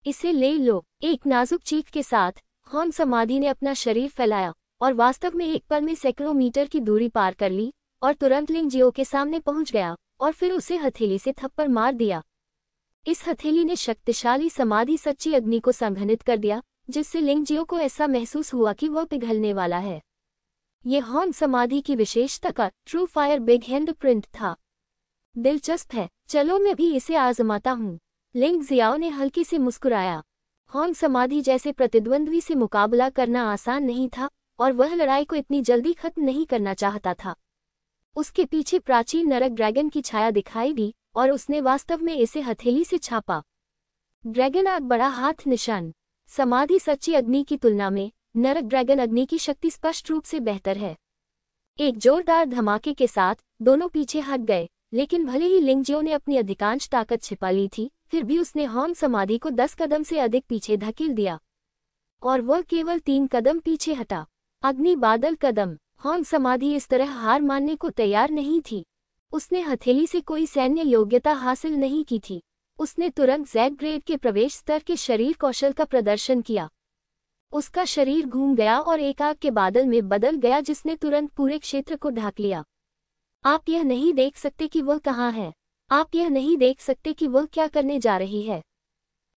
इसे ले लो। एक नाजुक चीख के साथ होंग समाधि ने अपना शरीर फैलाया और वास्तव में एक पल में सैकड़ों मीटर की दूरी पार कर ली और तुरंत लिंग जियो के सामने पहुंच गया और फिर उसे हथेली से थप्पड़ मार दिया। इस हथेली ने शक्तिशाली समाधि सच्ची अग्नि को संघनित कर दिया, जिससे लिंग जियो को ऐसा महसूस हुआ कि वह पिघलने वाला है। ये होंग समाधि की विशेषता का true fire big hand print था। दिलचस्प है, चलो मैं भी इसे आजमाता हूँ। लिंग जियाओ ने हल्के से मुस्कुराया। होंग समाधि जैसे प्रतिद्वंद्वी से मुकाबला करना आसान नहीं था और वह लड़ाई को इतनी जल्दी खत्म नहीं करना चाहता था। उसके पीछे प्राचीन नरक ड्रैगन की छाया दिखाई दी और उसने वास्तव में इसे हथेली से छापा। ड्रैगन आग बड़ा हाथ निशान। समाधि सच्ची अग्नि की तुलना में नरक ड्रैगन अग्नि की शक्ति स्पष्ट रूप से बेहतर है। एक जोरदार धमाके के साथ दोनों पीछे हट गए, लेकिन भले ही लिंग जियो ने अपनी अधिकांश ताकत छिपा ली थी, फिर भी उसने होंग समाधि को 10 कदम से अधिक पीछे धकेल दिया और वह केवल 3 कदम पीछे हटा। अग्नि बादल कदम। होंग समाधि इस तरह हार मानने को तैयार नहीं थी। उसने हथेली से कोई सैन्य योग्यता हासिल नहीं की थी। उसने तुरंत Z ग्रेड के प्रवेश स्तर के शरीर कौशल का प्रदर्शन किया। उसका शरीर घूम गया और एक आग के बादल में बदल गया जिसने तुरंत पूरे क्षेत्र को ढक लिया। आप यह नहीं देख सकते कि वह कहाँ है। आप यह नहीं देख सकते कि वह क्या करने जा रही है।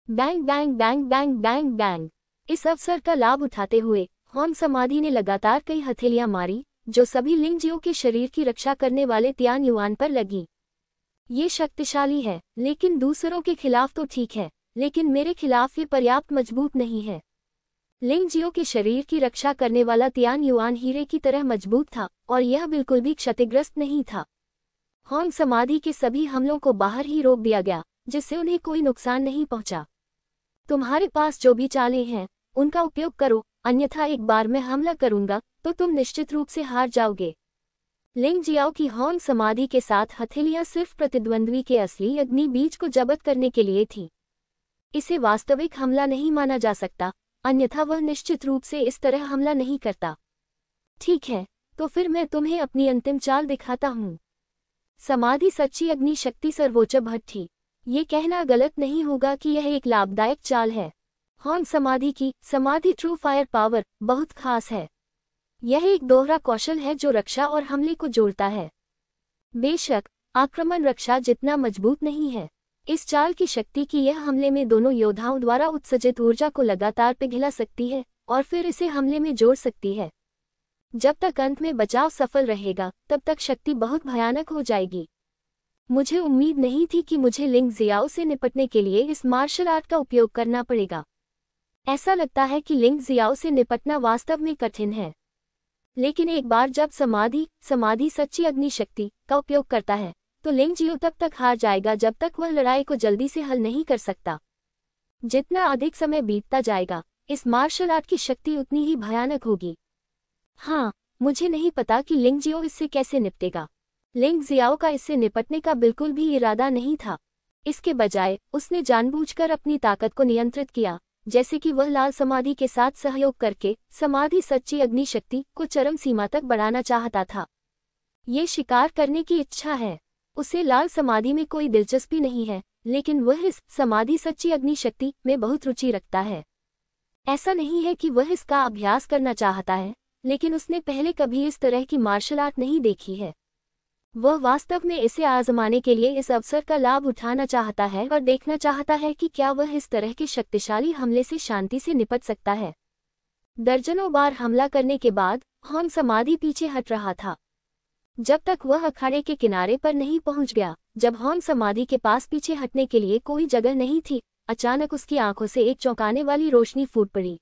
Bang bang bang bang bang bang. इस अवसर का लाभ उठाते हुए होंग समाधि ने लगातार कई हथेलियां मारी, जो सभी लिंग जियो के शरीर की रक्षा करने वाले तियान युआन पर लगी। ये शक्तिशाली है, लेकिन दूसरों के खिलाफ तो ठीक है, लेकिन मेरे खिलाफ ये पर्याप्त मजबूत नहीं है। लिंग जियो के शरीर की रक्षा करने वाला तियान युआन हीरे की तरह मजबूत था और यह बिल्कुल भी क्षतिग्रस्त नहीं था। होंग समाधि के सभी हमलों को बाहर ही रोक दिया गया, जिससे उन्हें कोई नुकसान नहीं पहुंचा। तुम्हारे पास जो भी चालें हैं, उनका उपयोग करो, अन्यथा एक बार मैं हमला करूंगा तो तुम निश्चित रूप से हार जाओगे। लिंग जियाओ की होंग समाधि के साथ हथेलियां सिर्फ प्रतिद्वंद्वी के असली अग्नि बीज को जब्त करने के लिए थी। इसे वास्तविक हमला नहीं माना जा सकता, अन्यथा वह निश्चित रूप से इस तरह हमला नहीं करता। ठीक है, तो फिर मैं तुम्हें अपनी अंतिम चाल दिखाता हूँ। समाधि सच्ची अग्नि शक्ति सर्वोच्च भट्ट थी। ये कहना गलत नहीं होगा कि यह एक लाभदायक चाल है। होंग समाधि की समाधि ट्रू फायर पावर बहुत खास है। यह एक दोहरा कौशल है जो रक्षा और हमले को जोड़ता है। बेशक आक्रमण रक्षा जितना मजबूत नहीं है, इस चाल की शक्ति की यह हमले में दोनों योद्धाओं द्वारा उत्सर्जित ऊर्जा को लगातार पिघला सकती है और फिर इसे हमले में जोड़ सकती है। जब तक अंत में बचाव सफल रहेगा, तब तक शक्ति बहुत भयानक हो जाएगी। मुझे उम्मीद नहीं थी कि मुझे लिंग जियाओ से निपटने के लिए इस मार्शल आर्ट का उपयोग करना पड़ेगा। ऐसा लगता है कि लिंग जियाओ से निपटना वास्तव में कठिन है, लेकिन एक बार जब समाधि सच्ची अग्नि शक्ति का उपयोग करता है, तो लिंग जियो तब तक हार जाएगा जब तक वह लड़ाई को जल्दी से हल नहीं कर सकता। जितना अधिक समय बीतता जाएगा, इस मार्शल आर्ट की शक्ति उतनी ही भयानक होगी। हाँ, मुझे नहीं पता कि लिंग जियो इससे कैसे निपटेगा। लिंग जियाओ का इससे निपटने का बिल्कुल भी इरादा नहीं था। इसके बजाय उसने जानबूझकर अपनी ताकत को नियंत्रित किया, जैसे कि वह लाल समाधि के साथ सहयोग करके समाधि सच्ची अग्नि शक्ति को चरम सीमा तक बढ़ाना चाहता था। ये शिकार करने की इच्छा है। उसे लाल समाधि में कोई दिलचस्पी नहीं है, लेकिन वह इस समाधि सच्ची अग्नि शक्ति में बहुत रुचि रखता है। ऐसा नहीं है कि वह इसका अभ्यास करना चाहता है, लेकिन उसने पहले कभी इस तरह की मार्शल आर्ट नहीं देखी है। वह वास्तव में इसे आजमाने के लिए इस अवसर का लाभ उठाना चाहता है और देखना चाहता है कि क्या वह इस तरह के शक्तिशाली हमले से शांति से निपट सकता है। दर्जनों बार हमला करने के बाद हॉन समाधि पीछे हट रहा था, जब तक वह अखाड़े के किनारे पर नहीं पहुंच गया। जब हॉन समाधि के पास पीछे हटने के लिए कोई जगह नहीं थी, अचानक उसकी आंखों से एक चौंकाने वाली रोशनी फूट पड़ी।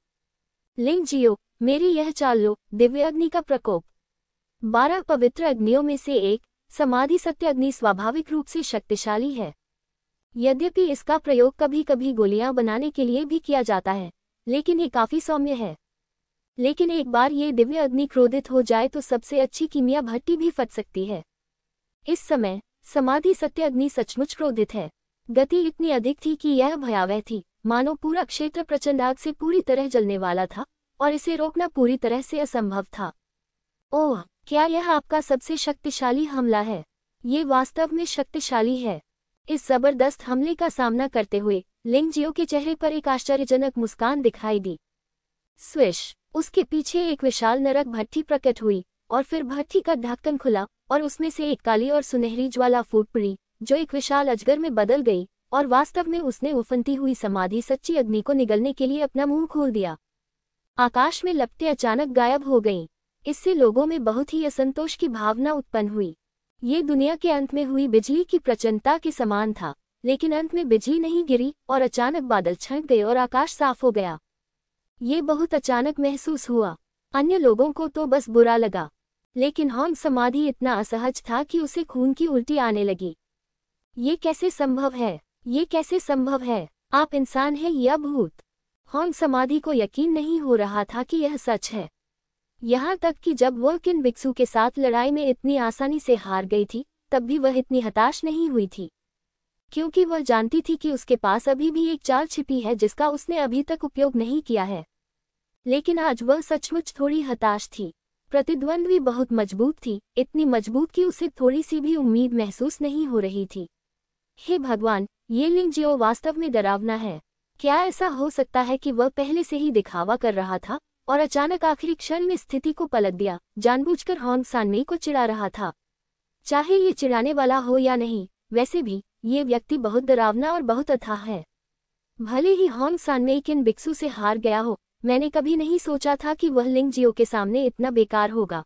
लिंग जियो, मेरी यह चाल लो, दिव्य अग्नि का प्रकोप। 12 पवित्र अग्नियों में से एक समाधि सत्य अग्नि स्वाभाविक रूप से शक्तिशाली है। यद्यपि इसका प्रयोग कभी कभी गोलियां बनाने के लिए भी किया जाता है, लेकिन ये काफी सौम्य है। लेकिन एक बार ये दिव्य अग्नि क्रोधित हो जाए तो सबसे अच्छी कीमिया भट्टी भी फट सकती है। इस समय समाधि सत्य अग्नि सचमुच क्रोधित है। गति इतनी अधिक थी कि यह भयावह थी, मानो पूरा क्षेत्र प्रचंड आग से पूरी तरह जलने वाला था और इसे रोकना पूरी तरह से असंभव था। ओह, क्या यह आपका सबसे शक्तिशाली हमला है? ये वास्तव में शक्तिशाली है। इस जबरदस्त हमले का सामना करते हुए लिंग जियो के चेहरे पर एक आश्चर्यजनक मुस्कान दिखाई दी। स्विश, उसके पीछे एक विशाल नरक भट्ठी प्रकट हुई और फिर भट्ठी का ढक्कन खुला और उसमें से एक काली और सुनहरी ज्वाला फूट पड़ी, जो एक विशाल अजगर में बदल गई और वास्तव में उसने उफनती हुई समाधि सच्ची अग्नि को निगलने के लिए अपना मुंह खोल दिया। आकाश में लपटें अचानक गायब हो गईं। इससे लोगों में बहुत ही असंतोष की भावना उत्पन्न हुई। ये दुनिया के अंत में हुई बिजली की प्रचंडता के समान था, लेकिन अंत में बिजली नहीं गिरी और अचानक बादल छंट गए और आकाश साफ हो गया। ये बहुत अचानक महसूस हुआ। अन्य लोगों को तो बस बुरा लगा, लेकिन हॉन समाधि इतना असहज था कि उसे खून की उल्टी आने लगी। ये कैसे संभव है? ये कैसे संभव है? आप इंसान हैं या भूत? हॉन समाधि को यकीन नहीं हो रहा था कि यह सच है। यहाँ तक कि जब वह किन भिक्षु के साथ लड़ाई में इतनी आसानी से हार गई थी, तब भी वह इतनी हताश नहीं हुई थी, क्योंकि वह जानती थी कि उसके पास अभी भी एक चाल छिपी है जिसका उसने अभी तक उपयोग नहीं किया है। लेकिन आज वह सचमुच थोड़ी हताश थी। प्रतिद्वंद्वी बहुत मजबूत थी, इतनी मजबूत कि उसे थोड़ी सी भी उम्मीद महसूस नहीं हो रही थी। हे भगवान, ये लिंग जियो वास्तव में डरावना है। क्या ऐसा हो सकता है कि वह पहले से ही दिखावा कर रहा था और अचानक आखिरी क्षण में स्थिति को पलट दिया, जानबूझकर हॉन्ग सानमेई को चिढ़ा रहा था? चाहे ये चिढ़ाने वाला हो या नहीं, वैसे भी ये व्यक्ति बहुत डरावना और बहुत अथाह है। भले ही हॉन्ग सानमेई किन भिक्षु से हार गया हो, मैंने कभी नहीं सोचा था कि वह लिंग जियो के सामने इतना बेकार होगा।